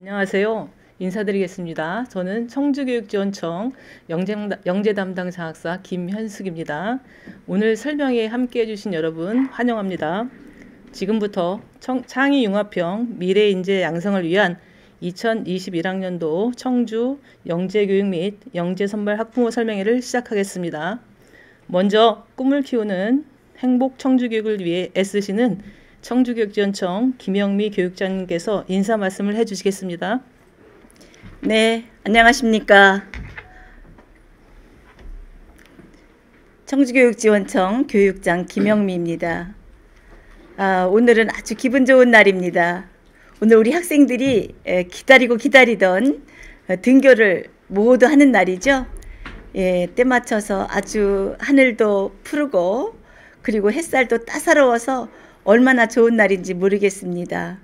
안녕하세요. 인사드리겠습니다. 저는 청주교육지원청 영재 담당 장학사 김현숙입니다. 오늘 설명에 함께 해주신 여러분 환영합니다. 지금부터 창의융합형 미래인재 양성을 위한 2021학년도 청주 영재교육 및 영재선발 학부모 설명회를 시작하겠습니다. 먼저 꿈을 키우는 행복 청주교육을 위해 애쓰시는 청주교육지원청 김영미 교육장님께서 인사 말씀을 해주시겠습니다. 네, 안녕하십니까. 청주교육지원청 교육장 김영미입니다. 오늘은 아주 기분 좋은 날입니다. 오늘 우리 학생들이 기다리고 기다리던 등교를 모두 하는 날이죠. 때 맞춰서 아주 하늘도 푸르고 그리고 햇살도 따사로워서 얼마나 좋은 날인지 모르겠습니다.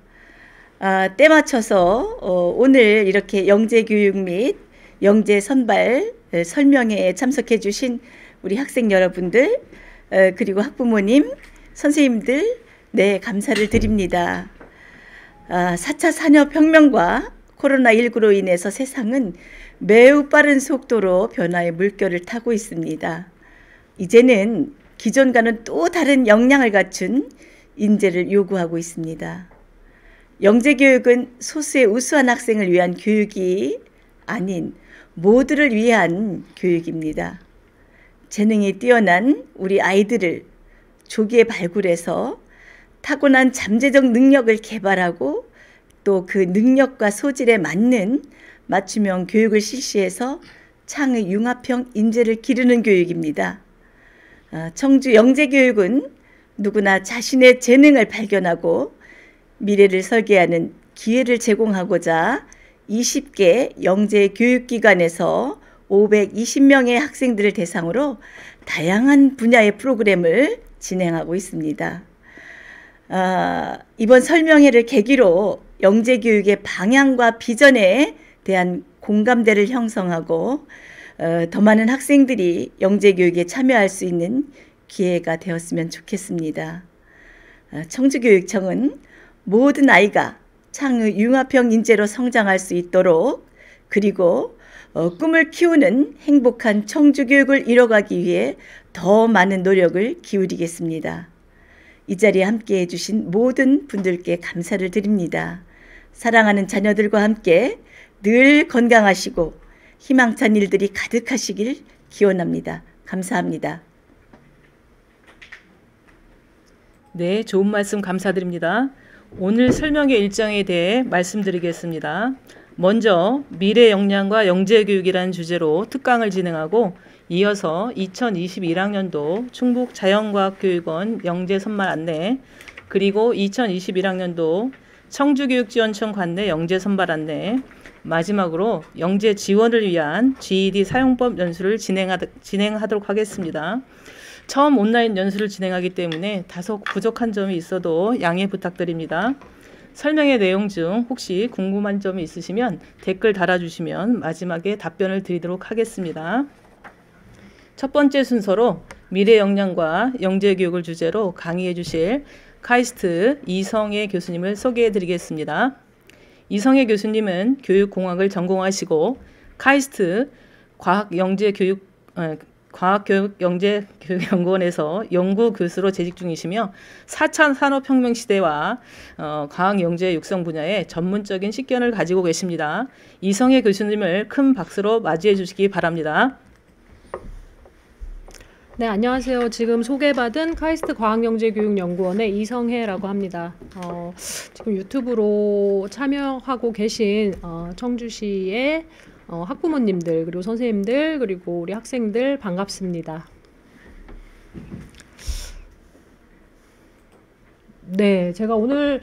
때 맞춰서 오늘 이렇게 영재교육 및 영재선발 설명회에 참석해 주신 우리 학생 여러분들 그리고 학부모님, 선생님들 네, 감사를 드립니다. 4차 산업혁명과 코로나19로 인해서 세상은 매우 빠른 속도로 변화의 물결을 타고 있습니다. 이제는 기존과는 또 다른 역량을 갖춘 인재를 요구하고 있습니다. 영재교육은 소수의 우수한 학생을 위한 교육이 아닌 모두를 위한 교육입니다. 재능이 뛰어난 우리 아이들을 조기에 발굴해서 타고난 잠재적 능력을 개발하고 또 그 능력과 소질에 맞는 맞춤형 교육을 실시해서 창의 융합형 인재를 기르는 교육입니다. 청주 영재교육은 누구나 자신의 재능을 발견하고 미래를 설계하는 기회를 제공하고자 20개 영재교육기관에서 520명의 학생들을 대상으로 다양한 분야의 프로그램을 진행하고 있습니다. 이번 설명회를 계기로 영재교육의 방향과 비전에 대한 공감대를 형성하고 더 많은 학생들이 영재교육에 참여할 수 있는 기회가 되었으면 좋겠습니다. 청주교육청은 모든 아이가 창의 융합형 인재로 성장할 수 있도록 그리고 꿈을 키우는 행복한 청주교육을 이뤄가기 위해 더 많은 노력을 기울이겠습니다. 이 자리에 함께해 주신 모든 분들께 감사를 드립니다. 사랑하는 자녀들과 함께 늘 건강하시고 희망찬 일들이 가득하시길 기원합니다. 감사합니다. 네, 좋은 말씀 감사드립니다. 오늘 설명회 일정에 대해 말씀드리겠습니다. 먼저 미래 역량과 영재교육이라는 주제로 특강을 진행하고 이어서 2021학년도 충북 자연과학교육원 영재선발 안내 그리고 2021학년도 청주교육지원청 관내 영재선발 안내 마지막으로 영재 지원을 위한 GED 사용법 연수를 진행하도록 하겠습니다. 처음 온라인 연수를 진행하기 때문에 다소 부족한 점이 있어도 양해 부탁드립니다. 설명의 내용 중 혹시 궁금한 점이 있으시면 댓글 달아주시면 마지막에 답변을 드리도록 하겠습니다. 첫 번째 순서로 미래 역량과 영재교육을 주제로 강의해 주실 카이스트 이성애 교수님을 소개해 드리겠습니다. 이성애 교수님은 교육공학을 전공하시고 카이스트 과학교육영재교육연구원에서 연구교수로 재직 중이시며 4차 산업혁명 시대와 과학영재 육성 분야에 전문적인 식견을 가지고 계십니다. 이성애 교수님을 큰 박수로 맞이해 주시기 바랍니다. 네, 안녕하세요. 지금 소개받은 카이스트 과학영재교육연구원의 이성혜라고 합니다. 지금 유튜브로 참여하고 계신 청주시의 학부모님들 그리고 선생님들 그리고 우리 학생들 반갑습니다. 네, 제가 오늘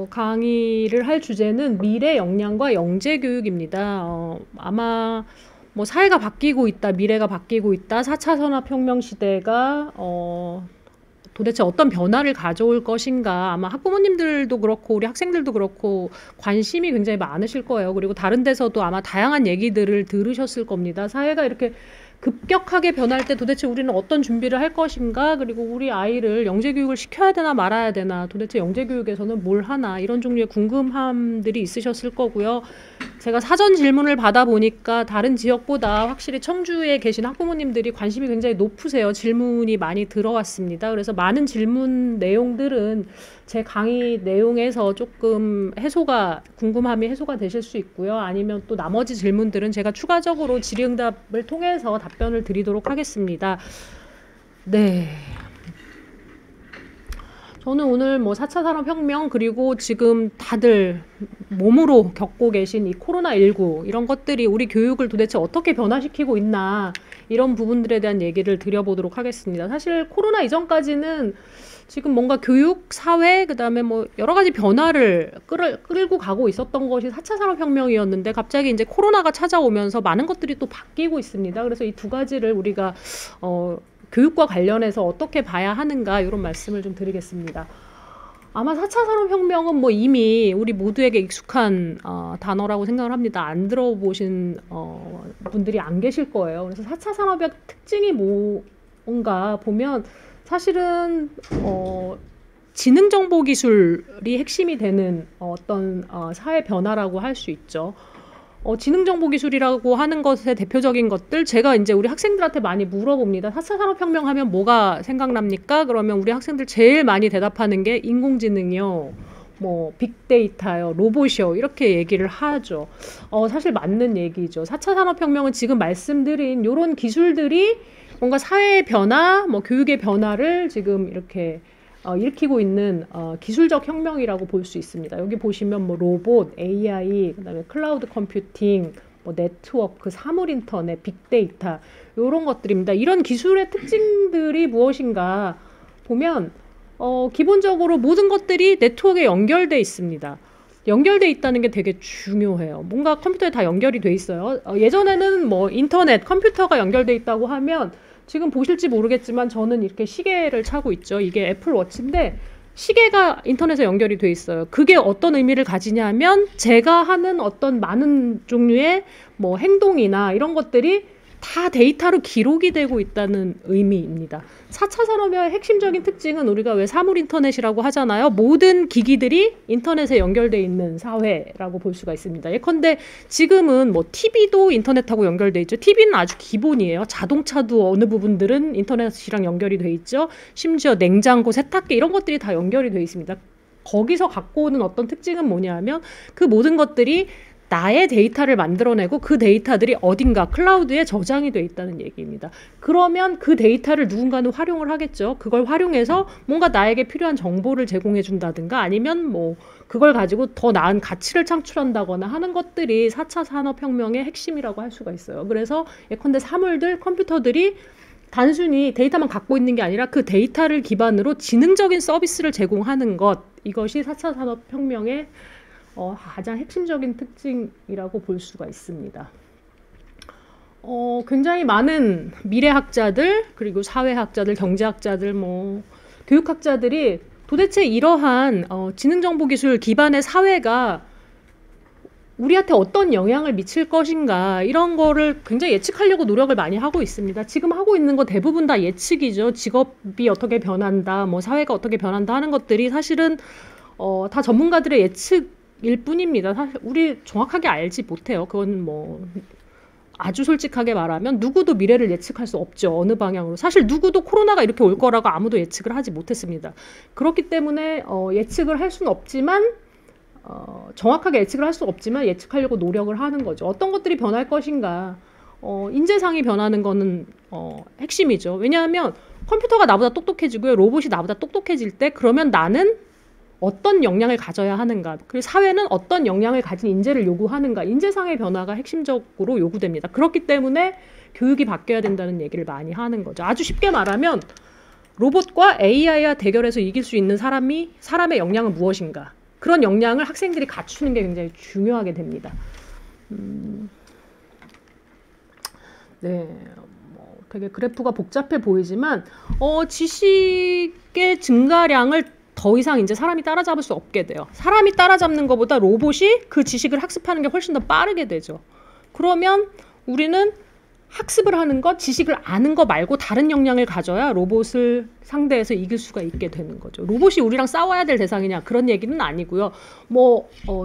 강의를 할 주제는 미래 역량과 영재교육입니다. 아마 뭐 사회가 바뀌고 있다, 미래가 바뀌고 있다, 4차 산업혁명 시대가 도대체 어떤 변화를 가져올 것인가 아마 학부모님들도 그렇고 우리 학생들도 그렇고 관심이 굉장히 많으실 거예요. 그리고 다른 데서도 아마 다양한 얘기들을 들으셨을 겁니다. 사회가 이렇게 급격하게 변할 때 도대체 우리는 어떤 준비를 할 것인가, 그리고 우리 아이를 영재교육을 시켜야 되나 말아야 되나, 도대체 영재교육에서는 뭘 하나, 이런 종류의 궁금함들이 있으셨을 거고요. 제가 사전 질문을 받아보니까 다른 지역보다 확실히 청주에 계신 학부모님들이 관심이 굉장히 높으세요. 질문이 많이 들어왔습니다. 그래서 많은 질문 내용들은 제 강의 내용에서 조금 궁금함이 해소가 되실 수 있고요. 아니면 또 나머지 질문들은 제가 추가적으로 질의응답을 통해서 답변을 드리도록 하겠습니다. 네. 저는 오늘 뭐 4차 산업혁명, 그리고 지금 다들 몸으로 겪고 계신 이 코로나19, 이런 것들이 우리 교육을 도대체 어떻게 변화시키고 있나, 이런 부분들에 대한 얘기를 드려보도록 하겠습니다. 사실 코로나 이전까지는 지금 뭔가 교육, 사회, 그다음에 뭐 여러 가지 변화를 끌고 가고 있었던 것이 4차 산업혁명이었는데, 갑자기 이제 코로나가 찾아오면서 많은 것들이 또 바뀌고 있습니다. 그래서 이 두 가지를 우리가 교육과 관련해서 어떻게 봐야 하는가, 이런 말씀을 좀 드리겠습니다. 아마 4차 산업혁명은 뭐 이미 우리 모두에게 익숙한 단어라고 생각을 합니다. 안 들어보신 분들이 안 계실 거예요. 그래서 4차 산업의 특징이 뭔가 보면 사실은 지능정보기술이 핵심이 되는 어떤 사회 변화라고 할 수 있죠. 지능정보기술이라고 하는 것의 대표적인 것들, 제가 이제 우리 학생들한테 많이 물어봅니다. 4차 산업혁명 하면 뭐가 생각납니까? 그러면 우리 학생들 제일 많이 대답하는 게 인공지능이요, 뭐 빅데이터요, 로봇이요, 이렇게 얘기를 하죠. 사실 맞는 얘기죠. 4차 산업혁명은 지금 말씀드린 이런 기술들이 뭔가 사회의 변화, 뭐 교육의 변화를 지금 이렇게 일으키고 있는 기술적 혁명이라고 볼 수 있습니다. 여기 보시면 뭐 로봇, AI, 그다음에 클라우드 컴퓨팅, 뭐 네트워크, 사물 인터넷, 빅데이터, 이런 것들입니다. 이런 기술의 특징들이 무엇인가 보면 기본적으로 모든 것들이 네트워크에 연결돼 있습니다. 연결돼 있다는 게 되게 중요해요. 뭔가 컴퓨터에 다 연결이 돼 있어요. 예전에는 뭐 인터넷, 컴퓨터가 연결돼 있다고 하면, 지금 보실지 모르겠지만 저는 이렇게 시계를 차고 있죠. 이게 애플워치인데 시계가 인터넷에 연결이 돼 있어요. 그게 어떤 의미를 가지냐면, 제가 하는 어떤 많은 종류의 뭐 행동이나 이런 것들이 다 데이터로 기록이 되고 있다는 의미입니다. 4차 산업의 핵심적인 특징은 우리가 왜 사물 인터넷이라고 하잖아요. 모든 기기들이 인터넷에 연결되어 있는 사회라고 볼 수가 있습니다. 예컨대 지금은 뭐 TV도 인터넷하고 연결되어 있죠. TV는 아주 기본이에요. 자동차도 어느 부분들은 인터넷이랑 연결이 되어 있죠. 심지어 냉장고, 세탁기, 이런 것들이 다 연결이 되어 있습니다. 거기서 갖고 오는 어떤 특징은 뭐냐면, 그 모든 것들이 나의 데이터를 만들어내고 그 데이터들이 어딘가 클라우드에 저장이 돼 있다는 얘기입니다. 그러면 그 데이터를 누군가는 활용을 하겠죠. 그걸 활용해서 뭔가 나에게 필요한 정보를 제공해 준다든가, 아니면 뭐 그걸 가지고 더 나은 가치를 창출한다거나 하는 것들이 4차 산업혁명의 핵심이라고 할 수가 있어요. 그래서 예컨대 사물들, 컴퓨터들이 단순히 데이터만 갖고 있는 게 아니라 그 데이터를 기반으로 지능적인 서비스를 제공하는 것, 이것이 4차 산업혁명의 가장 핵심적인 특징이라고 볼 수가 있습니다. 굉장히 많은 미래학자들, 그리고 사회학자들, 경제학자들, 뭐 교육학자들이 도대체 이러한 지능정보기술 기반의 사회가 우리한테 어떤 영향을 미칠 것인가, 이런 거를 굉장히 예측하려고 노력을 많이 하고 있습니다. 지금 하고 있는 거 대부분 다 예측이죠. 직업이 어떻게 변한다, 뭐 사회가 어떻게 변한다 하는 것들이 사실은 다 전문가들의 예측일 뿐입니다. 사실 우리 정확하게 알지 못해요. 그건 뭐 아주 솔직하게 말하면 누구도 미래를 예측할 수 없죠. 어느 방향으로. 사실 누구도 코로나가 이렇게 올 거라고 아무도 예측을 하지 못했습니다. 그렇기 때문에 예측을 할 수는 없지만, 정확하게 예측을 할 수 없지만 예측하려고 노력을 하는 거죠. 어떤 것들이 변할 것인가. 인재상이 변하는 거는 핵심이죠. 왜냐하면 컴퓨터가 나보다 똑똑해지고요, 로봇이 나보다 똑똑해질 때, 그러면 나는 어떤 역량을 가져야 하는가, 그리고 사회는 어떤 역량을 가진 인재를 요구하는가, 인재상의 변화가 핵심적으로 요구됩니다. 그렇기 때문에 교육이 바뀌어야 된다는 얘기를 많이 하는 거죠. 아주 쉽게 말하면 로봇과 AI와 대결해서 이길 수 있는 사람의 역량은 무엇인가, 그런 역량을 학생들이 갖추는 게 굉장히 중요하게 됩니다. 네, 뭐 되게 그래프가 복잡해 보이지만 지식의 증가량을 더 이상 이제 사람이 따라잡을 수 없게 돼요. 사람이 따라잡는 것보다 로봇이 그 지식을 학습하는 게 훨씬 더 빠르게 되죠. 그러면 우리는 학습을 하는 것, 지식을 아는 거 말고 다른 역량을 가져야 로봇을 상대해서 이길 수가 있게 되는 거죠. 로봇이 우리랑 싸워야 될 대상이냐 그런 얘기는 아니고요.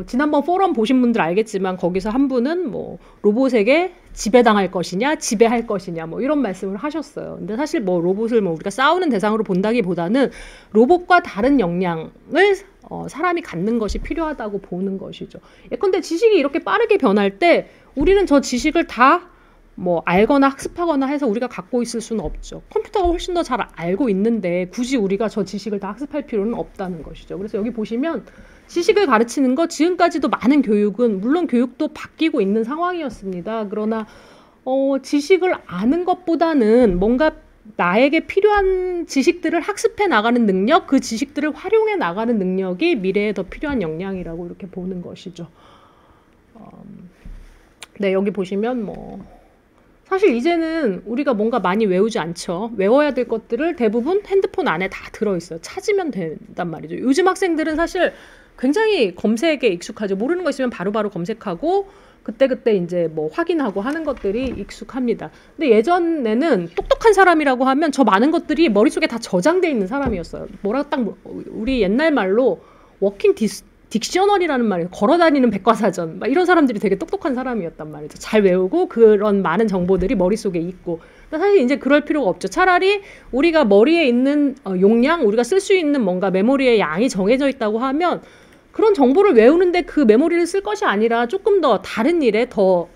지난번 포럼 보신 분들 알겠지만 거기서 한 분은 로봇에게 지배당할 것이냐 지배할 것이냐 이런 말씀을 하셨어요. 근데 사실 로봇을 우리가 싸우는 대상으로 본다기보다는 로봇과 다른 역량을 사람이 갖는 것이 필요하다고 보는 것이죠. 예컨대 지식이 이렇게 빠르게 변할 때 우리는 저 지식을 다 알거나 학습하거나 해서 우리가 갖고 있을 수는 없죠. 컴퓨터가 훨씬 더 잘 알고 있는데 굳이 우리가 저 지식을 다 학습할 필요는 없다는 것이죠. 그래서 여기 보시면 지식을 가르치는 것, 지금까지도 많은 교육은 물론 교육도 바뀌고 있는 상황이었습니다. 그러나 지식을 아는 것보다는 뭔가 나에게 필요한 지식들을 학습해 나가는 능력, 그 지식들을 활용해 나가는 능력이 미래에 더 필요한 역량이라고 이렇게 보는 것이죠. 네, 여기 보시면 사실 이제는 우리가 뭔가 많이 외우지 않죠. 외워야 될 것들을 대부분 핸드폰 안에 다 들어있어요. 찾으면 된단 말이죠. 요즘 학생들은 사실 굉장히 검색에 익숙하죠. 모르는 거 있으면 바로바로 검색하고 그때그때 이제 확인하고 하는 것들이 익숙합니다. 근데 예전에는 똑똑한 사람이라고 하면 저 많은 것들이 머릿속에 다 저장돼 있는 사람이었어요. 우리 옛날 말로 워킹 딕셔너리라는 말이에요. 걸어다니는 백과사전. 이런 사람들이 되게 똑똑한 사람이었단 말이죠. 잘 외우고 그런 많은 정보들이 머릿속에 있고. 사실 이제 그럴 필요가 없죠. 차라리 우리가 머리에 있는 용량, 우리가 쓸 수 있는 뭔가 메모리의 양이 정해져 있다고 하면 그런 정보를 외우는데 그 메모리를 쓸 것이 아니라 조금 더 다른 일에 더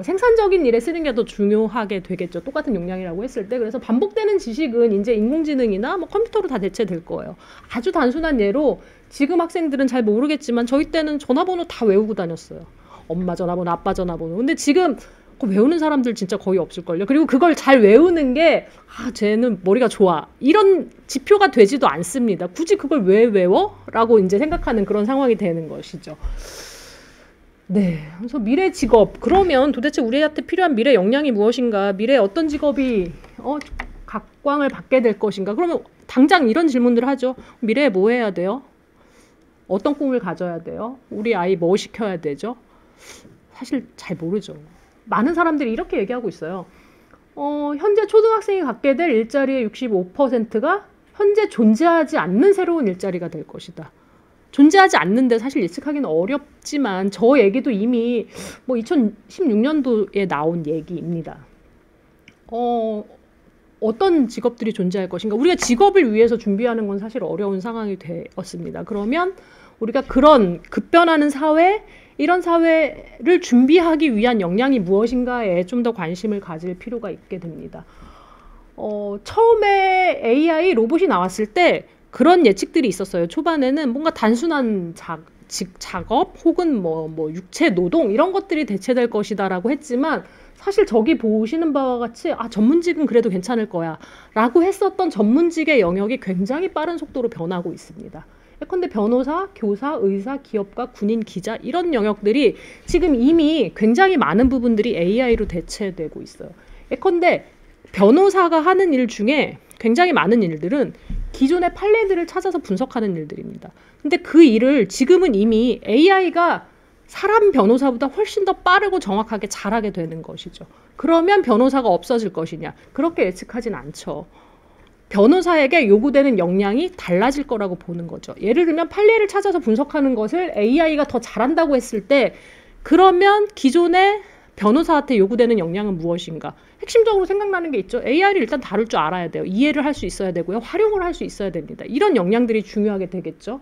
생산적인 일에 쓰는 게 더 중요하게 되겠죠. 똑같은 용량이라고 했을 때. 그래서 반복되는 지식은 이제 인공지능이나 컴퓨터로 다 대체될 거예요. 아주 단순한 예로 지금 학생들은 잘 모르겠지만 저희 때는 전화번호 다 외우고 다녔어요. 엄마 전화번호, 아빠 전화번호. 근데 지금 외우는 사람들 진짜 거의 없을걸요. 그리고 그걸 잘 외우는 게 쟤는 머리가 좋아. 이런 지표가 되지도 않습니다. 굳이 그걸 왜 외워? 라고 이제 생각하는 그런 상황이 되는 것이죠. 네. 그래서 미래 직업. 그러면 도대체 우리한테 필요한 미래 역량이 무엇인가? 미래에 어떤 직업이 각광을 받게 될 것인가? 그러면 당장 이런 질문들을 하죠. 미래에 뭐 해야 돼요? 어떤 꿈을 가져야 돼요? 우리 아이 뭐 시켜야 되죠? 사실 잘 모르죠. 많은 사람들이 이렇게 얘기하고 있어요. 현재 초등학생이 갖게 될 일자리의 65%가 현재 존재하지 않는 새로운 일자리가 될 것이다. 존재하지 않는데 사실 예측하기는 어렵지만 저 얘기도 이미 2016년도에 나온 얘기입니다. 어떤 직업들이 존재할 것인가. 우리가 직업을 위해서 준비하는 건 사실 어려운 상황이 되었습니다. 그러면 우리가 그런 급변하는 사회, 이런 사회를 준비하기 위한 역량이 무엇인가에 좀 더 관심을 가질 필요가 있게 됩니다. 처음에 AI 로봇이 나왔을 때 그런 예측들이 있었어요. 초반에는 뭔가 단순한 작업 혹은 육체 노동 이런 것들이 대체될 것이다라고 했지만 사실 저기 보시는 바와 같이 전문직은 그래도 괜찮을 거야 라고 했었던 전문직의 영역이 굉장히 빠른 속도로 변하고 있습니다. 예컨대 변호사, 교사, 의사, 기업가, 군인, 기자 이런 영역들이 지금 이미 굉장히 많은 부분들이 AI로 대체되고 있어요. 예컨대 변호사가 하는 일 중에 굉장히 많은 일들은 기존의 판례들을 찾아서 분석하는 일들입니다. 근데 그 일을 지금은 이미 AI가 사람 변호사보다 훨씬 더 빠르고 정확하게 잘하게 되는 것이죠. 그러면 변호사가 없어질 것이냐? 그렇게 예측하진 않죠. 변호사에게 요구되는 역량이 달라질 거라고 보는 거죠. 예를 들면 판례를 찾아서 분석하는 것을 AI가 더 잘한다고 했을 때 그러면 기존의 변호사한테 요구되는 역량은 무엇인가? 핵심적으로 생각나는 게 있죠. AI를 일단 다룰 줄 알아야 돼요. 이해를 할 수 있어야 되고요. 활용을 할 수 있어야 됩니다. 이런 역량들이 중요하게 되겠죠.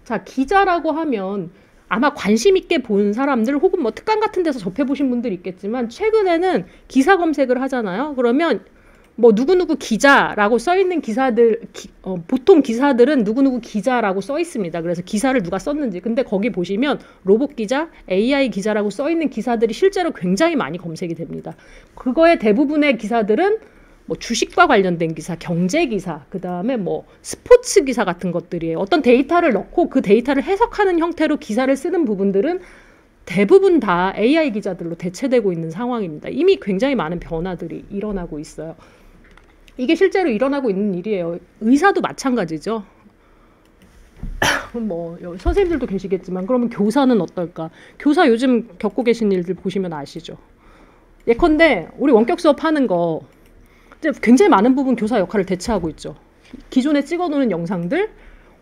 자, 기자라고 하면 아마 관심 있게 본 사람들 혹은 특강 같은 데서 접해보신 분들이 있겠지만 최근에는 기사 검색을 하잖아요. 그러면 누구누구 기자라고 써있는 기사들, 보통 기사들은 누구누구 기자라고 써 있습니다. 그래서 기사를 누가 썼는지. 근데 거기 보시면 로봇 기자, AI 기자라고 써있는 기사들이 실제로 굉장히 많이 검색이 됩니다. 그거의 대부분의 기사들은 주식과 관련된 기사, 경제 기사, 그 다음에 스포츠 기사 같은 것들이에요. 어떤 데이터를 넣고 그 데이터를 해석하는 형태로 기사를 쓰는 부분들은 대부분 다 AI 기자들로 대체되고 있는 상황입니다. 이미 굉장히 많은 변화들이 일어나고 있어요. 이게 실제로 일어나고 있는 일이에요. 의사도 마찬가지죠. 선생님들도 계시겠지만 그러면 교사는 어떨까? 교사 요즘 겪고 계신 일들 보시면 아시죠? 예컨대 우리 원격 수업 하는 거 이제 굉장히 많은 부분 교사 역할을 대체하고 있죠. 기존에 찍어놓은 영상들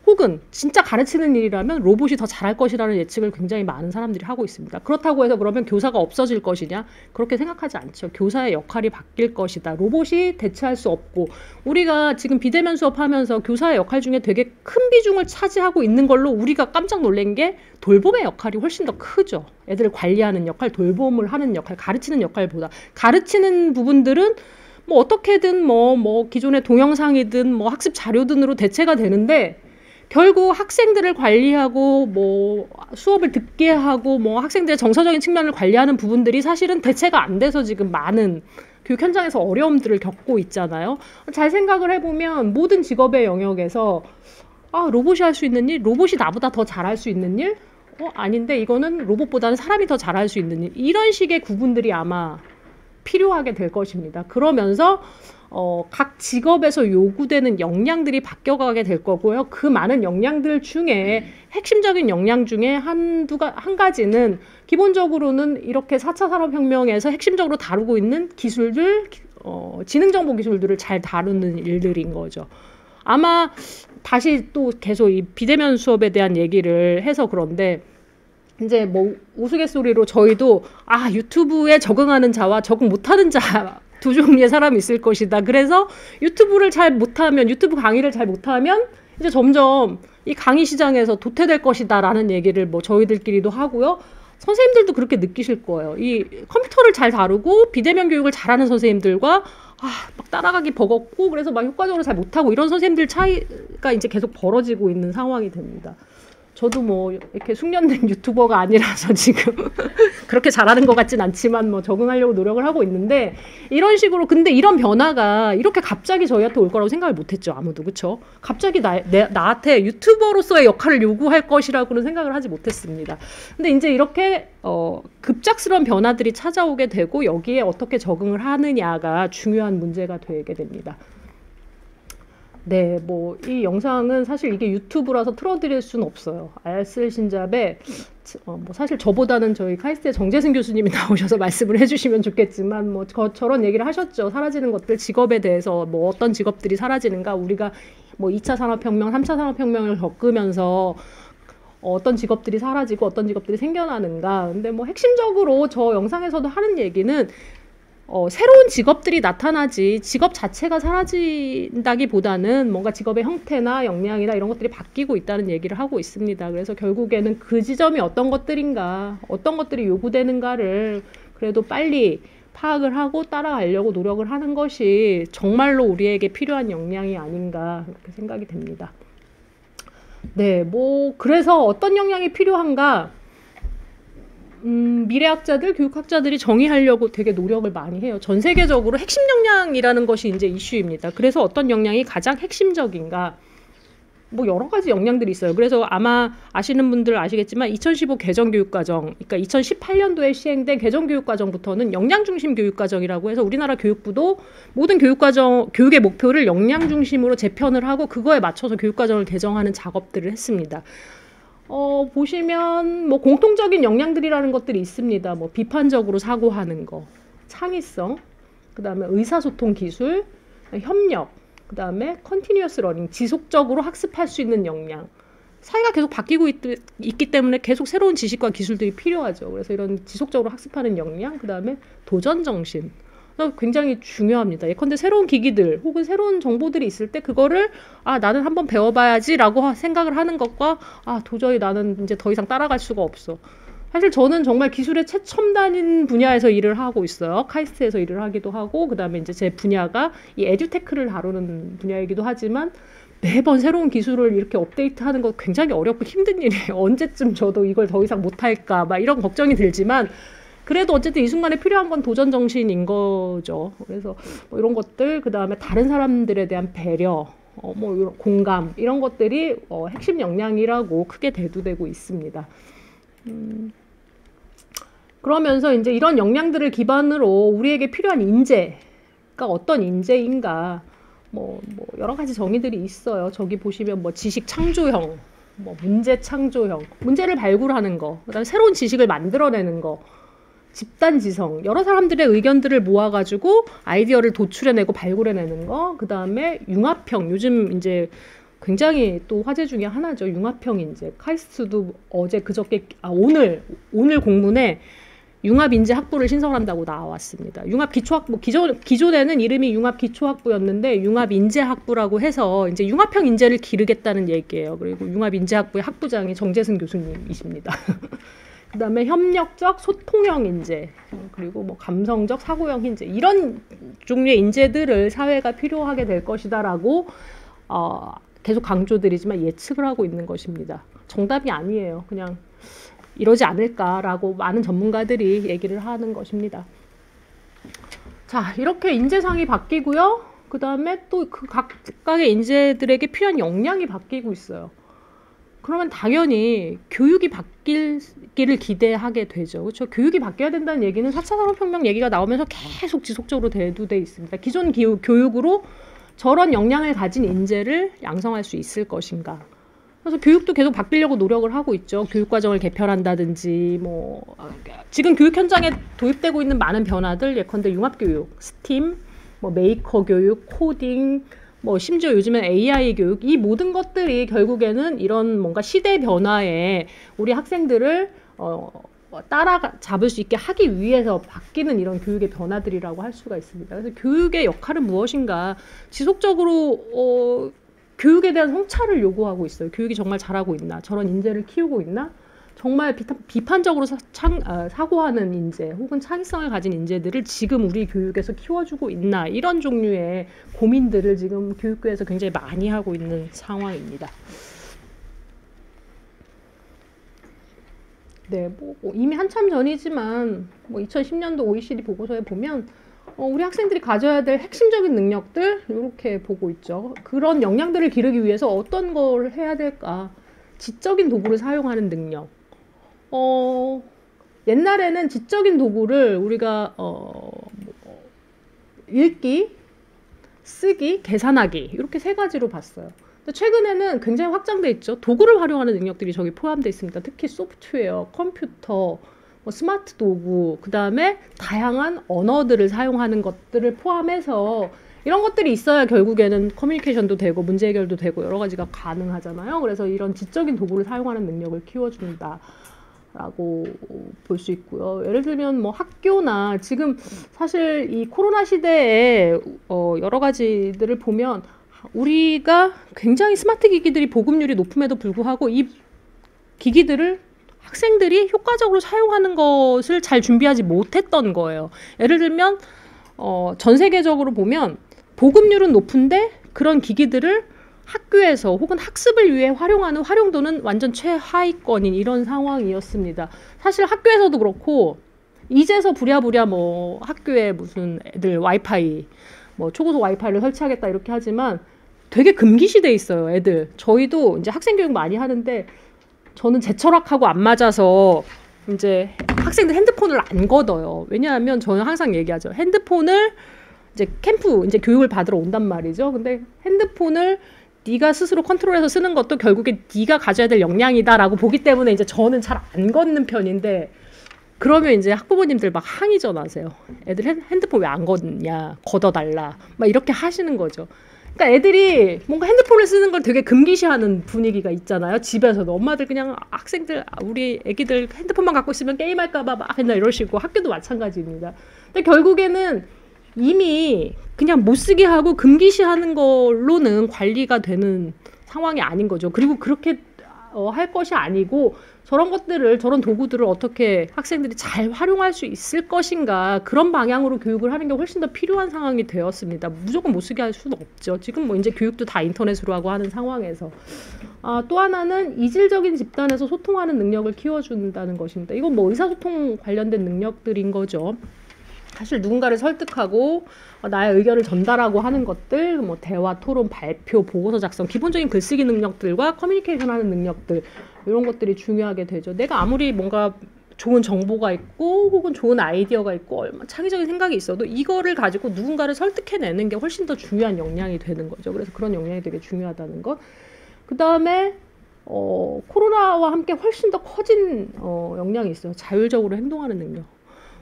혹은 진짜 가르치는 일이라면 로봇이 더 잘할 것이라는 예측을 굉장히 많은 사람들이 하고 있습니다. 그렇다고 해서 그러면 교사가 없어질 것이냐? 그렇게 생각하지 않죠. 교사의 역할이 바뀔 것이다. 로봇이 대체할 수 없고 우리가 지금 비대면 수업하면서 교사의 역할 중에 되게 큰 비중을 차지하고 있는 걸로 우리가 깜짝 놀란 게 돌봄의 역할이 훨씬 더 크죠. 애들을 관리하는 역할, 돌봄을 하는 역할, 가르치는 역할보다 가르치는 부분들은 뭐 어떻게든 뭐 기존의 동영상이든 뭐 학습 자료 등으로 대체가 되는데 결국 학생들을 관리하고 뭐 수업을 듣게 하고 뭐 학생들의 정서적인 측면을 관리하는 부분들이 사실은 대체가 안 돼서 지금 많은 교육 현장에서 어려움들을 겪고 있잖아요. 잘 생각을 해보면 모든 직업의 영역에서 로봇이 할 수 있는 일, 로봇이 나보다 더 잘할 수 있는 일, 아닌데 이거는 로봇보다는 사람이 더 잘할 수 있는 일, 이런 식의 구분들이 아마 필요하게 될 것입니다. 그러면서 각 직업에서 요구되는 역량들이 바뀌어가게 될 거고요. 그 많은 역량들 중에 핵심적인 역량 중에 한 가지는 기본적으로는 이렇게 4차 산업혁명에서 핵심적으로 다루고 있는 기술들, 지능정보 기술들을 잘 다루는 일들인 거죠. 아마 다시 또 계속 이 비대면 수업에 대한 얘기를 해서 그런데 이제 뭐 우스갯소리로 저희도 유튜브에 적응하는 자와 적응 못하는 자 두 종류의 사람이 있을 것이다. 그래서 유튜브 강의를 잘 못하면 이제 점점 이 강의 시장에서 도태될 것이다 라는 얘기를 뭐 저희들끼리도 하고요. 선생님들도 그렇게 느끼실 거예요. 이 컴퓨터를 잘 다루고 비대면 교육을 잘하는 선생님들과 막 따라가기 버겁고 그래서 막 효과적으로 잘 못하고 이런 선생님들 차이가 이제 계속 벌어지고 있는 상황이 됩니다. 저도 뭐 이렇게 숙련된 유튜버가 아니라서 지금 그렇게 잘하는 것 같진 않지만 뭐 적응하려고 노력을 하고 있는데 이런 식으로 근데 이런 변화가 이렇게 갑자기 저희한테 올 거라고 생각을 못했죠. 아무도. 그렇죠? 갑자기 나한테 유튜버로서의 역할을 요구할 것이라고는 생각을 하지 못했습니다. 근데 이제 이렇게 급작스러운 변화들이 찾아오게 되고 여기에 어떻게 적응을 하느냐가 중요한 문제가 되게 됩니다. 네, 뭐 이 영상은 사실 이게 유튜브라서 틀어드릴 수는 없어요. 알쓸신잡에 뭐 사실 저보다는 저희 카이스트의 정재승 교수님이 나오셔서 말씀을 해주시면 좋겠지만 뭐 저런 얘기를 하셨죠. 사라지는 것들, 직업에 대해서 뭐 어떤 직업들이 사라지는가, 우리가 뭐 2차 산업혁명, 3차 산업혁명을 겪으면서 어떤 직업들이 사라지고 어떤 직업들이 생겨나는가. 근데 뭐 핵심적으로 저 영상에서도 하는 얘기는 새로운 직업들이 나타나지 직업 자체가 사라진다기보다는 뭔가 직업의 형태나 역량이나 이런 것들이 바뀌고 있다는 얘기를 하고 있습니다. 그래서 결국에는 그 지점이 어떤 것들인가, 어떤 것들이 요구되는가를 그래도 빨리 파악을 하고 따라가려고 노력을 하는 것이 정말로 우리에게 필요한 역량이 아닌가 그렇게 생각이 됩니다. 네, 뭐 그래서 어떤 역량이 필요한가? 미래학자들, 교육학자들이 정의하려고 되게 노력을 많이 해요. 전 세계적으로 핵심 역량이라는 것이 이제 이슈입니다. 그래서 어떤 역량이 가장 핵심적인가? 뭐 여러 가지 역량들이 있어요. 그래서 아마 아시는 분들 아시겠지만 2015 개정교육과정, 그러니까 2018년도에 시행된 개정교육과정부터는 역량중심 교육과정이라고 해서 우리나라 교육부도 모든 교육의 목표를 역량중심으로 재편을 하고 그거에 맞춰서 교육과정을 개정하는 작업들을 했습니다. 보시면 뭐 공통적인 역량들이라는 것들이 있습니다. 뭐 비판적으로 사고하는 거, 창의성, 그다음에 의사소통 기술, 협력, 그다음에 컨티뉴어스 러닝, 지속적으로 학습할 수 있는 역량. 사회가 계속 바뀌고 있기 때문에 계속 새로운 지식과 기술들이 필요하죠. 그래서 이런 지속적으로 학습하는 역량, 그다음에 도전 정신. 굉장히 중요합니다. 예컨대 새로운 기기들 혹은 새로운 정보들이 있을 때 그거를 나는 한번 배워봐야지 라고 생각을 하는 것과 도저히 나는 이제 더 이상 따라갈 수가 없어. 사실 저는 정말 기술의 최첨단인 분야에서 일을 하고 있어요. 카이스트에서 일을 하기도 하고 그다음에 이제 제 분야가 이 에듀테크를 다루는 분야이기도 하지만 매번 새로운 기술을 이렇게 업데이트하는 거 굉장히 어렵고 힘든 일이에요. 언제쯤 저도 이걸 더 이상 못할까 막 이런 걱정이 들지만 그래도 어쨌든 이 순간에 필요한 건 도전 정신인 거죠. 그래서 뭐 이런 것들, 그 다음에 다른 사람들에 대한 배려, 뭐 이런 공감 이런 것들이 핵심 역량이라고 크게 대두되고 있습니다. 그러면서 이제 이런 역량들을 기반으로 우리에게 필요한 인재가 어떤 인재인가, 뭐 여러 가지 정의들이 있어요. 저기 보시면 뭐 지식 창조형, 뭐 문제 창조형, 문제를 발굴하는 거, 그다음에 새로운 지식을 만들어내는 거. 집단 지성, 여러 사람들의 의견들을 모아가지고 아이디어를 도출해내고 발굴해내는 거. 그 다음에 융합형, 요즘 이제 굉장히 또 화제 중에 하나죠. 융합형 인재. 카이스트도 어제 그저께 오늘 공문에 융합 인재 학부를 신설한다고 나왔습니다. 융합 기초학부, 기존에는 이름이 융합 기초학부였는데 융합 인재 학부라고 해서 이제 융합형 인재를 기르겠다는 얘기예요. 그리고 융합 인재 학부의 학부장이 정재승 교수님이십니다. 그다음에 협력적 소통형 인재, 그리고 뭐 감성적 사고형 인재, 이런 종류의 인재들을 사회가 필요하게 될 것이다라고 계속 강조드리지만 예측을 하고 있는 것입니다. 정답이 아니에요. 그냥 이러지 않을까라고 많은 전문가들이 얘기를 하는 것입니다. 자, 이렇게 인재상이 바뀌고요. 그 다음에 또 그 각각의 인재들에게 필요한 역량이 바뀌고 있어요. 그러면 당연히 교육이 바뀌기를 기대하게 되죠. 그렇죠? 교육이 바뀌어야 된다는 얘기는 4차 산업혁명 얘기가 나오면서 계속 지속적으로 대두돼 있습니다. 기존 교육으로 저런 역량을 가진 인재를 양성할 수 있을 것인가. 그래서 교육도 계속 바뀌려고 노력을 하고 있죠. 교육과정을 개편한다든지, 뭐 지금 교육 현장에 도입되고 있는 많은 변화들, 예컨대 융합교육, 스팀, 뭐 메이커 교육, 코딩, 뭐 심지어 요즘엔 AI 교육, 이 모든 것들이 결국에는 이런 뭔가 시대 변화에 우리 학생들을 따라잡을 수 있게 하기 위해서 바뀌는 이런 교육의 변화들이라고 할 수가 있습니다. 그래서 교육의 역할은 무엇인가, 지속적으로 교육에 대한 성찰을 요구하고 있어요. 교육이 정말 잘하고 있나, 저런 인재를 키우고 있나, 정말 비판적으로 사고하는 인재 혹은 창의성을 가진 인재들을 지금 우리 교육에서 키워주고 있나, 이런 종류의 고민들을 지금 교육부에서 굉장히 많이 하고 있는 상황입니다. 네, 뭐 이미 한참 전이지만 뭐 2010년도 OECD 보고서에 보면 우리 학생들이 가져야 될 핵심적인 능력들 이렇게 보고 있죠. 그런 역량들을 기르기 위해서 어떤 걸 해야 될까? 지적인 도구를 사용하는 능력. 옛날에는 지적인 도구를 우리가 읽기, 쓰기, 계산하기 이렇게 세 가지로 봤어요. 근데 최근에는 굉장히 확장돼 있죠. 도구를 활용하는 능력들이 저기 포함되어 있습니다. 특히 소프트웨어, 컴퓨터, 뭐 스마트 도구, 그 다음에 다양한 언어들을 사용하는 것들을 포함해서 이런 것들이 있어야 결국에는 커뮤니케이션도 되고 문제 해결도 되고 여러 가지가 가능하잖아요. 그래서 이런 지적인 도구를 사용하는 능력을 키워준다 라고 볼 수 있고요. 예를 들면 뭐 학교나 지금 사실 이 코로나 시대에 여러 가지들을 보면 우리가 굉장히 스마트 기기들이 보급률이 높음에도 불구하고 이 기기들을 학생들이 효과적으로 사용하는 것을 잘 준비하지 못했던 거예요. 예를 들면 전 세계적으로 보면 보급률은 높은데 그런 기기들을 학교에서 혹은 학습을 위해 활용하는 활용도는 완전 최하위권인 이런 상황이었습니다. 사실 학교에서도 그렇고 이제서 부랴부랴 뭐 학교에 무슨 애들 와이파이 뭐 초고속 와이파이를 설치하겠다 이렇게 하지만 되게 금기시돼 있어요. 애들. 저희도 이제 학생 교육 많이 하는데 저는 제 철학하고 안 맞아서 이제 학생들 핸드폰을 안 걷어요. 왜냐하면 저는 항상 얘기하죠. 핸드폰을 이제 캠프 이제 교육을 받으러 온단 말이죠. 근데 핸드폰을 네가 스스로 컨트롤해서 쓰는 것도 결국에 네가 가져야 될 역량이다라고 보기 때문에 이제 저는 잘 안 걷는 편인데, 그러면 이제 학부모님들 막 항의 전화하세요. 애들 핸드폰 왜 안 걷냐, 걷어달라, 막 이렇게 하시는 거죠. 그러니까 애들이 뭔가 핸드폰을 쓰는 걸 되게 금기시하는 분위기가 있잖아요. 집에서도 엄마들 그냥 학생들 우리 애기들 핸드폰만 갖고 있으면 게임할까봐 막 맨날 이러시고, 학교도 마찬가지입니다. 근데 결국에는 이미 그냥 못 쓰게 하고 금기시하는 걸로는 관리가 되는 상황이 아닌 거죠. 그리고 그렇게 할 것이 아니고 저런 것들을, 저런 도구들을 어떻게 학생들이 잘 활용할 수 있을 것인가, 그런 방향으로 교육을 하는 게 훨씬 더 필요한 상황이 되었습니다. 무조건 못 쓰게 할 수는 없죠. 지금 뭐 이제 교육도 다 인터넷으로 하고 하는 상황에서. 또 하나는 이질적인 집단에서 소통하는 능력을 키워준다는 것입니다. 이건 뭐 의사소통 관련된 능력들인 거죠. 사실 누군가를 설득하고 나의 의견을 전달하고 하는 것들, 뭐 대화, 토론, 발표, 보고서 작성, 기본적인 글쓰기 능력들과 커뮤니케이션 하는 능력들, 이런 것들이 중요하게 되죠. 내가 아무리 뭔가 좋은 정보가 있고 혹은 좋은 아이디어가 있고 얼마나 창의적인 생각이 있어도 이거를 가지고 누군가를 설득해내는 게 훨씬 더 중요한 역량이 되는 거죠. 그래서 그런 역량이 되게 중요하다는 것. 그 다음에 코로나와 함께 훨씬 더 커진 역량이 있어요. 자율적으로 행동하는 능력.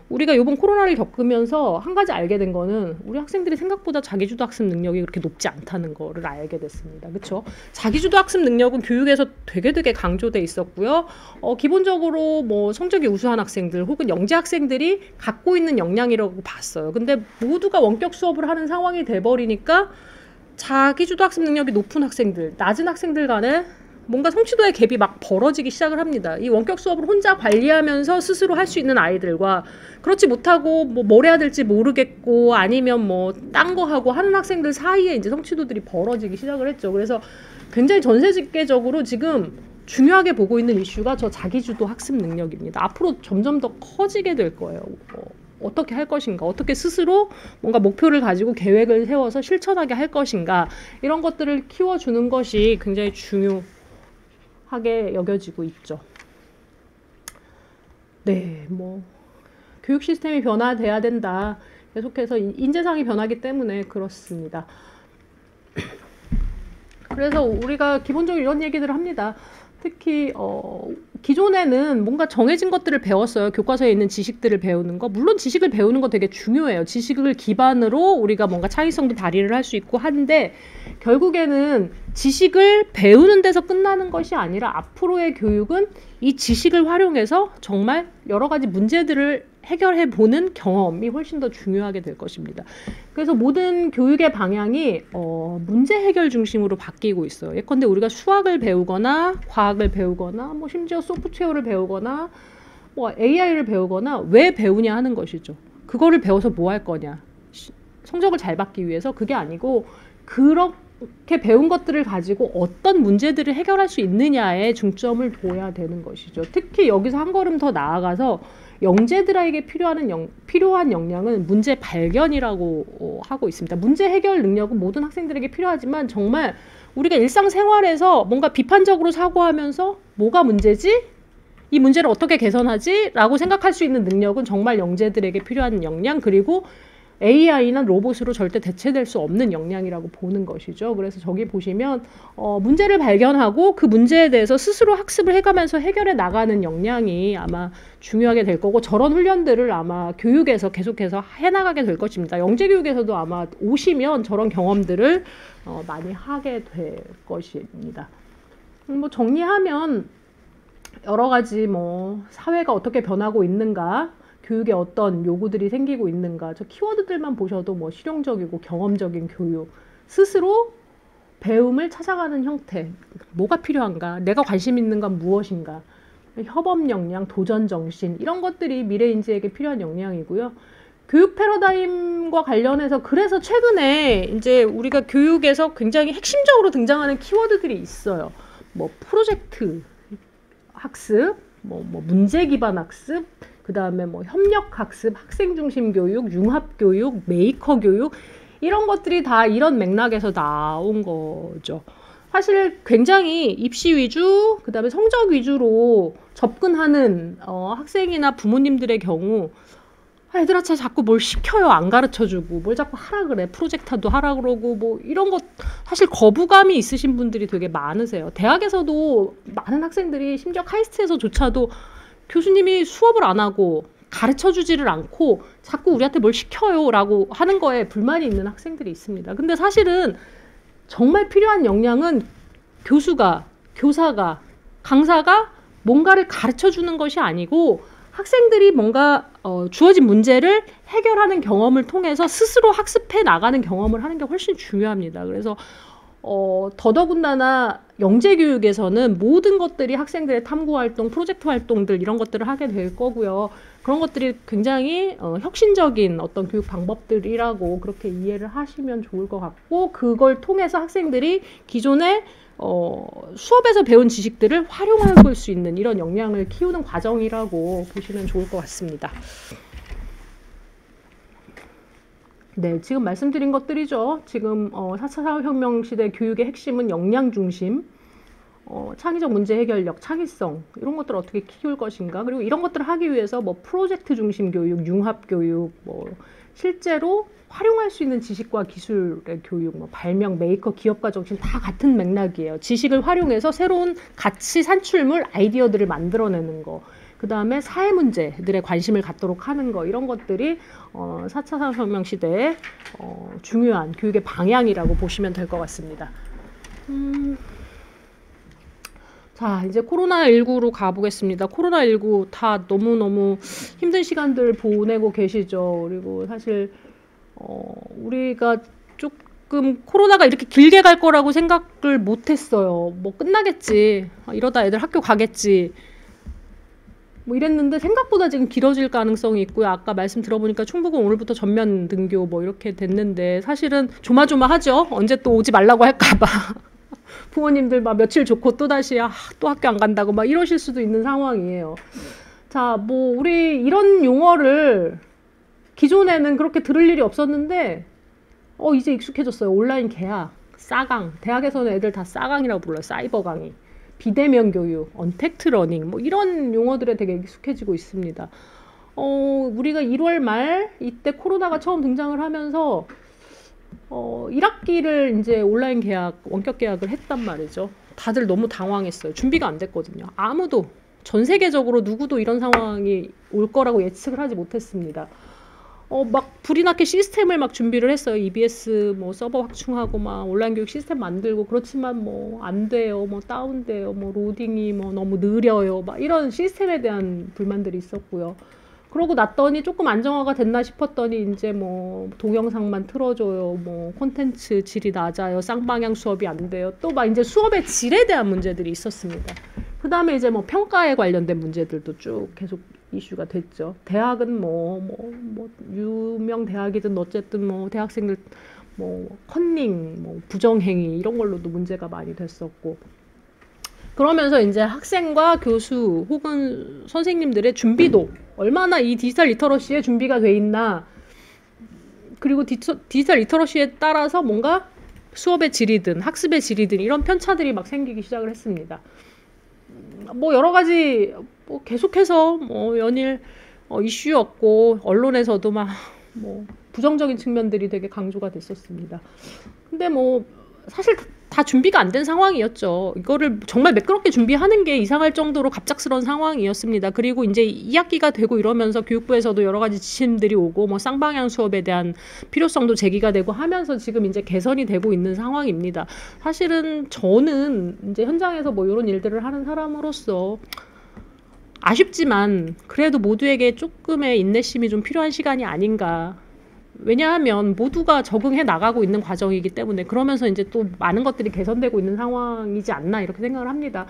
우리가 이번 코로나를 겪으면서 한 가지 알게 된 거는 우리 학생들이 생각보다 자기주도 학습 능력이 그렇게 높지 않다는 거를 알게 됐습니다. 그렇죠? 자기주도 학습 능력은 교육에서 되게 강조돼 있었고요. 기본적으로 뭐 성적이 우수한 학생들 혹은 영재 학생들이 갖고 있는 역량이라고 봤어요. 근데 모두가 원격 수업을 하는 상황이 돼버리니까 자기주도 학습 능력이 높은 학생들, 낮은 학생들 간에 뭔가 성취도의 갭이 막 벌어지기 시작을 합니다. 이 원격 수업을 혼자 관리하면서 스스로 할 수 있는 아이들과 그렇지 못하고 뭘 해야 될지 모르겠고 아니면 뭐 딴 거 하고 하는 학생들 사이에 이제 성취도들이 벌어지기 시작을 했죠. 그래서 굉장히 전세계적으로 지금 중요하게 보고 있는 이슈가 저 자기주도 학습 능력입니다. 앞으로 점점 더 커지게 될 거예요. 어떻게 할 것인가, 어떻게 스스로 뭔가 목표를 가지고 계획을 세워서 실천하게 할 것인가, 이런 것들을 키워주는 것이 굉장히 중요하게 여겨지고 있죠. 네, 뭐 교육 시스템이 변화돼야 된다. 계속해서 인재상이 변하기 때문에 그렇습니다. 그래서 우리가 기본적으로 이런 얘기들을 합니다. 특히 기존에는 뭔가 정해진 것들을 배웠어요. 교과서에 있는 지식들을 배우는 거. 물론 지식을 배우는 거 되게 중요해요. 지식을 기반으로 우리가 뭔가 창의성도 발휘를 할 수 있고 한데 결국에는 지식을 배우는 데서 끝나는 것이 아니라 앞으로의 교육은 이 지식을 활용해서 정말 여러 가지 문제들을 해결해 보는 경험이 훨씬 더 중요하게 될 것입니다. 그래서 모든 교육의 방향이 문제 해결 중심으로 바뀌고 있어요. 예컨대 우리가 수학을 배우거나 과학을 배우거나 뭐 심지어 소프트웨어를 배우거나 뭐 AI를 배우거나 왜 배우냐 하는 것이죠. 그거를 배워서 뭐 할 거냐. 성적을 잘 받기 위해서. 그게 아니고 그렇게 배운 것들을 가지고 어떤 문제들을 해결할 수 있느냐에 중점을 둬야 되는 것이죠. 특히 여기서 한 걸음 더 나아가서 영재들에게 필요한 역량은 문제 발견이라고 하고 있습니다. 문제 해결 능력은 모든 학생들에게 필요하지만 정말 우리가 일상생활에서 뭔가 비판적으로 사고하면서 뭐가 문제지? 이 문제를 어떻게 개선하지? 라고 생각할 수 있는 능력은 정말 영재들에게 필요한 역량, 그리고 AI나 로봇으로 절대 대체될 수 없는 역량이라고 보는 것이죠. 그래서 저기 보시면 문제를 발견하고 그 문제에 대해서 스스로 학습을 해가면서 해결해 나가는 역량이 아마 중요하게 될 거고, 저런 훈련들을 아마 교육에서 계속해서 해나가게 될 것입니다. 영재교육에서도 아마 오시면 저런 경험들을 많이 하게 될 것입니다. 뭐 정리하면 여러 가지 뭐 사회가 어떻게 변하고 있는가, 교육에 어떤 요구들이 생기고 있는가, 저 키워드들만 보셔도 뭐 실용적이고 경험적인 교육, 스스로 배움을 찾아가는 형태, 뭐가 필요한가, 내가 관심 있는 건 무엇인가, 협업 역량, 도전 정신, 이런 것들이 미래 인재에게 필요한 역량이고요. 교육 패러다임과 관련해서 그래서 최근에 이제 우리가 교육에서 굉장히 핵심적으로 등장하는 키워드들이 있어요. 뭐 프로젝트 학습, 뭐 문제 기반 학습, 그 다음에 뭐 협력 학습, 학생 중심 교육, 융합 교육, 메이커 교육, 이런 것들이 다 이런 맥락에서 나온 거죠. 사실 굉장히 입시 위주, 그 다음에 성적 위주로 접근하는 학생이나 부모님들의 경우, 얘들아 자꾸 뭘 시켜요, 안 가르쳐주고, 뭘 자꾸 하라 그래, 프로젝트도 하라 그러고, 뭐 이런 것 사실 거부감이 있으신 분들이 되게 많으세요. 대학에서도 많은 학생들이 심지어 카이스트에서조차도 교수님이 수업을 안 하고 가르쳐주지를 않고 자꾸 우리한테 뭘 시켜요 라고 하는 거에 불만이 있는 학생들이 있습니다. 근데 사실은 정말 필요한 역량은 교수가, 교사가, 강사가 뭔가를 가르쳐주는 것이 아니고 학생들이 뭔가 주어진 문제를 해결하는 경험을 통해서 스스로 학습해 나가는 경험을 하는 게 훨씬 중요합니다. 그래서 더더군다나 영재교육에서는 모든 것들이 학생들의 탐구활동, 프로젝트 활동들, 이런 것들을 하게 될 거고요. 그런 것들이 굉장히 혁신적인 어떤 교육 방법들이라고 그렇게 이해를 하시면 좋을 것 같고, 그걸 통해서 학생들이 기존에 수업에서 배운 지식들을 활용해 볼 수 있는 이런 역량을 키우는 과정이라고 보시면 좋을 것 같습니다. 네, 지금 말씀드린 것들이죠. 지금 4차 산업혁명 시대 교육의 핵심은 역량 중심, 창의적 문제 해결력, 창의성, 이런 것들을 어떻게 키울 것인가, 그리고 이런 것들을 하기 위해서 뭐 프로젝트 중심 교육, 융합 교육, 뭐 실제로 활용할 수 있는 지식과 기술의 교육, 뭐 발명, 메이커, 기업가 정신, 다 같은 맥락이에요. 지식을 활용해서 새로운 가치 산출물, 아이디어들을 만들어내는 거. 그 다음에 사회 문제들에 관심을 갖도록 하는 거, 이런 것들이 4차 산업혁명 시대의 중요한 교육의 방향이라고 보시면 될 것 같습니다. 자, 이제 코로나19로 가보겠습니다. 코로나19 다 너무너무 힘든 시간들 보내고 계시죠. 그리고 사실 우리가 조금 코로나가 이렇게 길게 갈 거라고 생각을 못했어요. 뭐 끝나겠지, 이러다 애들 학교 가겠지, 뭐 이랬는데 생각보다 지금 길어질 가능성이 있고요. 아까 말씀 들어보니까 충북은 오늘부터 전면 등교 뭐 이렇게 됐는데, 사실은 조마조마하죠. 언제 또 오지 말라고 할까봐. 부모님들 막 며칠 좋고 또다시 또 학교 안 간다고 막 이러실 수도 있는 상황이에요. 자, 뭐 우리 이런 용어를 기존에는 그렇게 들을 일이 없었는데 이제 익숙해졌어요. 온라인 개학, 싸강. 대학에서는 애들 다 싸강이라고 불러요. 사이버 강의, 비대면 교육, 언택트 러닝, 뭐 이런 용어들에 되게 익숙해지고 있습니다. 우리가 1월 말 이때 코로나가 처음 등장을 하면서 1학기를 이제 온라인 개학, 원격 개학을 했단 말이죠. 다들 너무 당황했어요. 준비가 안 됐거든요. 아무도, 전 세계적으로 누구도 이런 상황이 올 거라고 예측을 하지 못했습니다. 막 불이 나게 시스템을 막 준비를 했어요. EBS 뭐 서버 확충하고 막 온라인 교육 시스템 만들고, 그렇지만 뭐 안 돼요, 뭐 다운돼요, 뭐 로딩이 뭐 너무 느려요, 막 이런 시스템에 대한 불만들이 있었고요. 그러고 났더니 조금 안정화가 됐나 싶었더니 이제 뭐 동영상만 틀어줘요, 뭐 콘텐츠 질이 낮아요, 쌍방향 수업이 안 돼요, 또 막 이제 수업의 질에 대한 문제들이 있었습니다. 그 다음에 이제 뭐 평가에 관련된 문제들도 쭉 계속 이슈가 됐죠. 대학은 뭐 유명 대학이든 어쨌든 뭐 대학생들 뭐 컨닝, 뭐 부정행위 이런 걸로도 문제가 많이 됐었고, 그러면서 이제 학생과 교수 혹은 선생님들의 준비도 얼마나 이 디지털 리터러시에 준비가 돼 있나, 그리고 디지털 리터러시에 따라서 뭔가 수업의 질이든 학습의 질이든 이런 편차들이 막 생기기 시작을 했습니다. 뭐 여러 가지 뭐 계속해서 뭐 연일 이슈였고, 언론에서도 막 뭐 부정적인 측면들이 되게 강조가 됐었습니다. 근데 뭐 사실 다 준비가 안 된 상황이었죠. 이거를 정말 매끄럽게 준비하는 게 이상할 정도로 갑작스러운 상황이었습니다. 그리고 이제 2학기가 되고 이러면서 교육부에서도 여러 가지 지침들이 오고, 뭐 쌍방향 수업에 대한 필요성도 제기가 되고 하면서 지금 이제 개선이 되고 있는 상황입니다. 사실은 저는 이제 현장에서 뭐 이런 일들을 하는 사람으로서 아쉽지만 그래도 모두에게 조금의 인내심이 좀 필요한 시간이 아닌가. 왜냐하면 모두가 적응해 나가고 있는 과정이기 때문에, 그러면서 이제 또 많은 것들이 개선되고 있는 상황이지 않나 이렇게 생각을 합니다.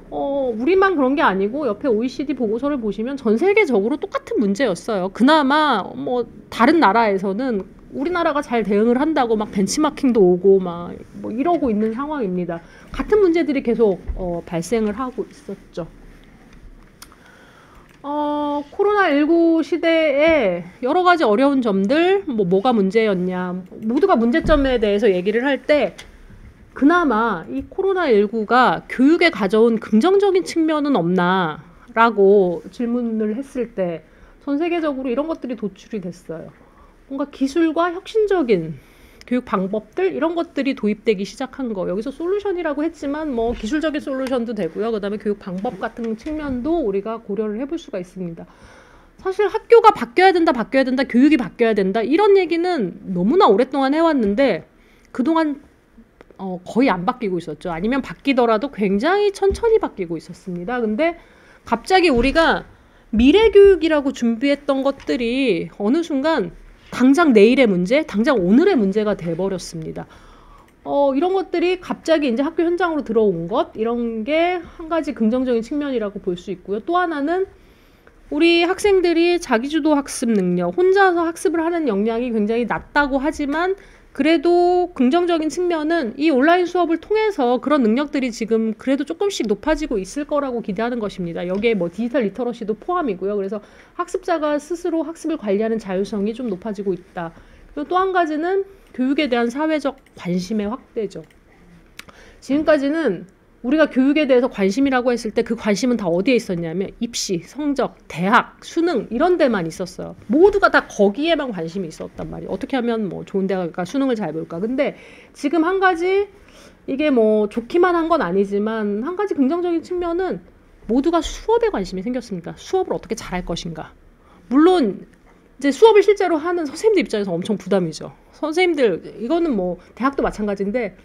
우리만 그런 게 아니고 옆에 OECD 보고서를 보시면 전 세계적으로 똑같은 문제였어요. 그나마 뭐 다른 나라에서는 우리나라가 잘 대응을 한다고 막 벤치마킹도 오고 막 뭐 이러고 있는 상황입니다. 같은 문제들이 계속 발생을 하고 있었죠. 코로나19 시대에 여러 가지 어려운 점들, 뭐가 문제였냐, 모두가 문제점에 대해서 얘기를 할 때 그나마 이 코로나19가 교육에 가져온 긍정적인 측면은 없나 라고 질문을 했을 때 전 세계적으로 이런 것들이 도출이 됐어요. 뭔가 기술과 혁신적인 교육 방법들, 이런 것들이 도입되기 시작한 거. 여기서 솔루션이라고 했지만 뭐 기술적인 솔루션도 되고요. 그다음에 교육 방법 같은 측면도 우리가 고려를 해볼 수가 있습니다. 사실 학교가 바뀌어야 된다, 교육이 바뀌어야 된다, 이런 얘기는 너무나 오랫동안 해왔는데 그동안 거의 안 바뀌고 있었죠. 아니면 바뀌더라도 굉장히 천천히 바뀌고 있었습니다. 근데 갑자기 우리가 미래교육이라고 준비했던 것들이 어느 순간 당장 내일의 문제, 당장 오늘의 문제가 돼버렸습니다. 이런 것들이 갑자기 이제 학교 현장으로 들어온 것, 이런 게 한 가지 긍정적인 측면이라고 볼 수 있고요. 또 하나는 우리 학생들이 자기주도 학습 능력, 혼자서 학습을 하는 역량이 굉장히 낮다고 하지만 그래도 긍정적인 측면은 이 온라인 수업을 통해서 그런 능력들이 지금 그래도 조금씩 높아지고 있을 거라고 기대하는 것입니다. 여기에 뭐 디지털 리터러시도 포함이고요. 그래서 학습자가 스스로 학습을 관리하는 자율성이 좀 높아지고 있다. 그리고 또 한 가지는 교육에 대한 사회적 관심의 확대죠. 지금까지는 우리가 교육에 대해서 관심이라고 했을 때 그 관심은 다 어디에 있었냐면 입시, 성적, 대학, 수능 이런 데만 있었어요. 모두가 다 거기에만 관심이 있었단 말이에요. 어떻게 하면 뭐 좋은 대학 갈까, 수능을 잘 볼까. 근데 지금 한 가지, 이게 뭐 좋기만 한 건 아니지만 한 가지 긍정적인 측면은 모두가 수업에 관심이 생겼습니다. 수업을 어떻게 잘할 것인가. 물론 이제 수업을 실제로 하는 선생님들 입장에서 엄청 부담이죠. 선생님들 이거는 뭐 대학도 마찬가지인데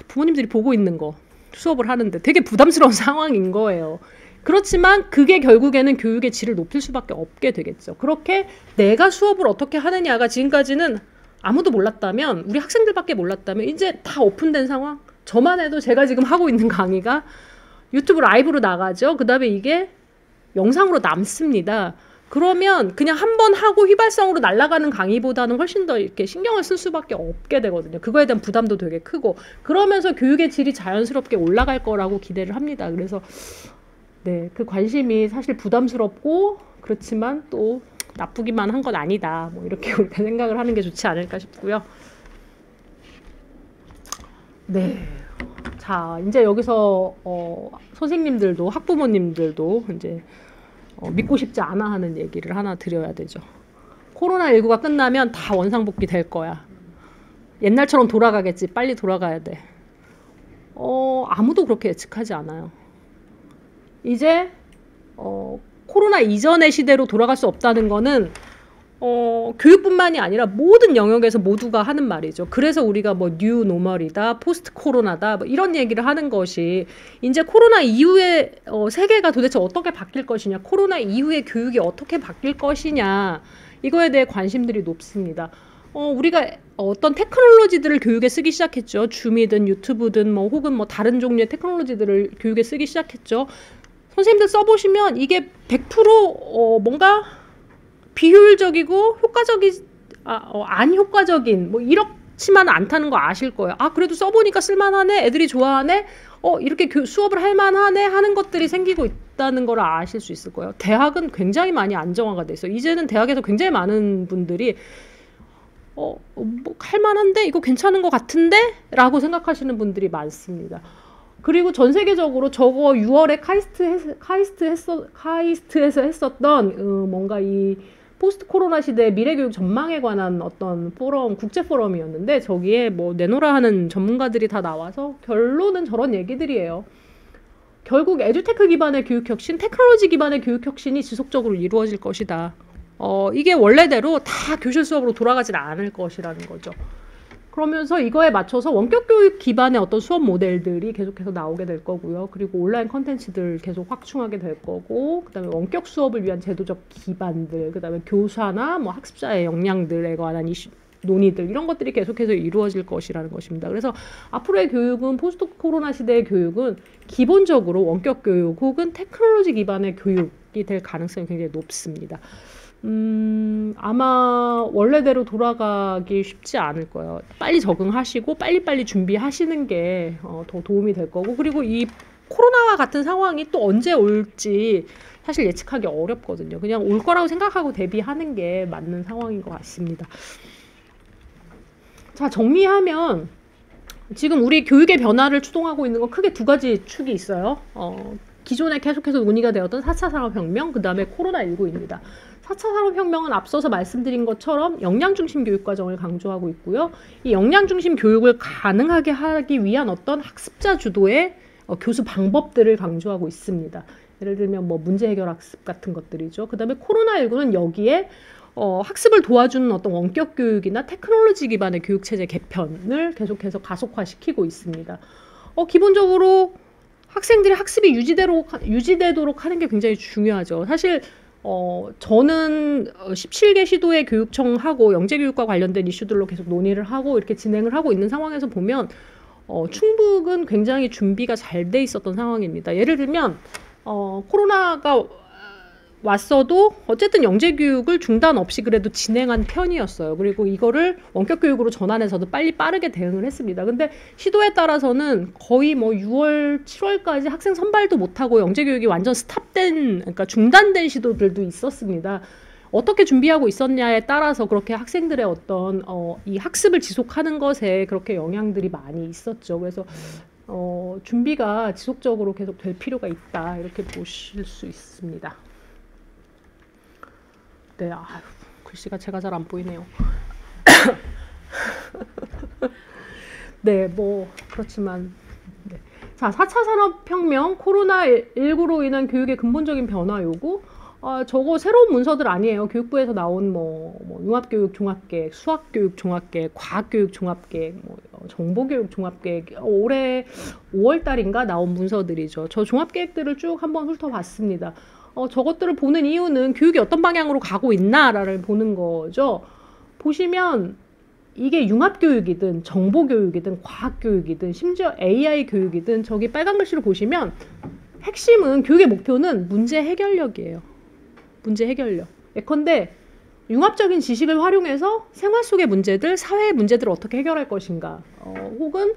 부모님들이 보고 있는 거 수업을 하는데 되게 부담스러운 상황인 거예요. 그렇지만 그게 결국에는 교육의 질을 높일 수밖에 없게 되겠죠. 그렇게 내가 수업을 어떻게 하느냐가 지금까지는 아무도 몰랐다면, 우리 학생들밖에 몰랐다면 이제 다 오픈된 상황. 저만 해도 제가 지금 하고 있는 강의가 유튜브 라이브로 나가죠. 그 다음에 이게 영상으로 남습니다. 그러면 그냥 한 번 하고 휘발성으로 날아가는 강의보다는 훨씬 더 이렇게 신경을 쓸 수밖에 없게 되거든요. 그거에 대한 부담도 되게 크고, 그러면서 교육의 질이 자연스럽게 올라갈 거라고 기대를 합니다. 그래서 네, 그 관심이 사실 부담스럽고 그렇지만 또 나쁘기만 한 건 아니다. 뭐 이렇게 우리가 생각을 하는 게 좋지 않을까 싶고요. 네. 자, 이제 여기서 선생님들도 학부모님들도 이제 믿고 싶지 않아 하는 얘기를 하나 드려야 되죠. 코로나19가 끝나면 다 원상복귀 될 거야. 옛날처럼 돌아가겠지. 빨리 돌아가야 돼. 아무도 그렇게 예측하지 않아요. 이제 코로나 이전의 시대로 돌아갈 수 없다는 거는 교육뿐만이 아니라 모든 영역에서 모두가 하는 말이죠. 그래서 우리가 뭐 뉴 노멀이다, 포스트 코로나다, 뭐 이런 얘기를 하는 것이, 이제 코로나 이후에 세계가 도대체 어떻게 바뀔 것이냐, 코로나 이후에 교육이 어떻게 바뀔 것이냐, 이거에 대해 관심들이 높습니다. 우리가 어떤 테크놀로지들을 교육에 쓰기 시작했죠. 줌이든 유튜브든 뭐 혹은 뭐 다른 종류의 테크놀로지들을 교육에 쓰기 시작했죠. 선생님들 써보시면 이게 100% 뭔가 비효율적이고 안 효과적인, 뭐 이렇지만 않다는 거 아실 거예요. 아, 그래도 써보니까 쓸만하네, 애들이 좋아하네, 이렇게 수업을 할 만하네 하는 것들이 생기고 있다는 걸 아실 수 있을 거예요. 대학은 굉장히 많이 안정화가 됐어요. 이제는 대학에서 굉장히 많은 분들이 뭐 할만한데, 이거 괜찮은 것 같은데? 라고 생각하시는 분들이 많습니다. 그리고 전 세계적으로 저거 6월에 카이스트에서 했었던 뭔가 이 포스트 코로나 시대의 미래교육 전망에 관한 어떤 포럼, 국제 포럼이었는데, 저기에 뭐 내노라 하는 전문가들이 다 나와서 결론은 저런 얘기들이에요. 결국 에듀테크 기반의 교육혁신, 테크놀로지 기반의 교육혁신이 지속적으로 이루어질 것이다. 이게 원래대로 다 교실 수업으로 돌아가진 않을 것이라는 거죠. 그러면서 이거에 맞춰서 원격 교육 기반의 어떤 수업 모델들이 계속해서 나오게 될 거고요. 그리고 온라인 컨텐츠들 계속 확충하게 될 거고, 그다음에 원격 수업을 위한 제도적 기반들, 그다음에 교사나 뭐 학습자의 역량들에 관한 논의들, 이런 것들이 계속해서 이루어질 것이라는 것입니다. 그래서 앞으로의 교육은, 포스트 코로나 시대의 교육은 기본적으로 원격 교육 혹은 테크놀로지 기반의 교육이 될 가능성이 굉장히 높습니다. 아마 원래대로 돌아가기 쉽지 않을 거예요. 빨리 적응하시고 빨리빨리 준비하시는 게 더 도움이 될 거고, 그리고 이 코로나와 같은 상황이 또 언제 올지 사실 예측하기 어렵거든요. 그냥 올 거라고 생각하고 대비하는 게 맞는 상황인 것 같습니다. 자, 정리하면 지금 우리 교육의 변화를 추동하고 있는 건 크게 두 가지 축이 있어요. 기존에 계속해서 논의가 되었던 4차 산업혁명, 그 다음에 코로나19입니다. 4차 산업혁명은 앞서서 말씀드린 것처럼 역량중심 교육과정을 강조하고 있고요. 이 역량중심 교육을 가능하게 하기 위한 어떤 학습자 주도의 교수 방법들을 강조하고 있습니다. 예를 들면 뭐 문제 해결 학습 같은 것들이죠. 그 다음에 코로나19는 여기에 학습을 도와주는 어떤 원격 교육이나 테크놀로지 기반의 교육체제 개편을 계속해서 가속화시키고 있습니다. 기본적으로 학생들이 학습이 유지되도록 하는 게 굉장히 중요하죠. 사실 저는 17개 시도의 교육청하고 영재교육과 관련된 이슈들로 계속 논의를 하고 이렇게 진행을 하고 있는 상황에서 보면 충북은 굉장히 준비가 잘 돼 있었던 상황입니다. 예를 들면 코로나가 왔어도 어쨌든 영재교육을 중단 없이 그래도 진행한 편이었어요. 그리고 이거를 원격교육으로 전환해서도 빠르게 대응을 했습니다. 근데 시도에 따라서는 거의 뭐 6월, 7월까지 학생 선발도 못하고 영재교육이 완전 그러니까 중단된 시도들도 있었습니다. 어떻게 준비하고 있었냐에 따라서 그렇게 학생들의 어떤 이 학습을 지속하는 것에 그렇게 영향들이 많이 있었죠. 그래서 준비가 지속적으로 계속 될 필요가 있다, 이렇게 보실 수 있습니다. 네, 글씨가 제가 잘 안 보이네요. 네, 뭐 그렇지만 네. 자, 4차 산업혁명, 코로나19로 인한 교육의 근본적인 변화 요구. 저거 새로운 문서들 아니에요. 교육부에서 나온 융합교육 종합계획, 수학교육 종합계획, 과학교육 종합계획, 정보교육 종합계획, 올해 5월 달인가 나온 문서들이죠. 저 종합계획들을 쭉 한번 훑어봤습니다. 저것들을 보는 이유는 교육이 어떤 방향으로 가고 있나를 보는 거죠. 보시면 이게 융합교육이든 정보교육이든 과학교육이든 심지어 AI 교육이든 저기 빨간 글씨로 보시면 핵심은 교육의 목표는 문제 해결력이에요. 문제 해결력. 예컨대 융합적인 지식을 활용해서 생활 속의 문제들, 사회의 문제들을 어떻게 해결할 것인가, 혹은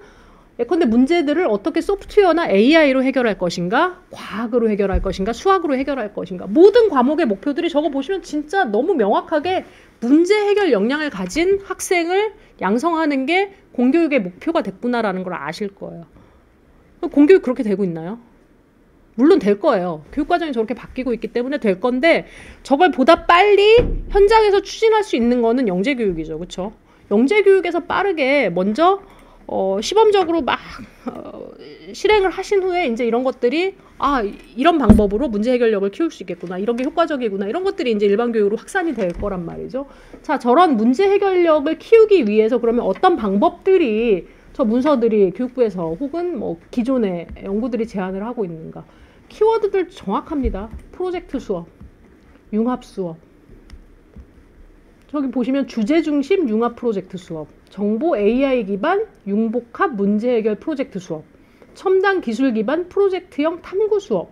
예컨대 문제들을 어떻게 소프트웨어나 AI로 해결할 것인가, 과학으로 해결할 것인가, 수학으로 해결할 것인가. 모든 과목의 목표들이 저거 보시면 진짜 너무 명확하게 문제 해결 역량을 가진 학생을 양성하는 게 공교육의 목표가 됐구나라는 걸 아실 거예요. 공교육 그렇게 되고 있나요? 물론 될 거예요. 교육과정이 저렇게 바뀌고 있기 때문에 될 건데 저걸 보다 빨리 현장에서 추진할 수 있는 거는 영재교육이죠. 그렇죠? 영재교육에서 빠르게 먼저 시범적으로 막 실행을 하신 후에 이제 이런 것들이 이런 방법으로 문제 해결력을 키울 수 있겠구나, 이런 게 효과적이구나, 이런 것들이 이제 일반 교육으로 확산이 될 거란 말이죠. 자, 저런 문제 해결력을 키우기 위해서 그러면 어떤 방법들이 저 문서들이 교육부에서 혹은 기존의 연구들이 제안을 하고 있는가? 키워드들 정확합니다. 프로젝트 수업, 융합 수업. 저기 보시면 주제 중심 융합 프로젝트 수업, 정보 AI 기반 융복합 문제 해결 프로젝트 수업, 첨단 기술 기반 프로젝트형 탐구 수업,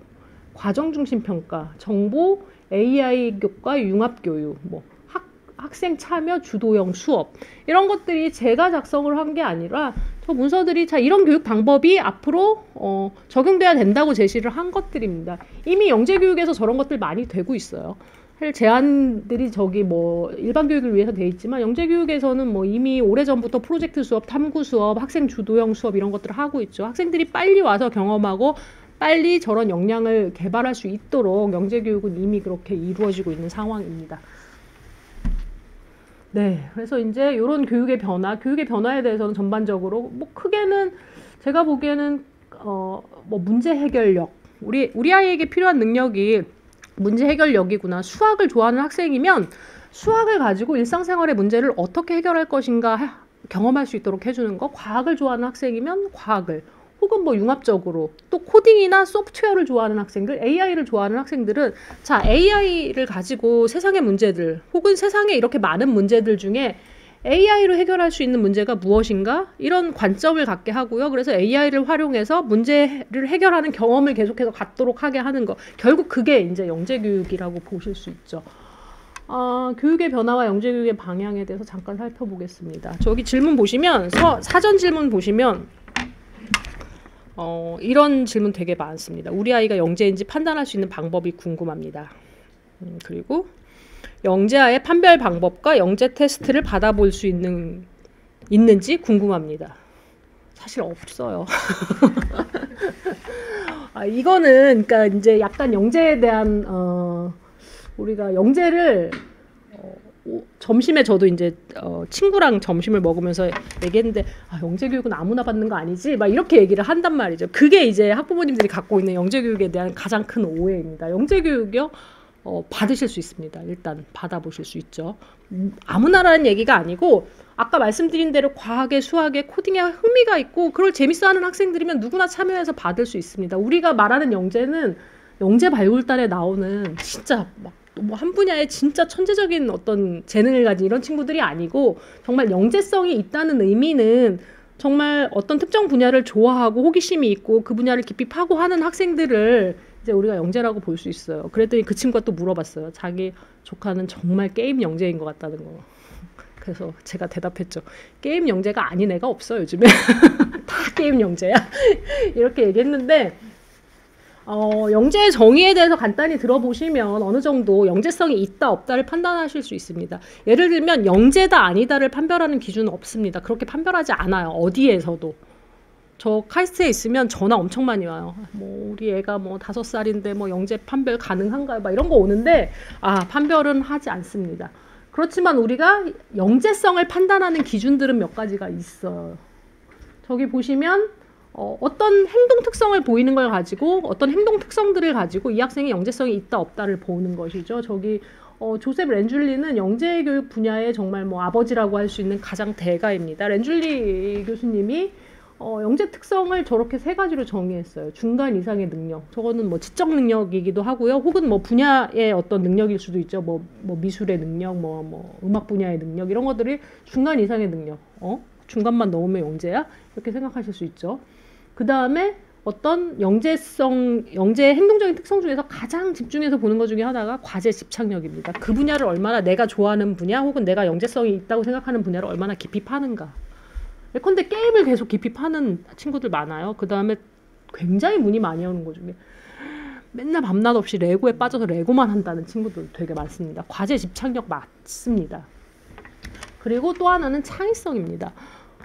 과정 중심 평가, 정보 AI 교과 융합 교육, 학생 참여 주도형 수업, 이런 것들이 제가 작성을 한 게 아니라 저 문서들이 이런 교육 방법이 앞으로 적용돼야 된다고 제시를 한 것들입니다. 이미 영재교육에서 저런 것들 많이 되고 있어요. 할 제안들이 저기 일반 교육을 위해서 돼 있지만 영재교육에서는 이미 오래전부터 프로젝트 수업, 탐구 수업, 학생 주도형 수업 이런 것들을 하고 있죠. 학생들이 빨리 와서 경험하고 빨리 저런 역량을 개발할 수 있도록 영재교육은 이미 그렇게 이루어지고 있는 상황입니다. 네, 그래서 이제 이런 교육의 변화에 대해서는 전반적으로 크게는 제가 보기에는 문제 해결력, 우리 아이에게 필요한 능력이 문제 해결력이구나. 수학을 좋아하는 학생이면 수학을 가지고 일상생활의 문제를 어떻게 해결할 것인가 경험할 수 있도록 해주는 거. 과학을 좋아하는 학생이면 과학을, 혹은 융합적으로 또 코딩이나 소프트웨어를 좋아하는 학생들, AI를 좋아하는 학생들은 자, AI를 가지고 세상의 문제들 혹은 세상에 이렇게 많은 문제들 중에 AI로 해결할 수 있는 문제가 무엇인가? 이런 관점을 갖게 하고요. 그래서 AI를 활용해서 문제를 해결하는 경험을 계속해서 갖도록 하게 하는 거. 결국 그게 이제 영재교육이라고 보실 수 있죠. 교육의 변화와 영재교육의 방향에 대해서 잠깐 살펴보겠습니다. 저기 질문 보시면, 사전 질문 보시면 이런 질문 되게 많습니다. 우리 아이가 영재인지 판단할 수 있는 방법이 궁금합니다. 그리고 영재아의 판별 방법과 영재 테스트를 받아볼 수 있는지 궁금합니다. 사실 없어요. 이거는 그러니까 이제 약간 영재에 대한 우리가 영재를 점심에 저도 이제 친구랑 점심을 먹으면서 얘기했는데 영재교육은 아무나 받는 거 아니지? 막 이렇게 얘기를 한단 말이죠. 그게 이제 학부모님들이 갖고 있는 영재교육에 대한 가장 큰 오해입니다. 영재교육이요? 받으실 수 있습니다. 일단 받아보실 수 있죠. 아무나라는 얘기가 아니고 아까 말씀드린 대로 과학에, 수학에, 코딩에 흥미가 있고 그걸 재밌어하는 학생들이면 누구나 참여해서 받을 수 있습니다. 우리가 말하는 영재는 영재 발굴단에 나오는 진짜 한 분야에 진짜 천재적인 어떤 재능을 가진 이런 친구들이 아니고 정말 영재성이 있다는 의미는 정말 어떤 특정 분야를 좋아하고 호기심이 있고 그 분야를 깊이 파고하는 학생들을 이제 우리가 영재라고 볼 수 있어요. 그랬더니 그 친구가 또 물어봤어요. 자기 조카는 정말 게임 영재인 것 같다는 거. 그래서 제가 대답했죠. 게임 영재가 아닌 애가 없어 요즘에. 다 게임 영재야. 이렇게 얘기했는데 영재의 정의에 대해서 간단히 들어보시면 어느 정도 영재성이 있다 없다를 판단하실 수 있습니다. 예를 들면 영재다 아니다를 판별하는 기준은 없습니다. 그렇게 판별하지 않아요. 어디에서도. 저 카이스트에 있으면 전화 엄청 많이 와요. 우리 애가 5살인데 영재 판별 가능한가요? 막 이런 거 오는데 판별은 하지 않습니다. 그렇지만 우리가 영재성을 판단하는 기준들은 몇 가지가 있어요. 저기 보시면 어떤 행동 특성을 보이는 걸 가지고 어떤 행동 특성들을 가지고 이 학생이 영재성이 있다 없다를 보는 것이죠. 저기 조셉 렌줄리는 영재 교육 분야의 정말 뭐 아버지라고 할 수 있는 가장 대가입니다. 렌줄리 교수님이 영재 특성을 저렇게 세 가지로 정의했어요. 중간 이상의 능력. 저거는 뭐 지적 능력이기도 하고요. 혹은 뭐 분야의 어떤 능력일 수도 있죠. 뭐 미술의 능력, 뭐 음악 분야의 능력 이런 것들이 중간 이상의 능력. 중간만 넣으면 영재야? 이렇게 생각하실 수 있죠. 그 다음에 어떤 영재의 행동적인 특성 중에서 가장 집중해서 보는 것 중에 하나가 과제 집착력입니다. 그 분야를 얼마나 내가 좋아하는 분야 혹은 내가 영재성이 있다고 생각하는 분야를 얼마나 깊이 파는가. 예컨대 게임을 계속 깊이 파는 친구들 많아요. 그 다음에 굉장히 문의 많이 오는 것 중에 맨날 밤낮 없이 레고에 빠져서 레고만 한다는 친구들 되게 많습니다. 과제 집착력 맞습니다. 그리고 또 하나는 창의성입니다.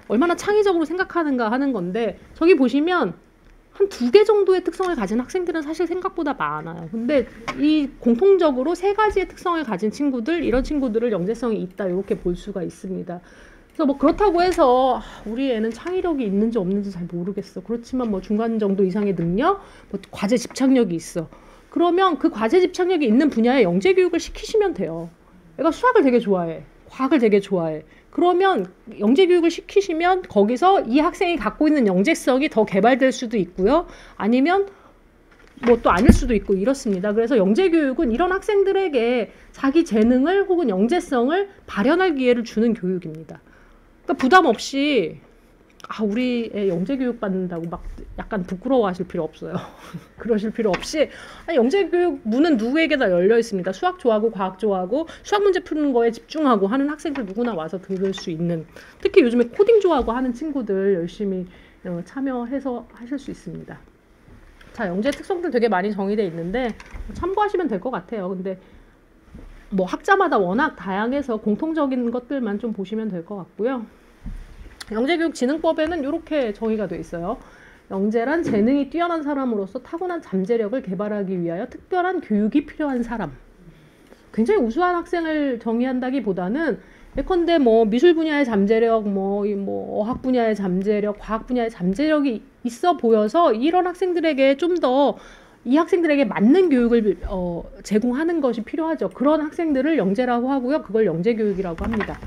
얼마나 창의적으로 생각하는가 하는 건데 저기 보시면 한 2개 정도의 특성을 가진 학생들은 사실 생각보다 많아요. 근데 이 공통적으로 3가지의 특성을 가진 친구들, 이런 친구들을 영재성이 있다 이렇게 볼 수가 있습니다. 그래서 뭐 그렇다고 해서 우리 애는 창의력이 있는지 없는지 잘 모르겠어. 그렇지만 뭐 중간 정도 이상의 능력, 뭐 과제 집착력이 있어. 그러면 그 과제 집착력이 있는 분야에 영재 교육을 시키시면 돼요. 애가 수학을 되게 좋아해. 과학을 되게 좋아해. 그러면 영재 교육을 시키시면 거기서 이 학생이 갖고 있는 영재성이 더 개발될 수도 있고요. 아니면 뭐 또 아닐 수도 있고 이렇습니다. 그래서 영재 교육은 이런 학생들에게 자기 재능을 혹은 영재성을 발현할 기회를 주는 교육입니다. 그러니까 부담 없이 우리 애 영재 교육 받는다고 막 약간 부끄러워하실 필요 없어요. 그러실 필요 없이 영재 교육 문은 누구에게나 열려 있습니다. 수학 좋아하고 과학 좋아하고 수학 문제 푸는 거에 집중하고 하는 학생들 누구나 와서 들을 수 있는, 특히 요즘에 코딩 좋아하고 하는 친구들 열심히 참여해서 하실 수 있습니다. 자, 영재 특성들 되게 많이 정의되어 있는데 참고하시면 될 것 같아요. 근데 뭐 학자마다 워낙 다양해서 공통적인 것들만 좀 보시면 될 것 같고요. 영재교육진흥법에는 이렇게 정의가 되어 있어요. 영재란 재능이 뛰어난 사람으로서 타고난 잠재력을 개발하기 위하여 특별한 교육이 필요한 사람. 굉장히 우수한 학생을 정의한다기보다는 예컨대 뭐 미술 분야의 잠재력, 뭐 어학 분야의 잠재력, 과학 분야의 잠재력이 있어 보여서 이런 학생들에게 좀 더 이 학생들에게 맞는 교육을 제공하는 것이 필요하죠. 그런 학생들을 영재라고 하고요. 그걸 영재교육이라고 합니다.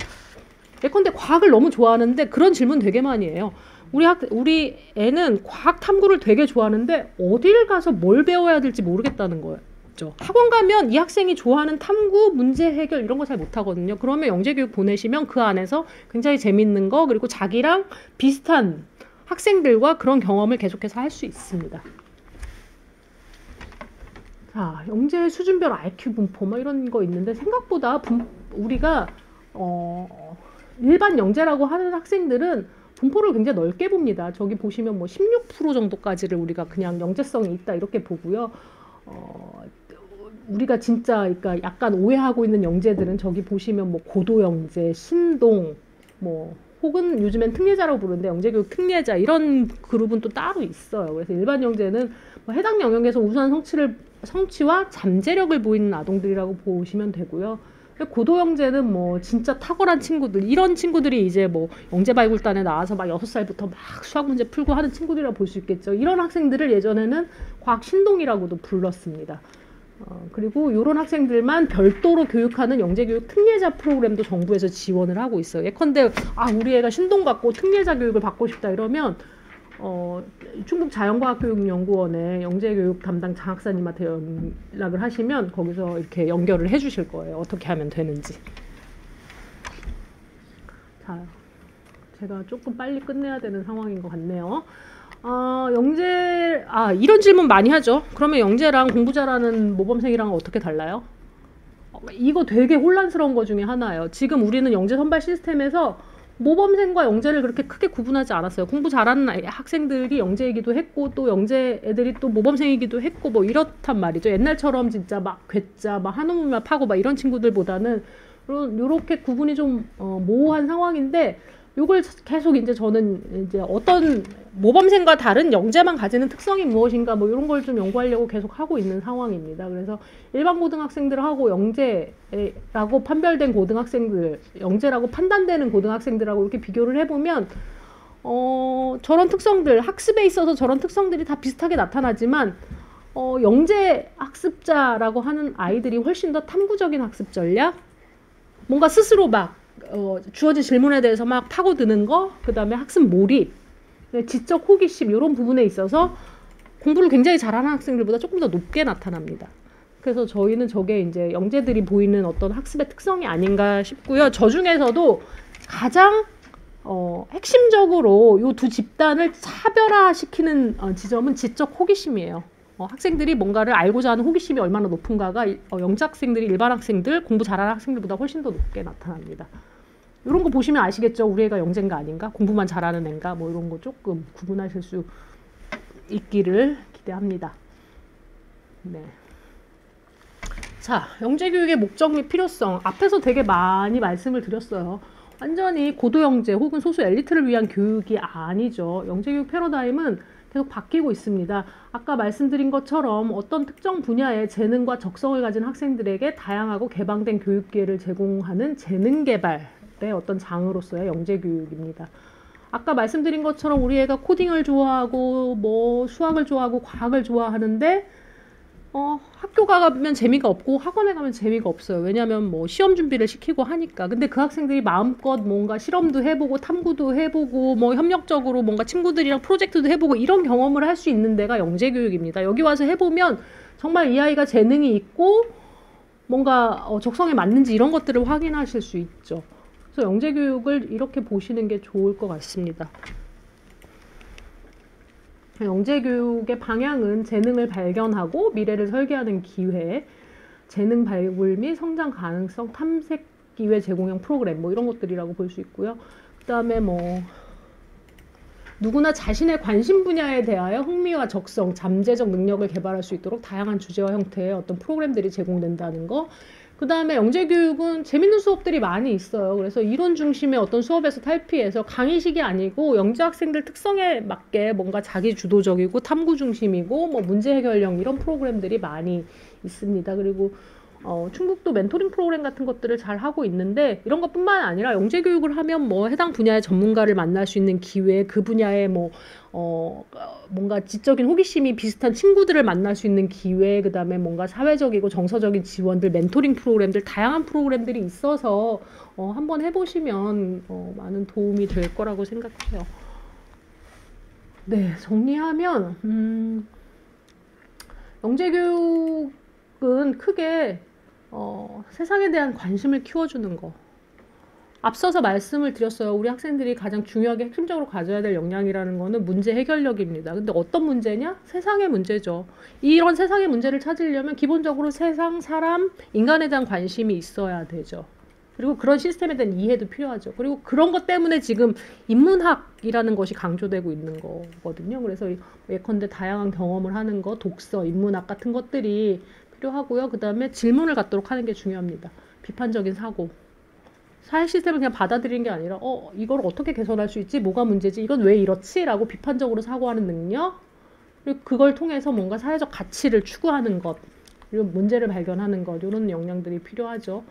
예컨대 과학을 너무 좋아하는데 그런 질문 되게 많이 해요. 우리 애는 과학 탐구를 되게 좋아하는데 어딜 가서 뭘 배워야 될지 모르겠다는 거죠. 학원 가면 이 학생이 좋아하는 탐구, 문제 해결 이런 거 잘 못하거든요. 그러면 영재교육 보내시면 그 안에서 굉장히 재밌는 거 그리고 자기랑 비슷한 학생들과 그런 경험을 계속해서 할 수 있습니다. 자, 영재 수준별 IQ 분포 뭐 이런 거 있는데 생각보다 우리가 일반 영재라고 하는 학생들은 분포를 굉장히 넓게 봅니다. 저기 보시면 뭐 16% 정도까지를 우리가 그냥 영재성이 있다 이렇게 보고요. 우리가 진짜 그러니까 약간 오해하고 있는 영재들은 저기 보시면 뭐 고도 영재, 신동, 뭐 혹은 요즘엔 특례자라고 부르는데 영재교육 특례자 이런 그룹은 또 따로 있어요. 그래서 일반 영재는 뭐 해당 영역에서 우수한 성취와 잠재력을 보이는 아동들이라고 보시면 되고요. 고도 영재는 뭐 진짜 탁월한 친구들, 이런 친구들이 이제 뭐 영재발굴단에 나와서 막 6살부터 막 수학 문제 풀고 하는 친구들이라고 볼 수 있겠죠. 이런 학생들을 예전에는 과학 신동이라고도 불렀습니다. 그리고 이런 학생들만 별도로 교육하는 영재교육 특례자 프로그램도 정부에서 지원을 하고 있어요. 예컨대 우리 애가 신동 갖고 특례자 교육을 받고 싶다 이러면 충북 자연과학교육연구원의 영재교육 담당 장학사님한테 연락을 하시면 거기서 이렇게 연결을 해주실 거예요. 어떻게 하면 되는지. 자, 제가 조금 빨리 끝내야 되는 상황인 것 같네요. 이런 질문 많이 하죠. 그러면 영재랑 공부 잘하는 모범생이랑 어떻게 달라요? 이거 되게 혼란스러운 거 중에 하나예요. 지금 우리는 영재 선발 시스템에서 모범생과 영재를 그렇게 크게 구분하지 않았어요. 공부 잘하는 학생들이 영재이기도 했고 또 영재 애들이 또 모범생이기도 했고 뭐 이렇단 말이죠. 옛날처럼 진짜 막 괴짜 막 한우물만 파고 막 이런 친구들보다는 이렇게 구분이 좀 모호한 상황인데 요걸 계속 이제 저는 이제 어떤 모범생과 다른 영재만 가지는 특성이 무엇인가 뭐 이런 걸 좀 연구하려고 계속 하고 있는 상황입니다. 그래서 일반 고등학생들하고 영재라고 판별된 고등학생들, 영재라고 판단되는 고등학생들하고 이렇게 비교를 해보면 저런 특성들, 학습에 있어서 저런 특성들이 다 비슷하게 나타나지만 영재 학습자라고 하는 아이들이 훨씬 더 탐구적인 학습 전략, 뭔가 스스로 막 주어진 질문에 대해서 막 파고드는 거, 그 다음에 학습 몰입, 지적 호기심 이런 부분에 있어서 공부를 굉장히 잘하는 학생들보다 조금 더 높게 나타납니다. 그래서 저희는 저게 이제 영재들이 보이는 어떤 학습의 특성이 아닌가 싶고요. 저 중에서도 가장 핵심적으로 이 두 집단을 차별화시키는 지점은 지적 호기심이에요. 학생들이 뭔가를 알고자 하는 호기심이 얼마나 높은가가 영재 학생들이 일반 학생들, 공부 잘하는 학생들보다 훨씬 더 높게 나타납니다. 이런 거 보시면 아시겠죠? 우리 애가 영재인가 아닌가? 공부만 잘하는 애인가? 뭐 이런 거 조금 구분하실 수 있기를 기대합니다. 네. 자, 영재교육의 목적 및 필요성. 앞에서 되게 많이 말씀을 드렸어요. 완전히 고도영재 혹은 소수 엘리트를 위한 교육이 아니죠. 영재교육 패러다임은 계속 바뀌고 있습니다. 아까 말씀드린 것처럼 어떤 특정 분야의 재능과 적성을 가진 학생들에게 다양하고 개방된 교육 기회를 제공하는 재능 개발의 어떤 장으로서의 영재교육입니다. 아까 말씀드린 것처럼 우리 애가 코딩을 좋아하고 뭐 수학을 좋아하고 과학을 좋아하는데 학교 가면 재미가 없고 학원에 가면 재미가 없어요. 왜냐하면 뭐 시험 준비를 시키고 하니까. 근데 그 학생들이 마음껏 뭔가 실험도 해보고 탐구도 해보고 뭐 협력적으로 뭔가 친구들이랑 프로젝트도 해보고 이런 경험을 할 수 있는 데가 영재교육입니다. 여기 와서 해보면 정말 이 아이가 재능이 있고 뭔가 적성에 맞는지 이런 것들을 확인하실 수 있죠. 그래서 영재교육을 이렇게 보시는 게 좋을 것 같습니다. 영재교육의 방향은 재능을 발견하고 미래를 설계하는 기회, 재능 발굴 및 성장 가능성 탐색 기회 제공형 프로그램 뭐 이런 것들이라고 볼 수 있고요. 그 다음에 뭐 누구나 자신의 관심 분야에 대하여 흥미와 적성, 잠재적 능력을 개발할 수 있도록 다양한 주제와 형태의 어떤 프로그램들이 제공된다는 거. 그 다음에 영재교육은 재밌는 수업들이 많이 있어요. 그래서 이론 중심의 어떤 수업에서 탈피해서 강의식이 아니고 영재 학생들 특성에 맞게 뭔가 자기 주도적이고 탐구 중심이고 뭐 문제 해결형 이런 프로그램들이 많이 있습니다. 그리고 충북도 멘토링 프로그램 같은 것들을 잘 하고 있는데 이런 것뿐만 아니라 영재교육을 하면 뭐 해당 분야의 전문가를 만날 수 있는 기회, 그 분야에 뭐 뭔가 지적인 호기심이 비슷한 친구들을 만날 수 있는 기회, 그 다음에 뭔가 사회적이고 정서적인 지원들, 멘토링 프로그램들, 다양한 프로그램들이 있어서 한번 해보시면 많은 도움이 될 거라고 생각해요. 네, 정리하면 영재교육은 크게 세상에 대한 관심을 키워주는 거. 앞서서 말씀을 드렸어요. 우리 학생들이 가장 중요하게 핵심적으로 가져야 될 역량이라는 거는 문제 해결력입니다. 근데 어떤 문제냐? 세상의 문제죠. 이런 세상의 문제를 찾으려면 기본적으로 세상, 사람, 인간에 대한 관심이 있어야 되죠. 그리고 그런 시스템에 대한 이해도 필요하죠. 그리고 그런 것 때문에 지금 인문학이라는 것이 강조되고 있는 거거든요. 그래서 예컨대 다양한 경험을 하는 거, 독서, 인문학 같은 것들이 필요하고요. 그 다음에 질문을 갖도록 하는 게 중요합니다. 비판적인 사고. 사회 시스템을 그냥 받아들이는 게 아니라 이걸 어떻게 개선할 수 있지? 뭐가 문제지? 이건 왜 이렇지? 라고 비판적으로 사고하는 능력, 그리고 그걸 통해서 뭔가 사회적 가치를 추구하는 것, 그리고 문제를 발견하는 것, 이런 역량들이 필요하죠.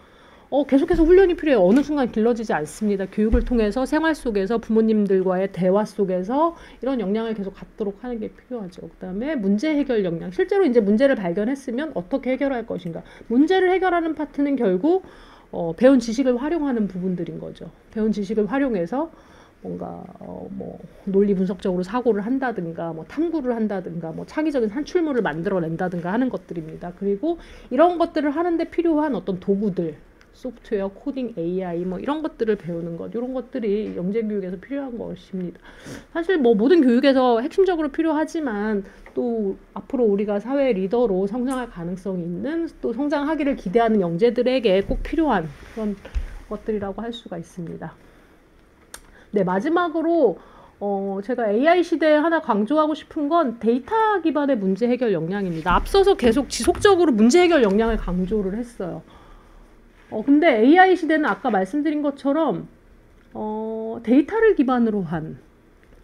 계속해서 훈련이 필요해요. 어느 순간 길러지지 않습니다. 교육을 통해서 생활 속에서 부모님들과의 대화 속에서 이런 역량을 계속 갖도록 하는 게 필요하죠. 그 다음에 문제 해결 역량. 실제로 이제 문제를 발견했으면 어떻게 해결할 것인가. 문제를 해결하는 파트는 결국 배운 지식을 활용하는 부분들인 거죠. 배운 지식을 활용해서 뭔가 뭐 논리 분석적으로 사고를 한다든가 뭐 탐구를 한다든가 뭐 창의적인 산출물을 만들어낸다든가 하는 것들입니다. 그리고 이런 것들을 하는데 필요한 어떤 도구들, 소프트웨어, 코딩, AI 뭐 이런 것들을 배우는 것, 이런 것들이 영재교육에서 필요한 것입니다. 사실 뭐 모든 교육에서 핵심적으로 필요하지만 또 앞으로 우리가 사회 리더로 성장할 가능성이 있는, 또 성장하기를 기대하는 영재들에게 꼭 필요한 그런 것들이라고 할 수가 있습니다. 네, 마지막으로 제가 AI 시대에 하나 강조하고 싶은 건 데이터 기반의 문제 해결 역량입니다. 앞서서 계속 지속적으로 문제 해결 역량을 강조를 했어요. 근데 AI 시대는 아까 말씀드린 것처럼 데이터를 기반으로 한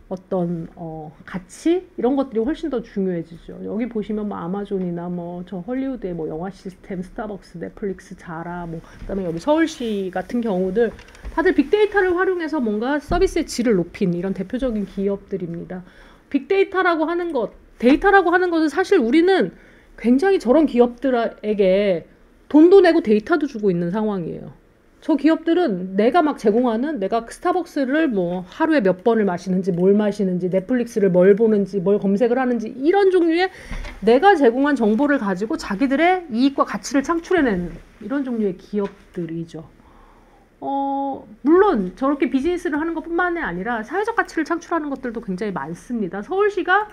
어떤 가치 이런 것들이 훨씬 더 중요해지죠. 여기 보시면 뭐 아마존이나 뭐 저 헐리우드의 뭐 영화 시스템, 스타벅스, 넷플릭스, 자라, 뭐 그다음에 여기 서울시 같은 경우들 다들 빅데이터를 활용해서 뭔가 서비스의 질을 높인 이런 대표적인 기업들입니다. 빅데이터라고 하는 것, 데이터라고 하는 것은 사실 우리는 굉장히 저런 기업들에게 돈도 내고 데이터도 주고 있는 상황이에요. 저 기업들은 내가 막 제공하는, 내가 스타벅스를 뭐 하루에 몇 번을 마시는지, 뭘 마시는지, 넷플릭스를 뭘 보는지, 뭘 검색을 하는지, 이런 종류의 내가 제공한 정보를 가지고 자기들의 이익과 가치를 창출해내는 이런 종류의 기업들이죠. 물론 저렇게 비즈니스를 하는 것뿐만이 아니라 사회적 가치를 창출하는 것들도 굉장히 많습니다. 서울시가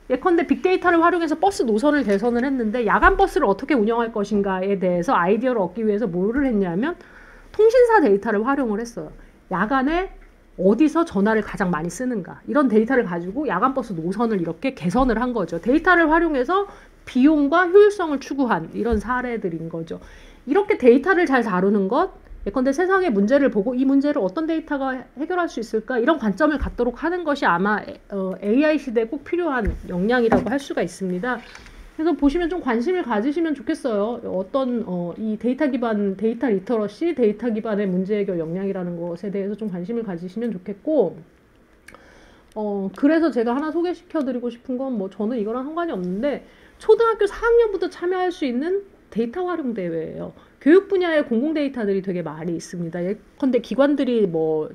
예컨대 빅데이터를 활용해서 버스 노선을 개선을 했는데 야간 버스를 어떻게 운영할 것인가에 대해서 아이디어를 얻기 위해서 뭐를 했냐면 통신사 데이터를 활용을 했어요. 야간에 어디서 전화를 가장 많이 쓰는가 이런 데이터를 가지고 야간 버스 노선을 이렇게 개선을 한 거죠. 데이터를 활용해서 비용과 효율성을 추구한 이런 사례들인 거죠. 이렇게 데이터를 잘 다루는 것, 예컨대 세상의 문제를 보고 이 문제를 어떤 데이터가 해결할 수 있을까 이런 관점을 갖도록 하는 것이 아마 AI 시대에 꼭 필요한 역량이라고 할 수가 있습니다. 그래서 보시면 좀 관심을 가지시면 좋겠어요. 어떤 이 데이터 기반, 데이터 리터러시, 데이터 기반의 문제 해결 역량이라는 것에 대해서 좀 관심을 가지시면 좋겠고, 그래서 제가 하나 소개시켜드리고 싶은 건 뭐 저는 이거랑 상관이 없는데 초등학교 4학년부터 참여할 수 있는 데이터 활용 대회예요. 교육 분야의 공공 데이터들이 되게 많이 있습니다. 예컨대 기관들이 뭐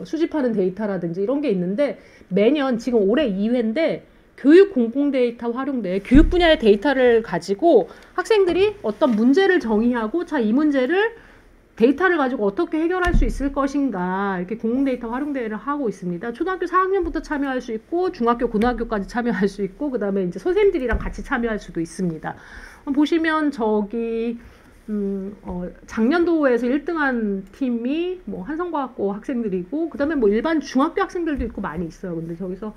수집하는 데이터라든지 이런 게 있는데 매년 지금 올해 2회인데 교육 공공 데이터 활용대, 교육 분야의 데이터를 가지고 학생들이 어떤 문제를 정의하고 자, 이 문제를 데이터를 가지고 어떻게 해결할 수 있을 것인가 이렇게 공공 데이터 활용 대회를 하고 있습니다. 초등학교 4학년부터 참여할 수 있고 중학교, 고등학교까지 참여할 수 있고 그다음에 이제 선생님들이랑 같이 참여할 수도 있습니다. 보시면 저기 작년도에서 1등한 팀이 뭐 한성과학고 학생들이고 그다음에 뭐 일반 중학교 학생들도 있고 많이 있어요. 근데 저기서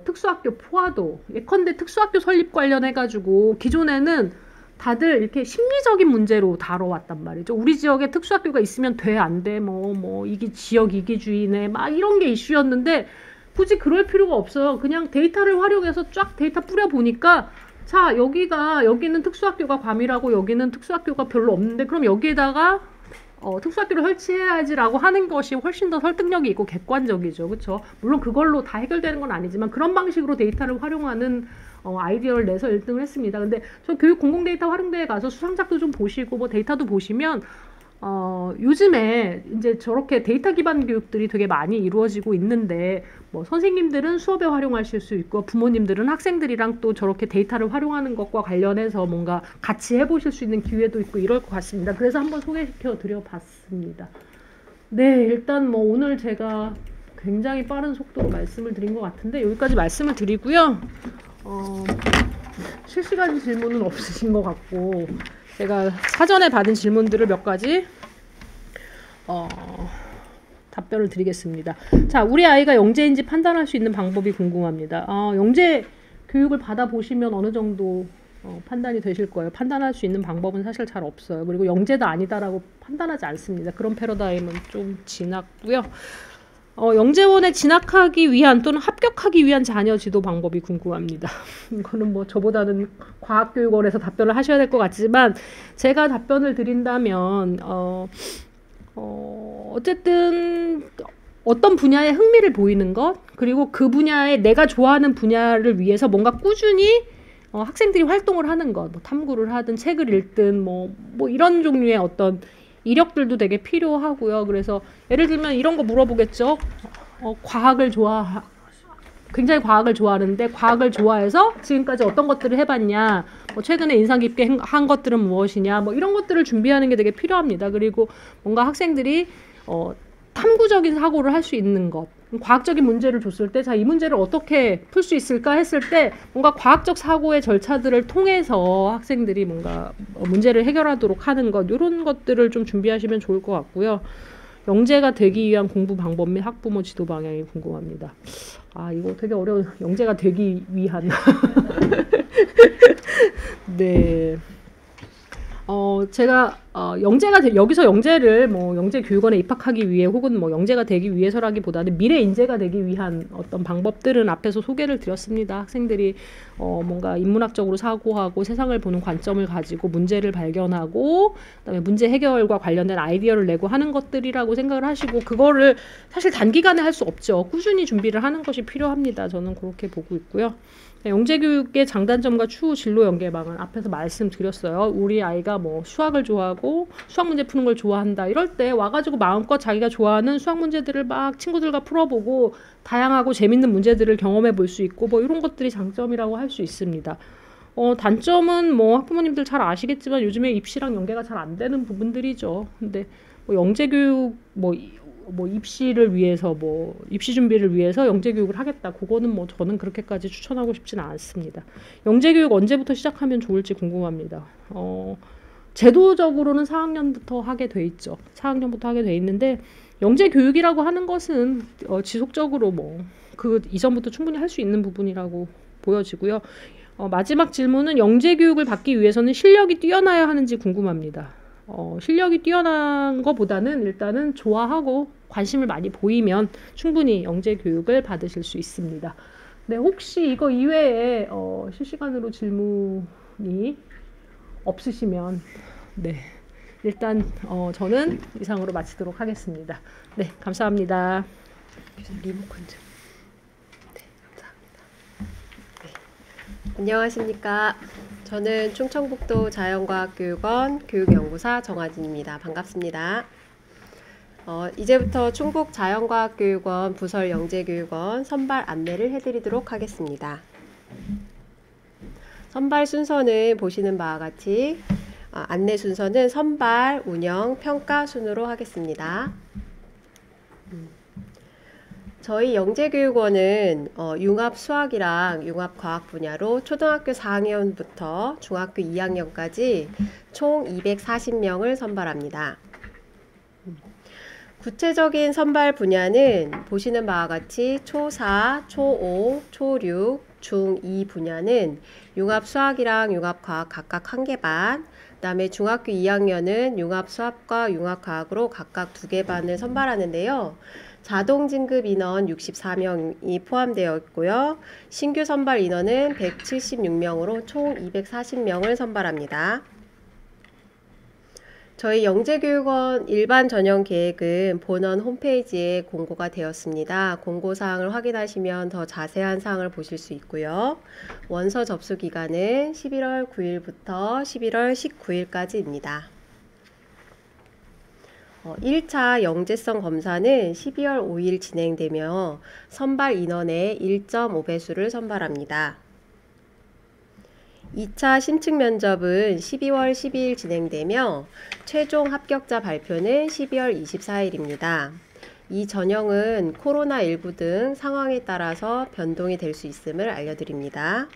특수학교 포화도, 예컨대 특수학교 설립 관련해가지고 기존에는 다들 이렇게 심리적인 문제로 다뤄왔단 말이죠. 우리 지역에 특수학교가 있으면 돼, 안 돼, 이게 지역 이기주의네, 막 이런 게 이슈였는데 굳이 그럴 필요가 없어요. 그냥 데이터를 활용해서 쫙 데이터 뿌려보니까 자, 여기는 특수학교가 과밀하고 여기는 특수학교가 별로 없는데 그럼 여기에다가 특수학교를 설치해야지라고 하는 것이 훨씬 더 설득력이 있고 객관적이죠. 그렇죠? 물론 그걸로 다 해결되는 건 아니지만 그런 방식으로 데이터를 활용하는 아이디어를 내서 1등을 했습니다. 근데 저 교육 공공 데이터 활용대회 가서 수상작도 좀 보시고 뭐 데이터도 보시면 요즘에 이제 저렇게 데이터 기반 교육들이 되게 많이 이루어지고 있는데 뭐 선생님들은 수업에 활용하실 수 있고 부모님들은 학생들이랑 또 저렇게 데이터를 활용하는 것과 관련해서 뭔가 같이 해보실 수 있는 기회도 있고 이럴 것 같습니다. 그래서 한번 소개시켜 드려봤습니다. 네, 일단 뭐 오늘 제가 굉장히 빠른 속도로 말씀을 드린 것 같은데 여기까지 말씀을 드리고요. 실시간 질문은 없으신 것 같고 제가 사전에 받은 질문들을 몇 가지 답변을 드리겠습니다. 자, 우리 아이가 영재인지 판단할 수 있는 방법이 궁금합니다. 영재 교육을 받아보시면 어느 정도 판단이 되실 거예요. 판단할 수 있는 방법은 사실 잘 없어요. 그리고 영재다 아니다라고 판단하지 않습니다. 그런 패러다임은 좀 지났고요. 영재원에 진학하기 위한 또는 합격하기 위한 자녀 지도 방법이 궁금합니다. 이거는 뭐 저보다는 과학교육원에서 답변을 하셔야 될 것 같지만 제가 답변을 드린다면 어쨌든 어떤 분야에 흥미를 보이는 것 그리고 그 분야에 내가 좋아하는 분야를 위해서 뭔가 꾸준히 학생들이 활동을 하는 것, 뭐 탐구를 하든 책을 읽든 뭐 이런 종류의 어떤 이력들도 되게 필요하고요. 그래서 예를 들면 이런 거 물어보겠죠. 굉장히 과학을 좋아하는데 과학을 좋아해서 지금까지 어떤 것들을 해봤냐, 뭐 최근에 인상 깊게 한 것들은 무엇이냐, 뭐 이런 것들을 준비하는 게 되게 필요합니다. 그리고 뭔가 학생들이 탐구적인 사고를 할 수 있는 것, 과학적인 문제를 줬을 때, 자, 이 문제를 어떻게 풀 수 있을까 했을 때 뭔가 과학적 사고의 절차들을 통해서 학생들이 뭔가 문제를 해결하도록 하는 것, 이런 것들을 좀 준비하시면 좋을 것 같고요. 영재가 되기 위한 공부 방법 및 학부모 지도 방향이 궁금합니다. 이거 되게 어려운, 영재가 되기 위한. 네. 제가 여기서 영재를 뭐 영재 교육원에 입학하기 위해 혹은 뭐 영재가 되기 위해서라기보다는 미래 인재가 되기 위한 어떤 방법들은 앞에서 소개를 드렸습니다. 학생들이 뭔가 인문학적으로 사고하고 세상을 보는 관점을 가지고 문제를 발견하고 그다음에 문제 해결과 관련된 아이디어를 내고 하는 것들이라고 생각을 하시고 그거를 사실 단기간에 할 수 없죠. 꾸준히 준비를 하는 것이 필요합니다. 저는 그렇게 보고 있고요. 영재교육의 장단점과 추후 진로 연계방은 앞에서 말씀드렸어요. 우리 아이가 뭐 수학을 좋아하고 수학 문제 푸는 걸 좋아한다. 이럴 때 와가지고 마음껏 자기가 좋아하는 수학 문제들을 막 친구들과 풀어보고 다양하고 재밌는 문제들을 경험해 볼 수 있고 뭐 이런 것들이 장점이라고 할 수 있습니다. 단점은 뭐 학부모님들 잘 아시겠지만 요즘에 입시랑 연계가 잘 안 되는 부분들이죠. 근데 뭐 영재교육 뭐 입시를 위해서 뭐 입시 준비를 위해서 영재 교육을 하겠다. 그거는 뭐 저는 그렇게까지 추천하고 싶지는 않습니다. 영재 교육 언제부터 시작하면 좋을지 궁금합니다. 제도적으로는 4학년부터 하게 돼 있죠. 4학년부터 하게 돼 있는데 영재 교육이라고 하는 것은 지속적으로 뭐 그 이전부터 충분히 할 수 있는 부분이라고 보여지고요. 마지막 질문은 영재 교육을 받기 위해서는 실력이 뛰어나야 하는지 궁금합니다. 실력이 뛰어난 것보다는 일단은 좋아하고 관심을 많이 보이면 충분히 영재 교육을 받으실 수 있습니다. 네, 혹시 이거 이외에 실시간으로 질문이 없으시면 네, 일단 저는 이상으로 마치도록 하겠습니다. 네, 감사합니다. 리모컨 좀. 네, 감사합니다. 네. 안녕하십니까. 저는 충청북도 자연과학교육원 교육연구사 정하진입니다. 반갑습니다. 이제부터 충북 자연과학교육원 부설 영재교육원 선발 안내를 해드리도록 하겠습니다. 선발 순서는 보시는 바와 같이 안내 순서는 선발, 운영, 평가 순으로 하겠습니다. 저희 영재교육원은 융합 수학이랑 융합 과학 분야로 초등학교 4학년부터 중학교 2학년까지 총 240명을 선발합니다. 구체적인 선발 분야는 보시는 바와 같이 초4, 초5, 초6, 중2 분야는 융합 수학이랑 융합 과학 각각 1개 반, 그 다음에 중학교 2학년은 융합 수학과 융합 과학으로 각각 2개 반을 선발하는데요. 자동 진급 인원 64명이 포함되어 있고요. 신규 선발 인원은 176명으로 총 240명을 선발합니다. 저희 영재교육원 일반 전형 계획은 본원 홈페이지에 공고가 되었습니다. 공고사항을 확인하시면 더 자세한 사항을 보실 수 있고요. 원서 접수 기간은 11월 9일부터 11월 19일까지입니다. 1차 영재성 검사는 12월 5일 진행되며 선발 인원의 1.5배수를 선발합니다. 2차 심층 면접은 12월 12일 진행되며 최종 합격자 발표는 12월 24일입니다. 이 전형은 코로나19 등 상황에 따라서 변동이 될 수 있음을 알려드립니다.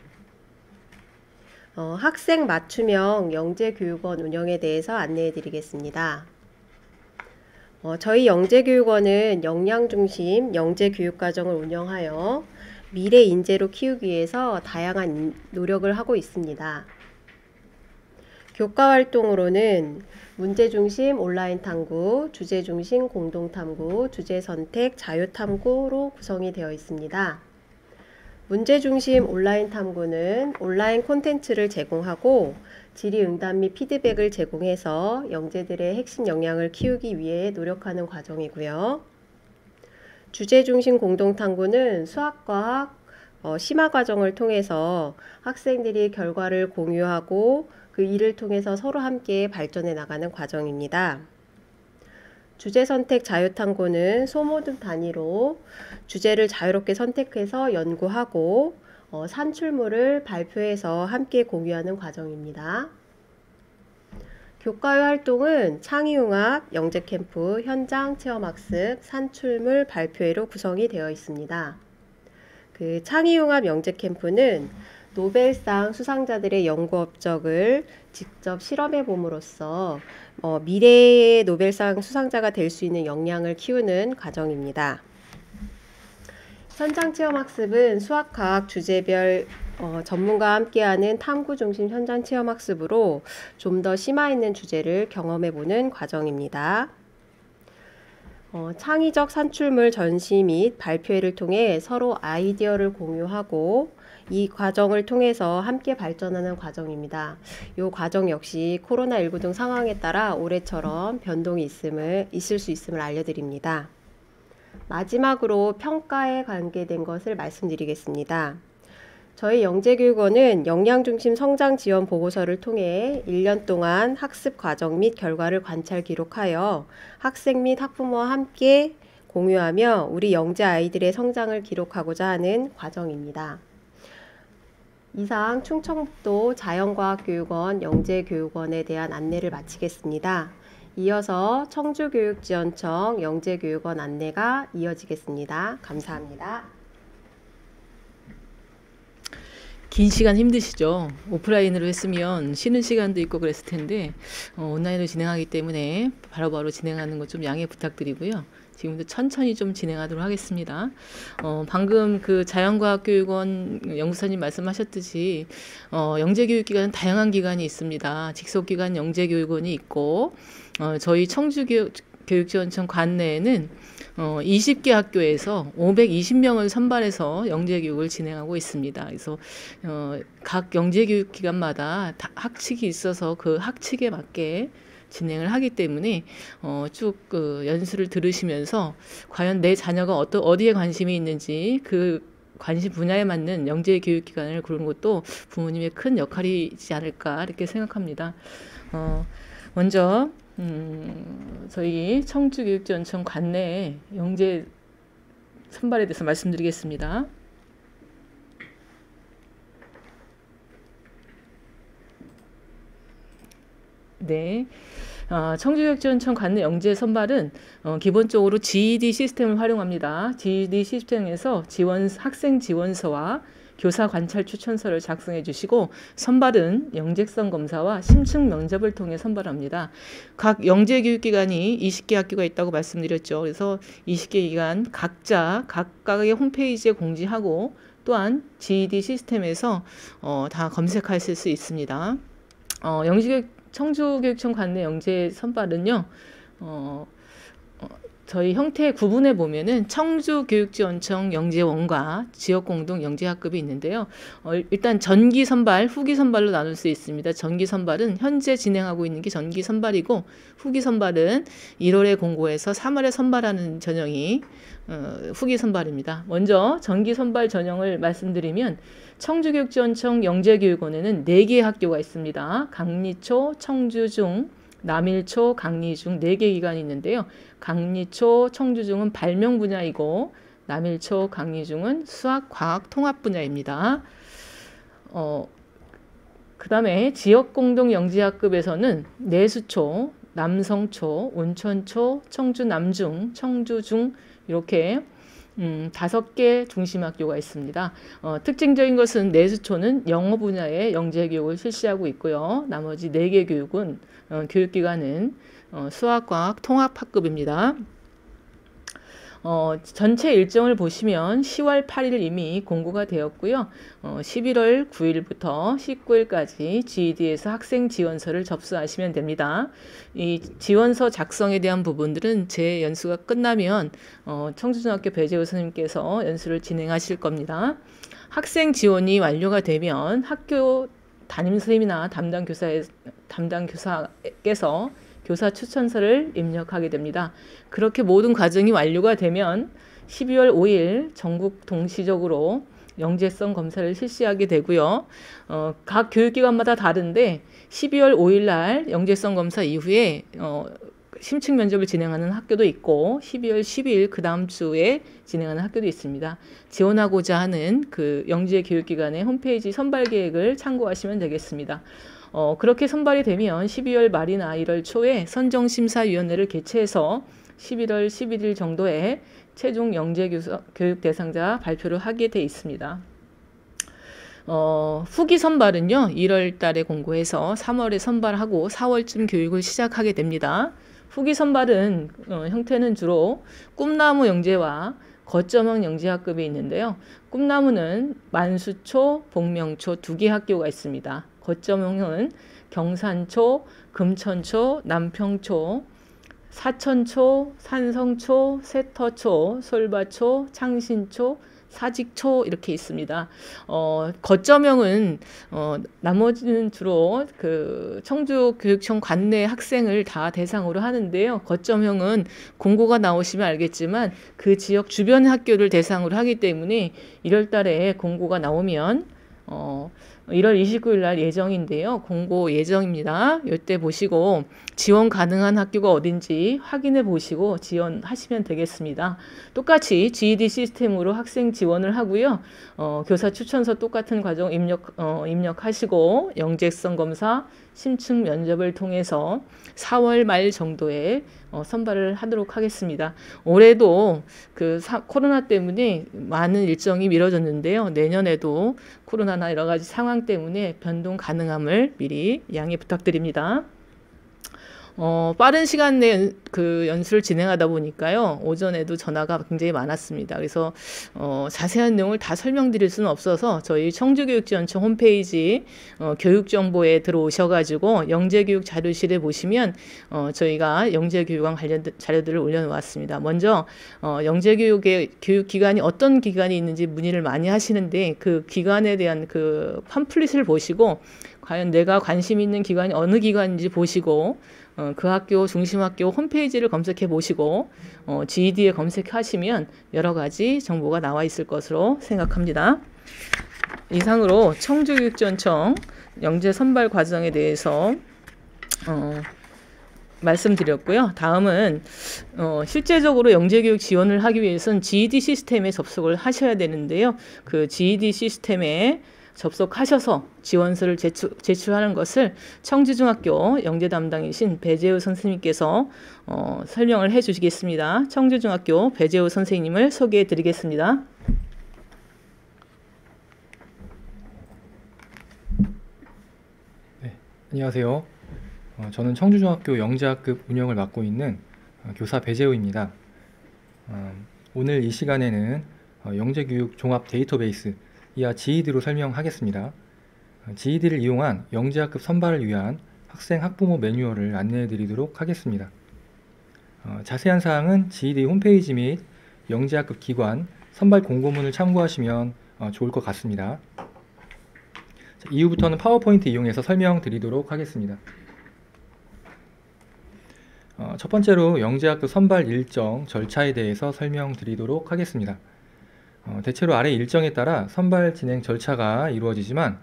학생 맞춤형 영재교육원 운영에 대해서 안내해 드리겠습니다. 저희 영재교육원은 역량중심 영재교육과정을 운영하여 미래 인재로 키우기 위해서 다양한 노력을 하고 있습니다. 교과활동으로는 문제중심 온라인 탐구, 주제중심 공동탐구, 주제선택 자유탐구로 구성이 되어 있습니다. 문제중심 온라인 탐구는 온라인 콘텐츠를 제공하고 질의응답 및 피드백을 제공해서 영재들의 핵심 역량을 키우기 위해 노력하는 과정이고요. 주제중심 공동탐구는 수학과학 심화과정을 통해서 학생들이 결과를 공유하고 그 일을 통해서 서로 함께 발전해 나가는 과정입니다. 주제선택 자유탐구는 소모집 단위로 주제를 자유롭게 선택해서 연구하고 산출물을 발표해서 함께 공유하는 과정입니다. 교과외 활동은 창의융합, 영재캠프, 현장 체험학습, 산출물 발표회로 구성이 되어 있습니다. 그 창의융합 영재캠프는 노벨상 수상자들의 연구 업적을 직접 실험해 봄으로써 미래의 노벨상 수상자가 될 수 있는 역량을 키우는 과정입니다. 현장 체험학습은 수학과학 주제별 전문가와 함께하는 탐구 중심 현장 체험 학습으로 좀 더 심화 있는 주제를 경험해보는 과정입니다. 창의적 산출물 전시 및 발표회를 통해 서로 아이디어를 공유하고 이 과정을 통해서 함께 발전하는 과정입니다. 이 과정 역시 코로나19 등 상황에 따라 올해처럼 변동이 있을 수 있음을 알려드립니다. 마지막으로 평가에 관계된 것을 말씀드리겠습니다. 저희 영재교육원은 역량중심 성장 지원 보고서를 통해 1년 동안 학습 과정 및 결과를 관찰 기록하여 학생 및 학부모와 함께 공유하며 우리 영재 아이들의 성장을 기록하고자 하는 과정입니다. 이상 충청북도 자연과학교육원 영재교육원에 대한 안내를 마치겠습니다. 이어서 청주교육지원청 영재교육원 안내가 이어지겠습니다. 감사합니다. 긴 시간 힘드시죠? 오프라인으로 했으면 쉬는 시간도 있고 그랬을 텐데 온라인으로 진행하기 때문에 바로바로 진행하는 것 좀 양해 부탁드리고요. 지금부터 천천히 좀 진행하도록 하겠습니다. 방금 그 자연과학교육원 연구사님 말씀하셨듯이 영재교육기관은 다양한 기관이 있습니다. 직속기관 영재교육원이 있고 저희 청주교육지원청 관내에는 20개 학교에서 520명을 선발해서 영재교육을 진행하고 있습니다. 그래서 각 영재교육기관마다 학칙이 있어서 그 학칙에 맞게 진행을 하기 때문에 쭉 연수를 들으시면서 과연 내 자녀가 어디에 관심이 있는지 그 관심 분야에 맞는 영재교육기관을 고르는 것도 부모님의 큰 역할이지 않을까 이렇게 생각합니다. 먼저 저희 청주교육지원청 관내 영재 선발에 대해서 말씀드리겠습니다. 네. 청주교육지원청 관내 영재 선발은 기본적으로 GED 시스템을 활용합니다. GED 시스템에서 학생 지원서와 교사 관찰 추천서를 작성해 주시고 선발은 영재성 검사와 심층 면접을 통해 선발합니다. 각 영재교육기관이 20개 학교가 있다고 말씀드렸죠. 그래서 20개 기관 각각의 홈페이지에 공지하고 또한 GED 시스템에서 다 검색하실 수 있습니다. 청주교육청 관내 영재 선발은요. 저희 형태 구분해 보면은 청주교육지원청 영재원과 지역공동 영재학급이 있는데요. 일단 전기 선발, 후기 선발로 나눌 수 있습니다. 전기 선발은 현재 진행하고 있는 게 전기 선발이고 후기 선발은 1월에 공고해서 3월에 선발하는 전형이 후기 선발입니다. 먼저 전기 선발 전형을 말씀드리면 청주교육지원청 영재교육원에는 4개의 학교가 있습니다. 강리초, 청주중, 남일초, 강리중 4개 기관이 있는데요. 강리초, 청주중은 발명 분야이고 남일초, 강리중은 수학, 과학, 통합 분야입니다. 그 다음에 지역공동 영재학급에서는 내수초, 남성초, 온천초, 청주남중, 청주중 이렇게 5개 중심학교가 있습니다. 특징적인 것은 내수초는 영어 분야의 영재교육을 실시하고 있고요. 나머지 4개 교육기관은 수학과학 통합학급입니다. 전체 일정을 보시면 10월 8일 이미 공고가 되었고요. 11월 9일부터 19일까지 GED에서 학생 지원서를 접수하시면 됩니다. 이 지원서 작성에 대한 부분들은 제 연수가 끝나면 청주중학교 배재우 선생님께서 연수를 진행하실 겁니다. 학생 지원이 완료가 되면 학교 담임선생님이나 담당 교사께서 교사 추천서를 입력하게 됩니다. 그렇게 모든 과정이 완료가 되면 12월 5일 전국 동시적으로 영재성 검사를 실시하게 되고요. 각 교육기관마다 다른데 12월 5일 날 영재성 검사 이후에 심층 면접을 진행하는 학교도 있고 12월 12일 그 다음 주에 진행하는 학교도 있습니다. 지원하고자 하는 그 영재 교육기관의 홈페이지 선발 계획을 참고하시면 되겠습니다. 그렇게 선발이 되면 12월 말이나 1월 초에 선정심사위원회를 개최해서 11월 11일 정도에 최종 영재교육 대상자 발표를 하게 돼 있습니다. 후기 선발은요. 1월 달에 공고해서 3월에 선발하고 4월쯤 교육을 시작하게 됩니다. 후기 선발은 형태는 주로 꿈나무 영재와 거점형 영재학급이 있는데요. 꿈나무는 만수초, 복명초 2개 학교가 있습니다. 거점형은 경산초, 금천초, 남평초, 사천초, 산성초, 세터초, 솔바초, 창신초, 사직초 이렇게 있습니다. 거점형은 나머지는 주로 그 청주교육청 관내 학생을 다 대상으로 하는데요. 거점형은 공고가 나오시면 알겠지만 그 지역 주변 학교를 대상으로 하기 때문에 1월 달에 공고가 나오면 1월 29일 날 예정인데요. 공고 예정입니다. 이때 보시고 지원 가능한 학교가 어딘지 확인해 보시고 지원하시면 되겠습니다. 똑같이 GED 시스템으로 학생 지원을 하고요. 교사 추천서 똑같은 과정 입력하시고 영재성 검사, 심층 면접을 통해서 4월 말 정도에 선발을 하도록 하겠습니다. 올해도 그 코로나 때문에 많은 일정이 미뤄졌는데요. 내년에도 코로나나 여러 가지 상황 때문에 변동 가능함을 미리 양해 부탁드립니다. 빠른 시간 내에 그 연수를 진행하다 보니까요. 오전에도 전화가 굉장히 많았습니다. 그래서 자세한 내용을 다 설명드릴 수는 없어서 저희 청주교육지원청 홈페이지 교육정보에 들어오셔가지고 영재교육 자료실에 보시면 저희가 영재교육과 관련 자료들을 올려놓았습니다. 먼저 영재교육의 교육기관이 어떤 기관이 있는지 문의를 많이 하시는데 그 기관에 대한 그 팜플릿을 보시고 과연 내가 관심 있는 기관이 어느 기관인지 보시고 그 학교 중심학교 홈페이지를 검색해 보시고 GED에 검색하시면 여러 가지 정보가 나와 있을 것으로 생각합니다. 이상으로 청주교육지원청 영재 선발 과정에 대해서 말씀드렸고요. 다음은 실제적으로 영재교육 지원을 하기 위해서는 GED 시스템에 접속을 하셔야 되는데요. 그 GED 시스템에 접속하셔서 지원서를 제출하는 것을 청주중학교 영재 담당이신 배재우 선생님께서 설명을 해 주시겠습니다. 청주중학교 배재우 선생님을 소개해 드리겠습니다. 네, 안녕하세요. 저는 청주중학교 영재학급 운영을 맡고 있는 교사 배재우입니다. 오늘 이 시간에는 영재교육 종합 데이터베이스 이하 GED로 설명하겠습니다. GED를 이용한 영재학급 선발을 위한 학생 학부모 매뉴얼을 안내해 드리도록 하겠습니다. 자세한 사항은 GED 홈페이지 및 영재학급 기관 선발 공고문을 참고하시면 좋을 것 같습니다. 이후부터는 파워포인트 이용해서 설명드리도록 하겠습니다. 첫 번째로 영재학급 선발 일정 절차에 대해서 설명드리도록 하겠습니다. 대체로 아래 일정에 따라 선발 진행 절차가 이루어지지만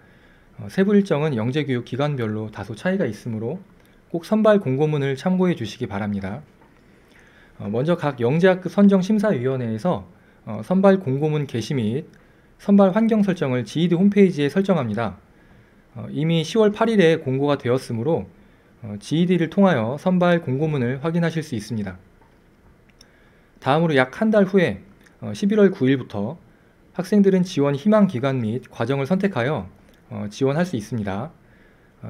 세부 일정은 영재교육 기관별로 다소 차이가 있으므로 꼭 선발 공고문을 참고해 주시기 바랍니다. 먼저 각 영재학급 선정심사위원회에서 선발 공고문 게시 및 선발 환경 설정을 GED 홈페이지에 설정합니다. 이미 10월 8일에 공고가 되었으므로 GED를 통하여 선발 공고문을 확인하실 수 있습니다. 다음으로 약 한 달 후에 11월 9일부터 학생들은 지원 희망 기간 및 과정을 선택하여 지원할 수 있습니다.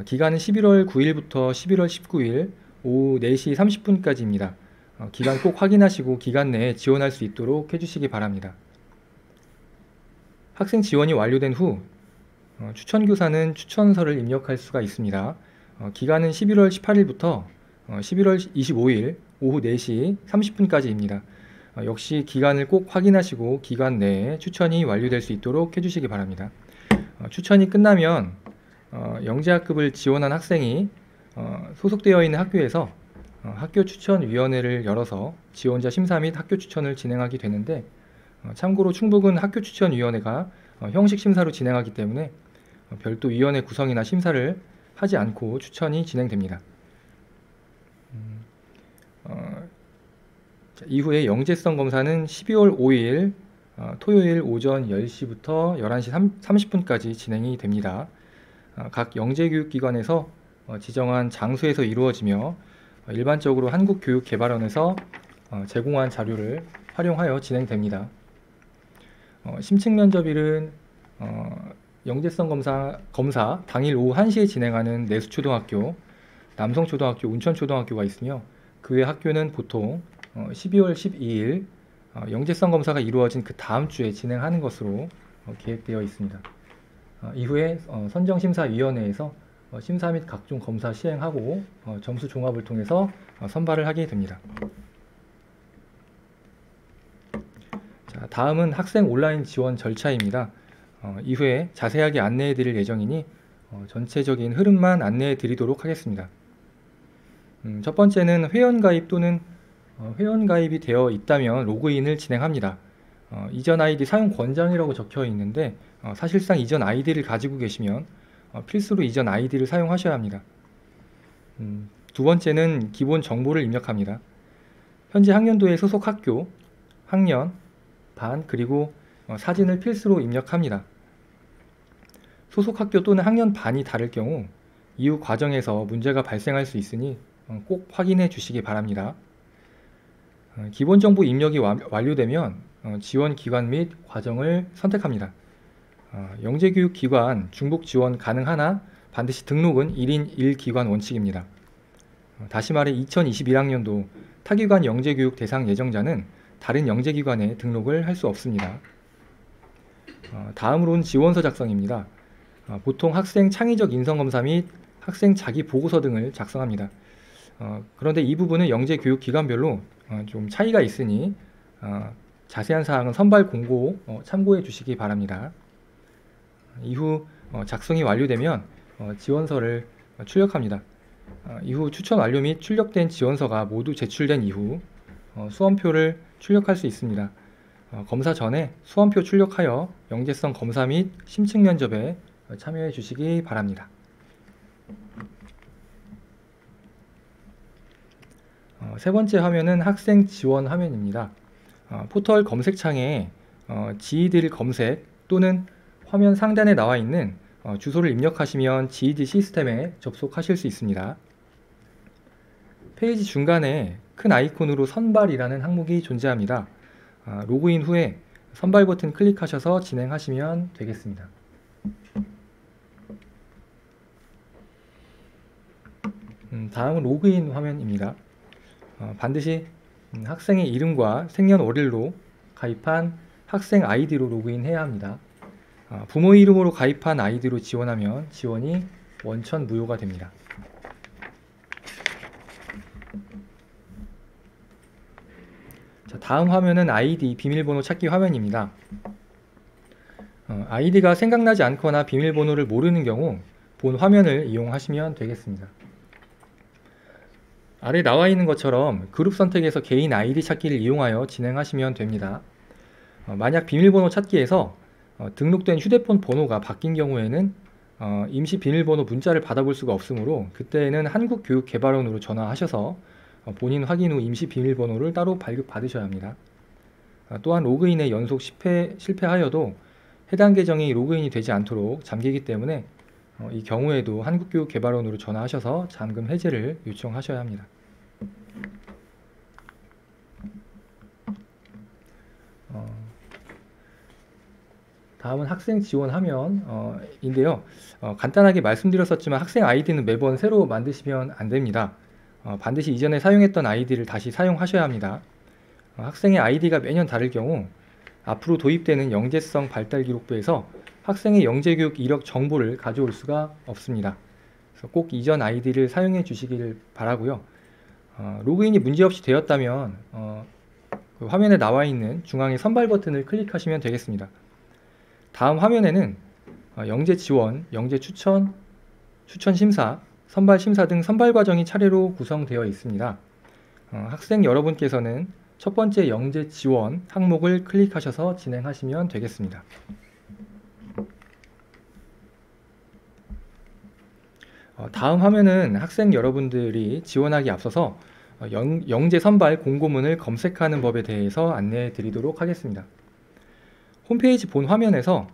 기간은 11월 9일부터 11월 19일 오후 4시 30분까지입니다. 기간 꼭 확인하시고 기간 내에 지원할 수 있도록 해주시기 바랍니다. 학생 지원이 완료된 후 추천교사는 추천서를 입력할 수가 있습니다. 기간은 11월 18일부터 11월 25일 오후 4시 30분까지입니다. 역시 기간을 꼭 확인하시고 기간 내에 추천이 완료될 수 있도록 해주시기 바랍니다. 추천이 끝나면 영재학급을 지원한 학생이 소속되어 있는 학교에서 학교 추천위원회를 열어서 지원자 심사 및 학교 추천을 진행하게 되는데 참고로 충북은 학교 추천위원회가 형식 심사로 진행하기 때문에 별도 위원회 구성이나 심사를 하지 않고 추천이 진행됩니다. 이후에 영재성 검사는 12월 5일 토요일 오전 10시부터 11시 30분까지 진행이 됩니다. 각 영재교육기관에서 지정한 장소에서 이루어지며 일반적으로 한국교육개발원에서 제공한 자료를 활용하여 진행됩니다. 심층 면접일은 영재성 검사 당일 오후 1시에 진행하는 내수초등학교, 남성초등학교, 운천초등학교가 있으며 그 외 학교는 보통 12월 12일 영재성 검사가 이루어진 그 다음 주에 진행하는 것으로 계획되어 있습니다. 이후에 선정심사위원회에서 심사 및 각종 검사 시행하고 점수 종합을 통해서 선발을 하게 됩니다. 자, 다음은 학생 온라인 지원 절차입니다. 이후에 자세하게 안내해 드릴 예정이니 전체적인 흐름만 안내해 드리도록 하겠습니다. 첫 번째는 회원가입 또는 회원가입이 되어 있다면 로그인을 진행합니다. 이전 아이디 사용 권장이라고 적혀 있는데 사실상 이전 아이디를 가지고 계시면 필수로 이전 아이디를 사용하셔야 합니다. 두 번째는 기본 정보를 입력합니다. 현재 학년도의 소속 학교, 학년, 반, 그리고 사진을 필수로 입력합니다. 소속 학교 또는 학년 반이 다를 경우 이후 과정에서 문제가 발생할 수 있으니 꼭 확인해 주시기 바랍니다. 기본 정보 입력이 완료되면 지원 기관 및 과정을 선택합니다. 영재교육기관 중복 지원 가능하나 반드시 등록은 1인 1기관 원칙입니다. 다시 말해 2021학년도 타기관 영재교육 대상 예정자는 다른 영재기관에 등록을 할 수 없습니다. 다음으로는 지원서 작성입니다. 보통 학생 창의적 인성검사 및 학생 자기보고서 등을 작성합니다. 그런데 이 부분은 영재교육기관별로 좀 차이가 있으니 자세한 사항은 선발 공고 참고해 주시기 바랍니다. 이후 작성이 완료되면 지원서를 출력합니다. 이후 추천 완료 및 출력된 지원서가 모두 제출된 이후 수험표를 출력할 수 있습니다. 검사 전에 수험표 출력하여 영재성 검사 및 심층 면접에 참여해 주시기 바랍니다. 세 번째 화면은 학생 지원 화면입니다. 포털 검색창에 GED 검색 또는 화면 상단에 나와 있는 주소를 입력하시면 GED 시스템에 접속하실 수 있습니다. 페이지 중간에 큰 아이콘으로 선발이라는 항목이 존재합니다. 로그인 후에 선발 버튼 클릭하셔서 진행하시면 되겠습니다. 다음은 로그인 화면입니다. 반드시 학생의 이름과 생년월일로 가입한 학생 아이디로 로그인해야 합니다. 부모의 이름으로 가입한 아이디로 지원하면 지원이 원천 무효가 됩니다. 자, 다음 화면은 아이디 비밀번호 찾기 화면입니다. 아이디가 생각나지 않거나 비밀번호를 모르는 경우 본 화면을 이용하시면 되겠습니다. 아래 나와 있는 것처럼 그룹 선택에서 개인 아이디 찾기를 이용하여 진행하시면 됩니다. 만약 비밀번호 찾기에서 등록된 휴대폰 번호가 바뀐 경우에는 임시 비밀번호 문자를 받아볼 수가 없으므로 그때에는 한국교육개발원으로 전화하셔서 본인 확인 후 임시 비밀번호를 따로 발급받으셔야 합니다. 또한 로그인에 연속 실패하여도 해당 계정이 로그인이 되지 않도록 잠기기 때문에 이 경우에도 한국교육개발원으로 전화하셔서 잠금 해제를 요청하셔야 합니다. 다음은 학생 지원 화면인데요. 간단하게 말씀드렸었지만 학생 아이디는 매번 새로 만드시면 안 됩니다. 반드시 이전에 사용했던 아이디를 다시 사용하셔야 합니다. 학생의 아이디가 매년 다를 경우 앞으로 도입되는 영재성 발달 기록부에서 학생의 영재교육 이력 정보를 가져올 수가 없습니다. 그래서 꼭 이전 아이디를 사용해 주시길 바라고요. 로그인이 문제없이 되었다면 그 화면에 나와 있는 중앙의 선발 버튼을 클릭하시면 되겠습니다. 다음 화면에는 영재 지원, 영재 추천, 추천 심사, 선발 심사 등 선발 과정이 차례로 구성되어 있습니다. 학생 여러분께서는 첫 번째 영재 지원 항목을 클릭하셔서 진행하시면 되겠습니다. 다음 화면은 학생 여러분들이 지원하기 앞서서 영재 선발 공고문을 검색하는 법에 대해서 안내해 드리도록 하겠습니다. 홈페이지 본 화면에서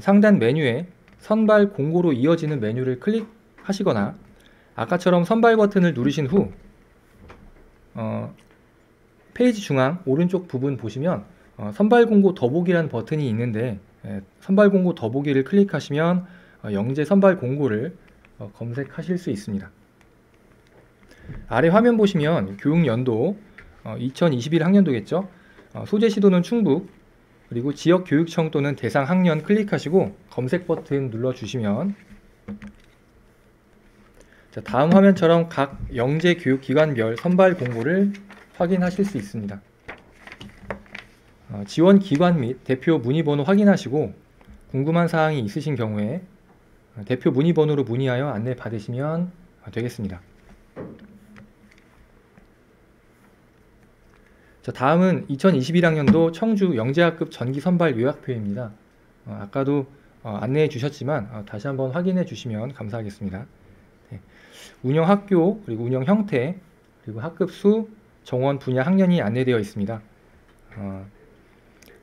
상단 메뉴에 선발 공고로 이어지는 메뉴를 클릭하시거나 아까처럼 선발 버튼을 누르신 후 페이지 중앙 오른쪽 부분 보시면 선발 공고 더보기라는 버튼이 있는데 선발 공고 더보기를 클릭하시면 영재 선발 공고를 검색하실 수 있습니다. 아래 화면 보시면 교육연도 2021 학년도겠죠. 소재 시도는 충북, 그리고 지역교육청 또는 대상 학년 클릭하시고 검색 버튼 눌러주시면 자, 다음 화면처럼 각 영재교육기관별 선발 공고를 확인하실 수 있습니다. 지원 기관 및 대표 문의번호 확인하시고 궁금한 사항이 있으신 경우에 대표 문의번호로 문의하여 안내 받으시면 되겠습니다. 자, 다음은 2021학년도 청주 영재학급 전기 선발 요약표입니다. 아까도 안내해 주셨지만 다시 한번 확인해 주시면 감사하겠습니다. 네. 운영 학교, 그리고 운영 형태, 그리고 학급 수, 정원 분야 학년이 안내되어 있습니다.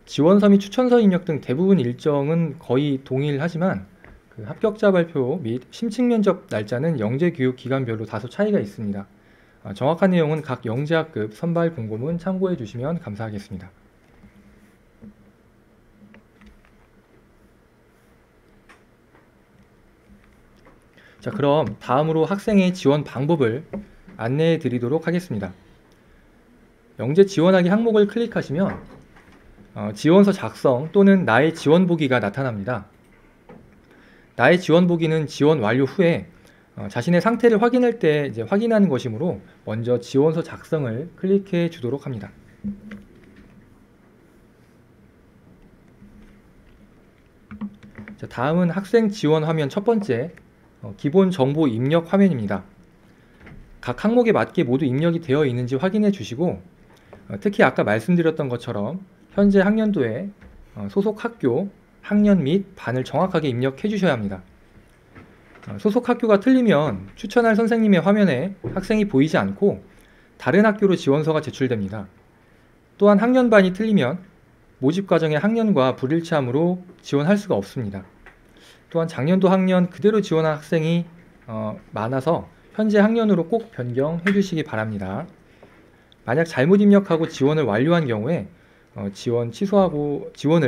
지원서 및 추천서 입력 등 대부분 일정은 거의 동일하지만 그 합격자 발표 및 심층 면접 날짜는 영재교육기관별로 다소 차이가 있습니다. 정확한 내용은 각 영재학급 선발 공고문 참고해 주시면 감사하겠습니다. 자, 그럼 다음으로 학생의 지원 방법을 안내해 드리도록 하겠습니다. 영재 지원하기 항목을 클릭하시면 지원서 작성 또는 나의 지원 보기가 나타납니다. 나의 지원 보기는 지원 완료 후에 자신의 상태를 확인할 때 확인하는 것이므로 먼저 지원서 작성을 클릭해 주도록 합니다. 자, 다음은 학생 지원 화면 첫 번째 기본 정보 입력 화면입니다. 각 항목에 맞게 모두 입력이 되어 있는지 확인해 주시고 특히 아까 말씀드렸던 것처럼 현재 학년도에 소속 학교, 학년 및 반을 정확하게 입력해 주셔야 합니다. 소속 학교가 틀리면 추천할 선생님의 화면에 학생이 보이지 않고 다른 학교로 지원서가 제출됩니다. 또한 학년반이 틀리면 모집 과정의 학년과 불일치함으로 지원할 수가 없습니다. 또한 작년도 학년 그대로 지원한 학생이 많아서 현재 학년으로 꼭 변경해 주시기 바랍니다. 만약 잘못 입력하고 지원을 완료한 경우에 지원을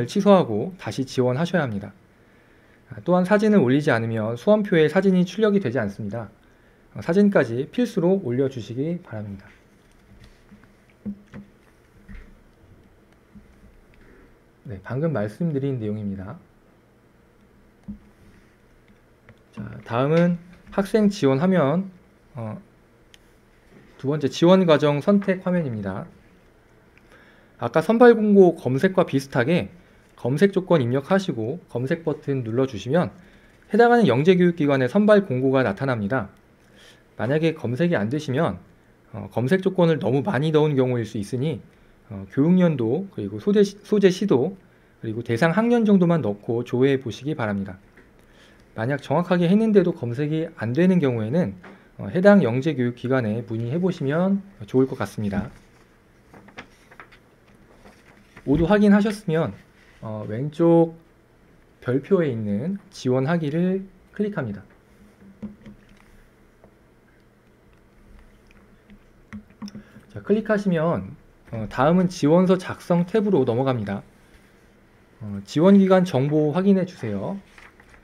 취소하고 다시 지원하셔야 합니다. 또한 사진을 올리지 않으면 수험표에 사진이 출력이 되지 않습니다. 사진까지 필수로 올려주시기 바랍니다. 네, 방금 말씀드린 내용입니다. 자, 다음은 학생 지원 화면 두 번째 지원 과정 선택 화면입니다. 아까 선발 공고 검색과 비슷하게 검색 조건 입력하시고 검색 버튼 눌러주시면 해당하는 영재교육기관의 선발 공고가 나타납니다. 만약에 검색이 안 되시면 검색 조건을 너무 많이 넣은 경우일 수 있으니 교육연도, 그리고 소재 시도, 그리고 대상 학년 정도만 넣고 조회해 보시기 바랍니다. 만약 정확하게 했는데도 검색이 안 되는 경우에는 해당 영재교육기관에 문의해 보시면 좋을 것 같습니다. 모두 확인하셨으면 왼쪽 별표에 있는 지원하기를 클릭합니다. 자, 클릭하시면 다음은 지원서 작성 탭으로 넘어갑니다. 지원기간 정보 확인해 주세요.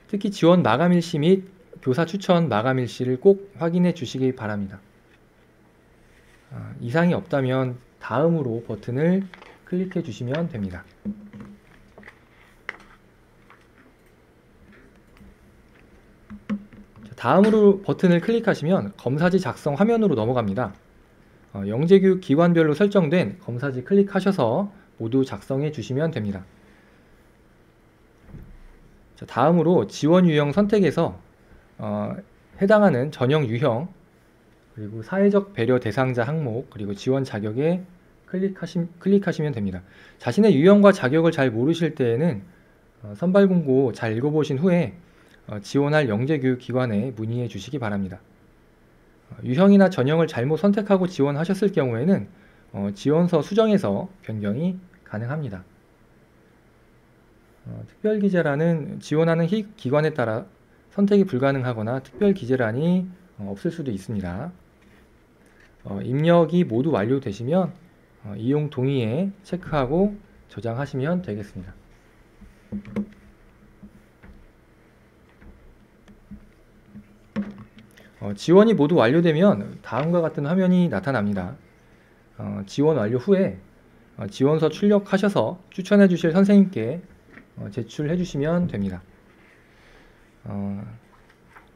특히 지원 마감일시 및 교사 추천 마감일시를 꼭 확인해 주시기 바랍니다. 이상이 없다면 다음으로 버튼을 클릭해 주시면 됩니다. 다음으로 버튼을 클릭하시면 검사지 작성 화면으로 넘어갑니다. 영재교육 기관별로 설정된 검사지 클릭하셔서 모두 작성해 주시면 됩니다. 자, 다음으로 지원 유형 선택에서 해당하는 전형 유형, 그리고 사회적 배려 대상자 항목, 그리고 지원 자격에 클릭하시면 됩니다. 자신의 유형과 자격을 잘 모르실 때에는 선발 공고 잘 읽어보신 후에 지원할 영재교육기관에 문의해 주시기 바랍니다. 유형이나 전형을 잘못 선택하고 지원하셨을 경우에는 지원서 수정에서 변경이 가능합니다. 특별기재란은 지원하는 기관에 따라 선택이 불가능하거나 특별기재란이 없을 수도 있습니다. 입력이 모두 완료되시면 이용 동의에 체크하고 저장하시면 되겠습니다. 지원이 모두 완료되면 다음과 같은 화면이 나타납니다. 지원 완료 후에 지원서 출력하셔서 추천해 주실 선생님께 제출해 주시면 됩니다.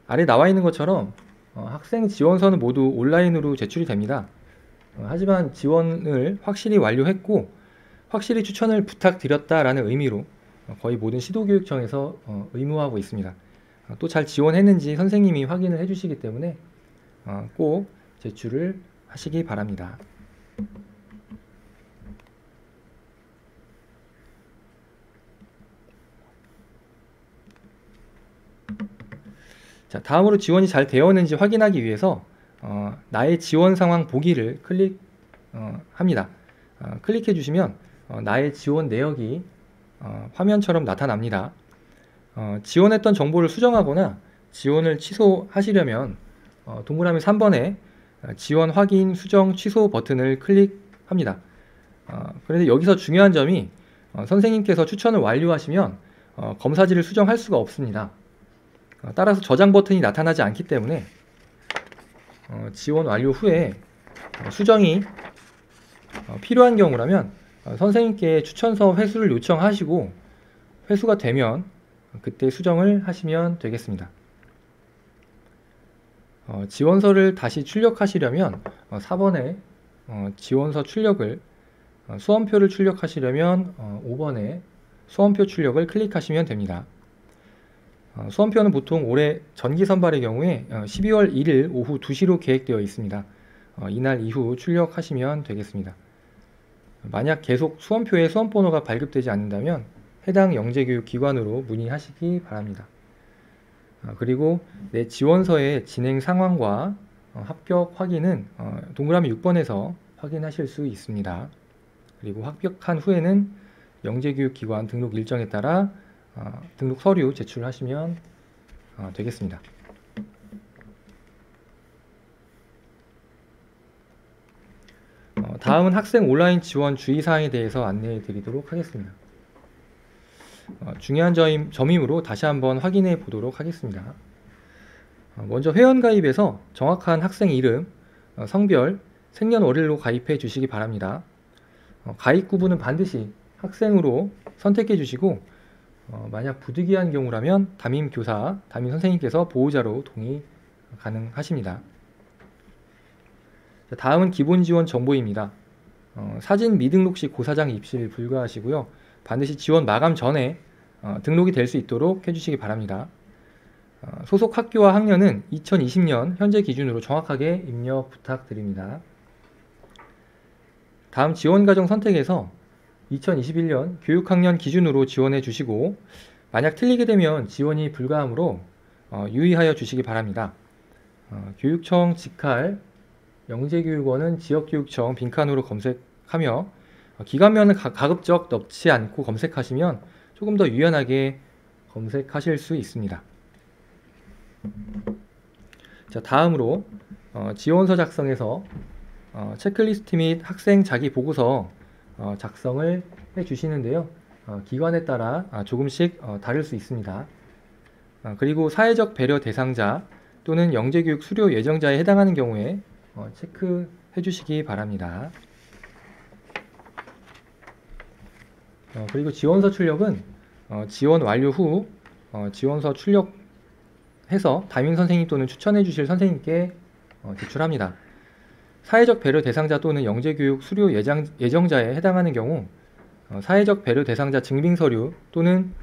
아래 나와 있는 것처럼 학생 지원서는 모두 온라인으로 제출이 됩니다. 하지만 지원을 확실히 완료했고 확실히 추천을 부탁드렸다라는 의미로 거의 모든 시도교육청에서 의무화하고 있습니다. 또 잘 지원했는지 선생님이 확인을 해주시기 때문에 꼭 제출을 하시기 바랍니다. 자, 다음으로 지원이 잘 되었는지 확인하기 위해서 나의 지원 상황 보기를 클릭합니다. 클릭해 주시면 나의 지원 내역이 화면처럼 나타납니다. 지원했던 정보를 수정하거나 지원을 취소하시려면 동그라미 3번에 지원 확인 수정 취소 버튼을 클릭합니다. 그런데 여기서 중요한 점이 선생님께서 추천을 완료하시면 검사지를 수정할 수가 없습니다. 따라서 저장 버튼이 나타나지 않기 때문에 지원 완료 후에 수정이 필요한 경우라면 선생님께 추천서 회수를 요청하시고 회수가 되면 그때 수정을 하시면 되겠습니다. 지원서를 다시 출력하시려면 4번에 지원서 출력을 수험표를 출력하시려면 5번에 수험표 출력을 클릭하시면 됩니다. 수험표는 보통 올해 전기 선발의 경우에 12월 1일 오후 2시로 계획되어 있습니다. 이날 이후 출력하시면 되겠습니다. 만약 계속 수험표에 수험번호가 발급되지 않는다면 해당 영재교육기관으로 문의하시기 바랍니다. 그리고 내 지원서의 진행 상황과 합격 확인은 동그라미 6번에서 확인하실 수 있습니다. 그리고 합격한 후에는 영재교육기관 등록 일정에 따라 등록 서류 제출하시면 되겠습니다. 다음은 학생 온라인 지원 주의사항에 대해서 안내해 드리도록 하겠습니다. 중요한 점이므로 다시 한번 확인해 보도록 하겠습니다. 먼저 회원가입에서 정확한 학생 이름, 성별, 생년월일로 가입해 주시기 바랍니다. 가입 구분은 반드시 학생으로 선택해 주시고 만약 부득이한 경우라면 담임 교사, 담임 선생님께서 보호자로 동의 가능하십니다. 다음은 기본 지원 정보입니다. 사진 미등록 시 고사장 입실 불가하시고요. 반드시 지원 마감 전에 등록이 될 수 있도록 해주시기 바랍니다. 소속 학교와 학년은 2020년 현재 기준으로 정확하게 입력 부탁드립니다. 다음 지원과정 선택에서 2021년 교육학년 기준으로 지원해 주시고 만약 틀리게 되면 지원이 불가하므로 유의하여 주시기 바랍니다. 교육청 직할 영재교육원은 지역교육청 빈칸으로 검색하며 기관면은 가급적 넣지 않고 검색하시면 조금 더 유연하게 검색하실 수 있습니다. 자, 다음으로 지원서 작성에서 체크리스트 및 학생 자기 보고서 작성을 해 주시는데요. 기관에 따라 조금씩 다를 수 있습니다. 그리고 사회적 배려 대상자 또는 영재교육 수료 예정자에 해당하는 경우에 체크해 주시기 바랍니다. 그리고 지원서 출력은 지원 완료 후 지원서 출력해서 담임 선생님 또는 추천해 주실 선생님께 제출합니다. 사회적 배려 대상자 또는 영재교육 수료 예정자에 해당하는 경우 사회적 배려 대상자 증빙서류 또는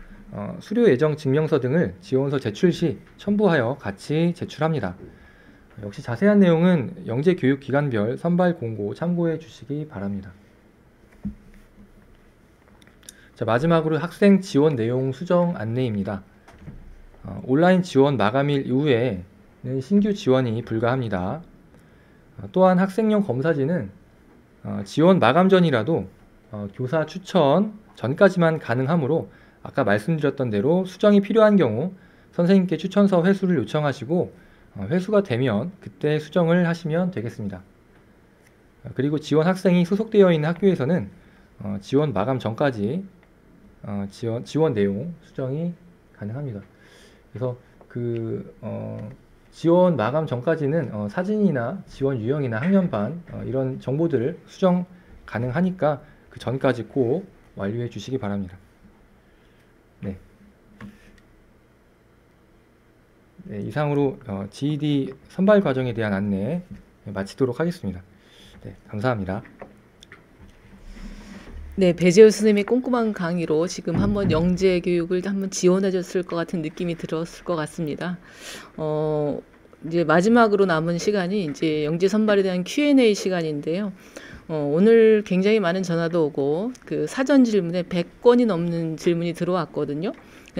수료 예정 증명서 등을 지원서 제출 시 첨부하여 같이 제출합니다. 역시 자세한 내용은 영재교육기관별 선발 공고 참고해 주시기 바랍니다. 자, 마지막으로 학생 지원 내용 수정 안내입니다. 온라인 지원 마감일 이후에는 신규 지원이 불가합니다. 또한 학생용 검사지는 지원 마감 전이라도 교사 추천 전까지만 가능하므로 아까 말씀드렸던 대로 수정이 필요한 경우 선생님께 추천서 회수를 요청하시고 회수가 되면 그때 수정을 하시면 되겠습니다. 그리고 지원 학생이 소속되어 있는 학교에서는 지원 마감 전까지 지원 내용 수정이 가능합니다. 그래서 지원 마감 전까지는 사진이나 지원 유형이나 학년반 이런 정보들을 수정 가능하니까 그 전까지 꼭 완료해 주시기 바랍니다. 네. 네, 이상으로 GED 선발 과정에 대한 안내 마치도록 하겠습니다. 네, 감사합니다. 네, 배재우 선생님의 꼼꼼한 강의로 지금 한번 영재 교육을 한번 지원해 줬을 것 같은 느낌이 들었을 것 같습니다. 이제 마지막으로 남은 시간이 이제 영재 선발에 대한 Q&A 시간인데요. 오늘 굉장히 많은 전화도 오고 그 사전 질문에 100건이 넘는 질문이 들어왔거든요.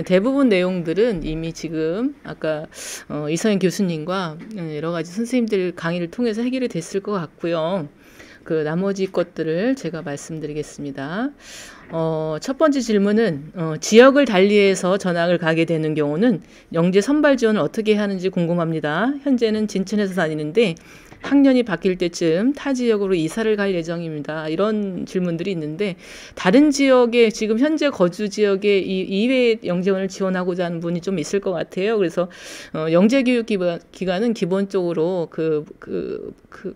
대부분 내용들은 이미 지금 아까 이성현 교수님과 여러 가지 선생님들 강의를 통해서 해결이 됐을 것 같고요. 그 나머지 것들을 제가 말씀드리겠습니다. 첫 번째 질문은 지역을 달리해서 전학을 가게 되는 경우는 영재 선발 지원을 어떻게 하는지 궁금합니다. 현재는 진천에서 다니는데 학년이 바뀔 때쯤 타 지역으로 이사를 갈 예정입니다. 이런 질문들이 있는데 다른 지역에 지금 현재 거주 지역에 이외의 영재원을 지원하고자 하는 분이 좀 있을 것 같아요. 그래서 영재교육 기관은 기본적으로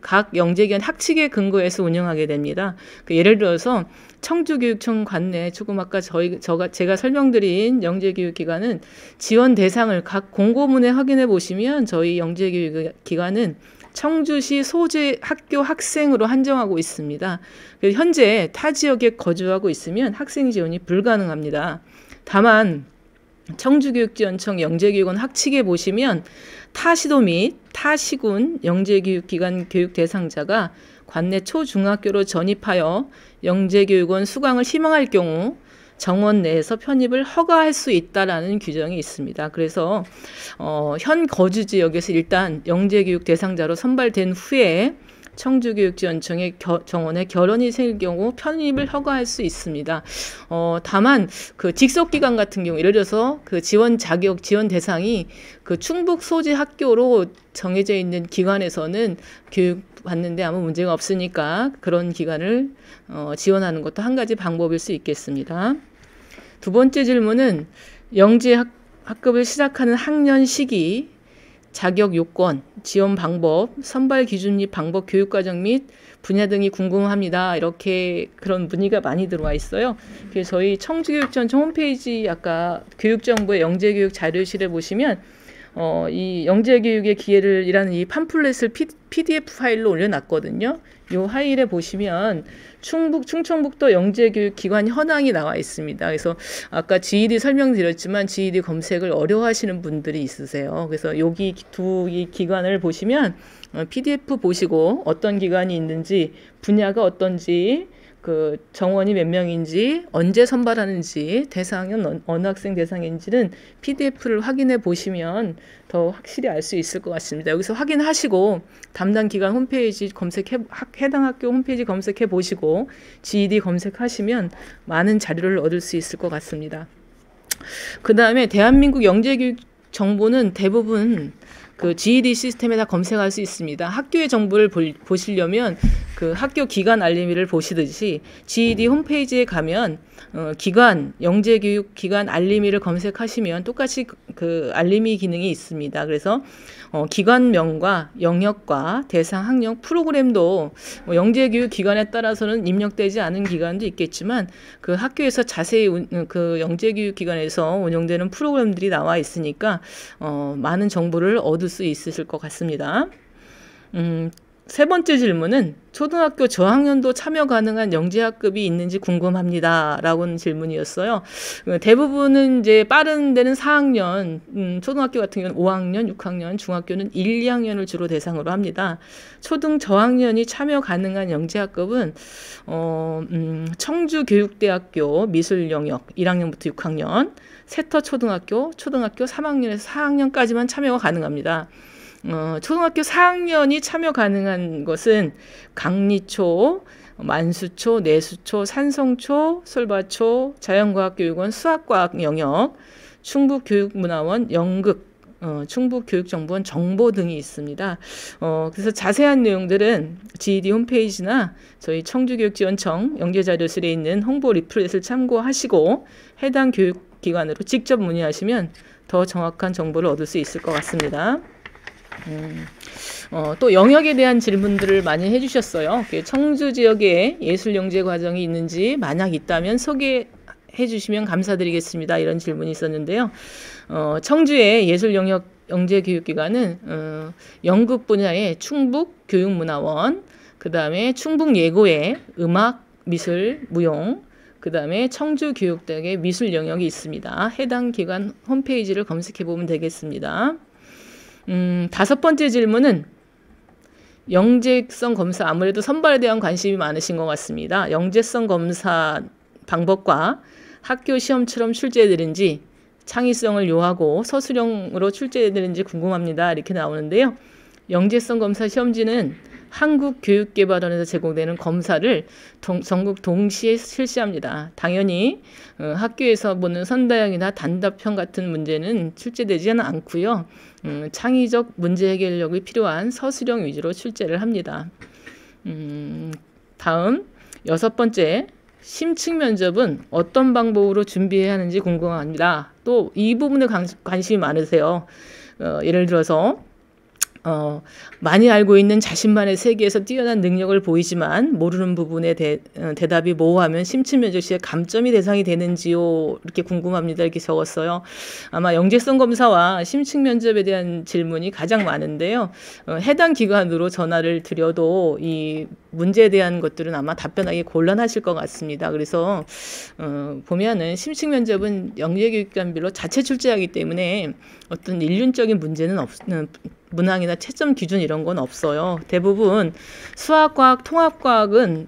각 영재기관 학칙에 근거해서 운영하게 됩니다. 예를 들어서 청주교육청 관내 조금 아까 제가 설명드린 영재교육기관은 지원 대상을 각 공고문에 확인해 보시면 저희 영재교육기관은 청주시 소재 학교 학생으로 한정하고 있습니다. 현재 타 지역에 거주하고 있으면 학생 지원이 불가능합니다. 다만 청주교육지원청 영재교육원 학칙에 보시면 타시도 및 타시군 영재교육기관 교육 대상자가 관내 초중학교로 전입하여 영재교육원 수강을 희망할 경우 정원 내에서 편입을 허가할 수 있다라는 규정이 있습니다. 그래서 현 거주 지역에서 일단 영재교육 대상자로 선발된 후에 청주교육지원청의 정원에 결원이 생길 경우 편입을 허가할 수 있습니다. 다만 그 직속기관 같은 경우 예를 들어서 그 지원 대상이 그 충북 소재 학교로 정해져 있는 기관에서는 교육 받는데 아무 문제가 없으니까 그런 기관을 지원하는 것도 한 가지 방법일 수 있겠습니다. 두 번째 질문은 영재 학급을 시작하는 학년 시기, 자격 요건, 지원 방법, 선발 기준 및 방법, 교육과정 및 분야 등이 궁금합니다. 이렇게 그런 문의가 많이 들어와 있어요. 그래서 저희 청주교육지원청 홈페이지 아까 교육정보의 영재교육 자료실에 보시면 이 영재교육의 기회를 이라는 이 팜플렛을 PDF 파일로 올려놨거든요. 이 파일에 보시면 충청북도 영재교육 기관 현황이 나와 있습니다. 그래서 아까 GED 설명드렸지만 GED 검색을 어려워하시는 분들이 있으세요. 그래서 여기 두 기관을 보시면 PDF 보시고 어떤 기관이 있는지 분야가 어떤지 그 정원이 몇 명인지 언제 선발하는지 대상은 어느 학생 대상인지는 PDF를 확인해 보시면 더 확실히 알 수 있을 것 같습니다. 여기서 확인하시고 담당 기관 홈페이지 해당 학교 홈페이지 검색해 보시고 GED 검색하시면 많은 자료를 얻을 수 있을 것 같습니다. 그 다음에 대한민국 영재교육 정보는 대부분 그 GED 시스템에다 검색할 수 있습니다. 학교의 정보를 보시려면 그 학교 기관 알림이를 보시듯이 GED 홈페이지에 가면 기관, 영재교육 기관 알림이를 검색하시면 똑같이 그 알림이 기능이 있습니다. 그래서 기관명과 영역과 대상 학력 프로그램도 영재교육 기관에 따라서는 입력되지 않은 기관도 있겠지만 그 학교에서 자세히 그 영재교육 기관에서 운영되는 프로그램들이 나와 있으니까 많은 정보를 얻을 수 있으실 것 같습니다. 세 번째 질문은 초등학교 저학년도 참여 가능한 영재학급이 있는지 궁금합니다. 라고는 질문이었어요. 대부분은 이제 빠른 데는 4학년, 초등학교 같은 경우는 5학년, 6학년, 중학교는 1, 2학년을 주로 대상으로 합니다. 초등 저학년이 참여 가능한 영재학급은 청주교육대학교 미술영역 1학년부터 6학년, 세터초등학교, 초등학교 3학년에서 4학년까지만 참여가 가능합니다. 초등학교 4학년이 참여 가능한 것은 강리초, 만수초, 내수초, 산성초, 솔바초, 자연과학교육원 수학과학 영역, 충북교육문화원 연극, 충북교육정보원 정보 등이 있습니다. 그래서 자세한 내용들은 GED 홈페이지나 저희 청주교육지원청 영재자료실에 있는 홍보 리플렛을 참고하시고 해당 교육기관으로 직접 문의하시면 더 정확한 정보를 얻을 수 있을 것 같습니다. 또 영역에 대한 질문들을 많이 해주셨어요. 청주 지역에 예술영재 과정이 있는지 만약 있다면 소개해 주시면 감사드리겠습니다. 이런 질문이 있었는데요. 청주의 예술영역 영재교육기관은 연극 분야의 충북교육문화원, 그 다음에 충북예고의 음악, 미술, 무용, 그 다음에 청주교육대학의 미술 영역이 있습니다. 해당 기관 홈페이지를 검색해 보면 되겠습니다. 5번째 질문은 영재성 검사, 아무래도 선발에 대한 관심이 많으신 것 같습니다. 영재성 검사 방법과 학교 시험처럼 출제되는지, 창의성을 요하고 서술형으로 출제되는지 궁금합니다. 이렇게 나오는데요. 영재성 검사 시험지는 한국교육개발원에서 제공되는 검사를 전국 동시에 실시합니다. 당연히 학교에서 보는 선다형이나 단답형 같은 문제는 출제되지는 않고요. 창의적 문제 해결력이 필요한 서술형 위주로 출제를 합니다. 다음 6번째, 심층 면접은 어떤 방법으로 준비해야 하는지 궁금합니다. 또 이 부분에 관심이 많으세요. 예를 들어서 많이 알고 있는 자신만의 세계에서 뛰어난 능력을 보이지만 모르는 부분에 대답이 모호하면 심층 면접 시에 감점이 대상이 되는지요? 이렇게 궁금합니다. 이렇게 적었어요. 아마 영재성 검사와 심층 면접에 대한 질문이 가장 많은데요. 해당 기관으로 전화를 드려도 이 문제에 대한 것들은 아마 답변하기 곤란하실 것 같습니다. 그래서 보면은 심층 면접은 영재교육기관별로 자체 출제하기 때문에 어떤 일륜적인 문제는 문항이나 채점 기준 이런 건 없어요. 대부분 수학과학, 통합학급은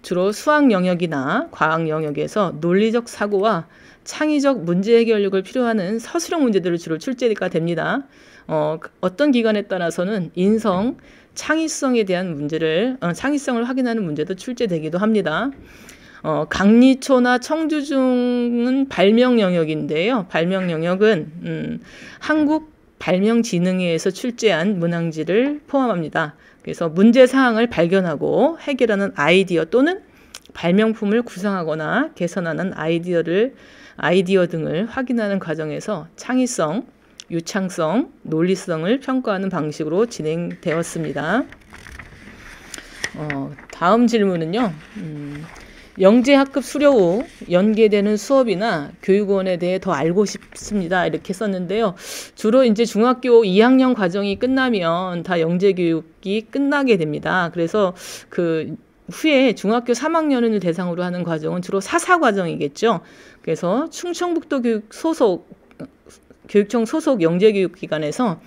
주로 수학 영역이나 과학 영역에서 논리적 사고와 창의적 문제 해결력을 필요하는 서술형 문제들을 주로 출제가 됩니다. 어떤 기관에 따라서는 인성, 창의성에 대한 문제를 창의성을 확인하는 문제도 출제되기도 합니다. 강리초나 청주중은 발명 영역인데요. 발명 영역은 한국 발명진흥회에서 출제한 문항지를 포함합니다. 그래서 문제 사항을 발견하고 해결하는 아이디어 또는 발명품을 구성하거나 개선하는 아이디어 등을 확인하는 과정에서 창의성, 유창성, 논리성을 평가하는 방식으로 진행되었습니다. 다음 질문은요. 영재학급 수료 후 연계되는 수업이나 교육원에 대해 더 알고 싶습니다. 이렇게 썼는데요. 주로 이제 중학교 2학년 과정이 끝나면 다 영재교육이 끝나게 됩니다. 그래서 그 후에 중학교 3학년을 대상으로 하는 과정은 주로 사사 과정이겠죠. 그래서 충청북도 교육청 소속 영재교육기관에서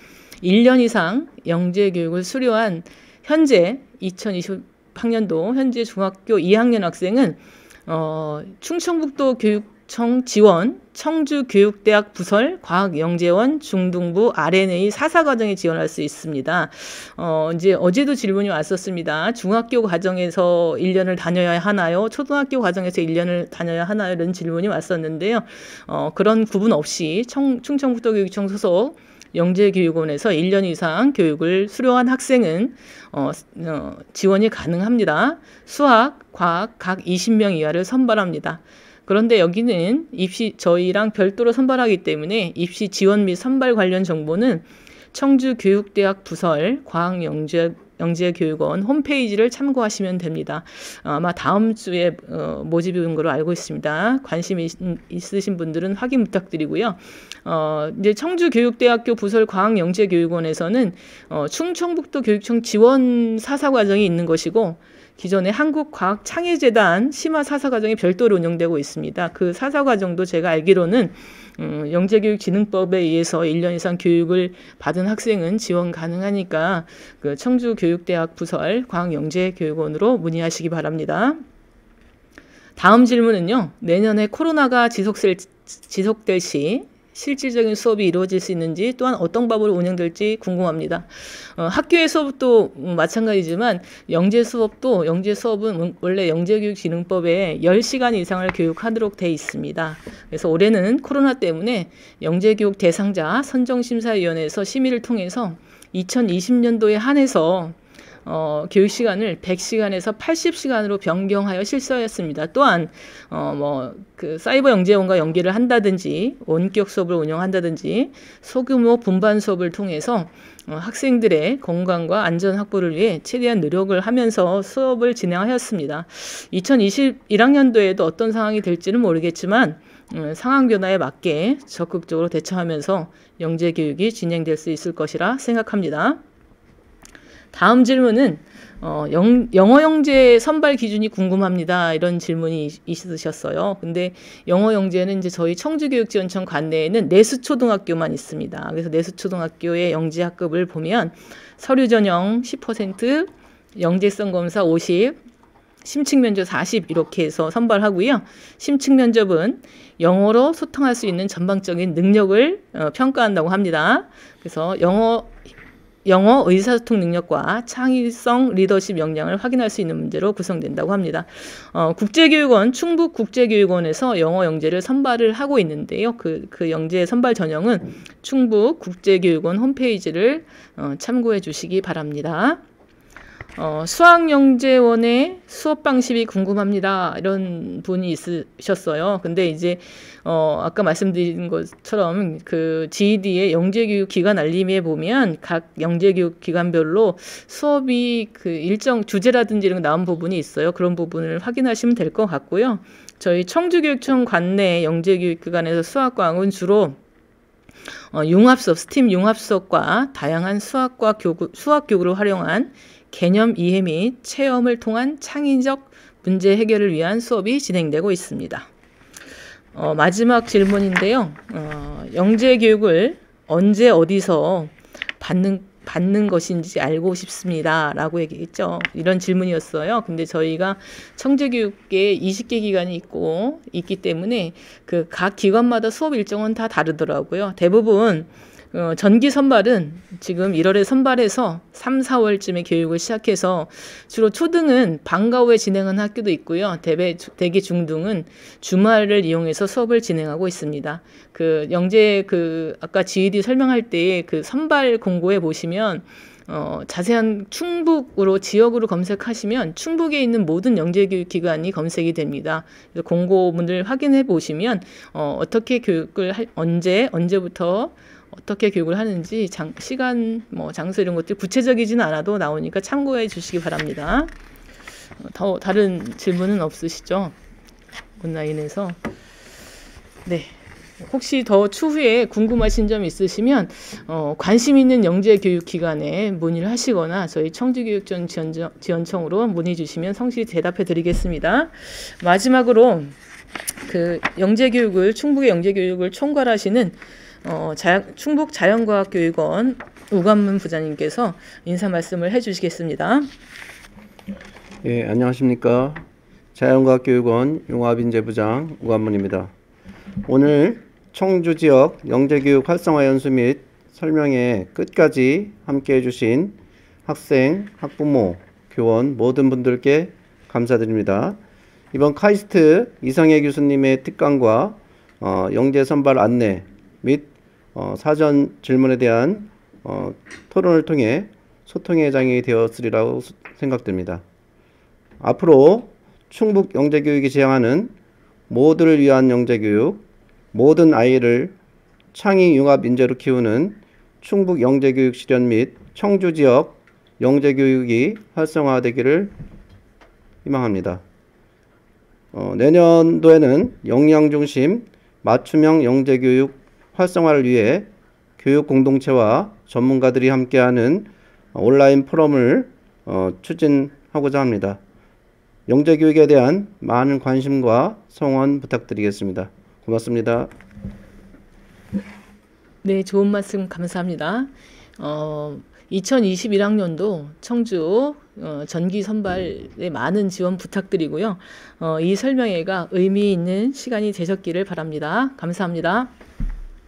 1년 이상 영재교육을 수료한 현재 2020학년도 현재 중학교 2학년 학생은 충청북도 교육청 지원, 청주교육대학 부설, 과학영재원, 중등부, R&A 사사과정에 지원할 수 있습니다. 이제 어제도 질문이 왔었습니다. 중학교 과정에서 1년을 다녀야 하나요? 초등학교 과정에서 1년을 다녀야 하나요? 이런 질문이 왔었는데요. 그런 구분 없이 충청북도 교육청 소속 영재교육원에서 1년 이상 교육을 수료한 학생은 지원이 가능합니다. 수학, 과학 각 20명 이하를 선발합니다. 그런데 여기는 저희랑 별도로 선발하기 때문에 입시 지원 및 선발 관련 정보는 청주교육대학 부설 과학영재교육원 홈페이지를 참고하시면 됩니다. 아마 다음 주에 모집인 걸로 알고 있습니다. 관심이 있으신 분들은 확인 부탁드리고요. 이제 청주교육대학교 부설 과학영재교육원에서는 충청북도 교육청 지원 사사과정이 있는 것이고 기존에 한국과학창의재단 심화 사사과정이 별도로 운영되고 있습니다. 그 사사과정도 제가 알기로는 영재교육진흥법에 의해서 1년 이상 교육을 받은 학생은 지원 가능하니까 그 청주교육대학 부설 과학영재교육원으로 문의하시기 바랍니다. 다음 질문은요. 내년에 코로나가 지속될 시 실질적인 수업이 이루어질 수 있는지 또한 어떤 방법으로 운영될지 궁금합니다. 학교의 수업도 마찬가지지만 영재 수업은 원래 영재교육진흥법에 10시간 이상을 교육하도록 돼 있습니다. 그래서 올해는 코로나 때문에 영재교육 대상자 선정심사위원회에서 심의를 통해서 2020년도에 한해서 교육 시간을 100시간에서 80시간으로 변경하여 실시하였습니다. 또한 그 사이버 영재원과 연계를 한다든지 원격 수업을 운영한다든지 소규모 분반 수업을 통해서 학생들의 건강과 안전 확보를 위해 최대한 노력을 하면서 수업을 진행하였습니다. 2021학년도에도 어떤 상황이 될지는 모르겠지만 상황 변화에 맞게 적극적으로 대처하면서 영재 교육이 진행될 수 있을 것이라 생각합니다. 다음 질문은 영어 영재 선발 기준이 궁금합니다. 이런 질문이 있으셨어요. 근데 영어 영재는 이제 저희 청주교육지원청 관내에는 내수초등학교만 있습니다. 그래서 내수초등학교의 영재 학급을 보면 서류 전형 10%, 영재성 검사 50, 심층 면접 40 이렇게 해서 선발하고요. 심층 면접은 영어로 소통할 수 있는 전반적인 능력을 평가한다고 합니다. 그래서 영어 의사소통 능력과 창의성 리더십 역량을 확인할 수 있는 문제로 구성된다고 합니다. 국제교육원, 충북국제교육원에서 영어 영재를 선발을 하고 있는데요. 그 영재 선발 전형은 충북국제교육원 홈페이지를 참고해 주시기 바랍니다. 수학영재원의 수업 방식이 궁금합니다. 이런 분이 있으셨어요. 근데 이제 아까 말씀드린 것처럼 그 GED의 영재교육 기간 알림에 보면 각 영재교육 기관별로 수업이 그 일정 주제라든지 이런 거 나온 부분이 있어요. 그런 부분을 확인하시면 될 것 같고요. 저희 청주교육청 관내 영재교육 기관에서 수학과학은 주로 융합수업, 스팀 융합수업과 다양한 수학 교구를 활용한 개념 이해 및 체험을 통한 창의적 문제 해결을 위한 수업이 진행되고 있습니다. 마지막 질문인데요. 영재 교육을 언제 어디서 받는 것인지 알고 싶습니다. 라고 얘기했죠. 이런 질문이었어요. 근데 저희가 청주교육계 20개 기관이 있기 때문에 그 각 기관마다 수업 일정은 다 다르더라고요. 대부분 전기 선발은 지금 1월에 선발해서 3, 4월쯤에 교육을 시작해서 주로 초등은 방과 후에 진행하는 학교도 있고요. 대개 중등은 주말을 이용해서 수업을 진행하고 있습니다. 그 영재 아까 GED 설명할 때 그 선발 공고에 보시면 자세한 충북으로 지역으로 검색하시면 충북에 있는 모든 영재교육 기관이 검색이 됩니다. 그래서 공고문을 확인해 보시면 어떻게 교육을 언제부터 어떻게 교육을 하는지 시간, 장소 이런 것들 구체적이지는 않아도 나오니까 참고해 주시기 바랍니다. 더 다른 질문은 없으시죠? 온라인에서. 네. 혹시 더 추후에 궁금하신 점 있으시면 관심 있는 영재교육기관에 문의를 하시거나 저희 청주교육지원청으로 문의 주시면 성실히 대답해 드리겠습니다. 마지막으로 그 충북의 영재교육을 총괄하시는 충북자연과학교육원 우관문 부장님께서 인사 말씀을 해주시겠습니다. 예, 안녕하십니까. 자연과학교육원 융합인재부장 우관문입니다. 오늘 청주 지역 영재교육 활성화 연수 및 설명회 끝까지 함께 해주신 학생, 학부모, 교원 모든 분들께 감사드립니다. 이번 카이스트 이성애 교수님의 특강과 영재 선발 안내 및 사전 질문에 대한 토론을 통해 소통의 장이 되었으리라고 생각됩니다. 앞으로 충북 영재교육이 지향하는 모두를 위한 영재교육, 모든 아이를 창의 융합 인재로 키우는 충북 영재교육 실현 및 청주 지역 영재교육이 활성화되기를 희망합니다. 내년도에는 역량 중심 맞춤형 영재교육 활성화를 위해 교육 공동체와 전문가들이 함께하는 온라인 포럼을 추진하고자 합니다. 영재교육에 대한 많은 관심과 성원 부탁드리겠습니다. 고맙습니다. 네, 좋은 말씀 감사합니다. 2021학년도 청주 전기 선발에 많은 지원 부탁드리고요. 이 설명회가 의미 있는 시간이 되셨기를 바랍니다. 감사합니다.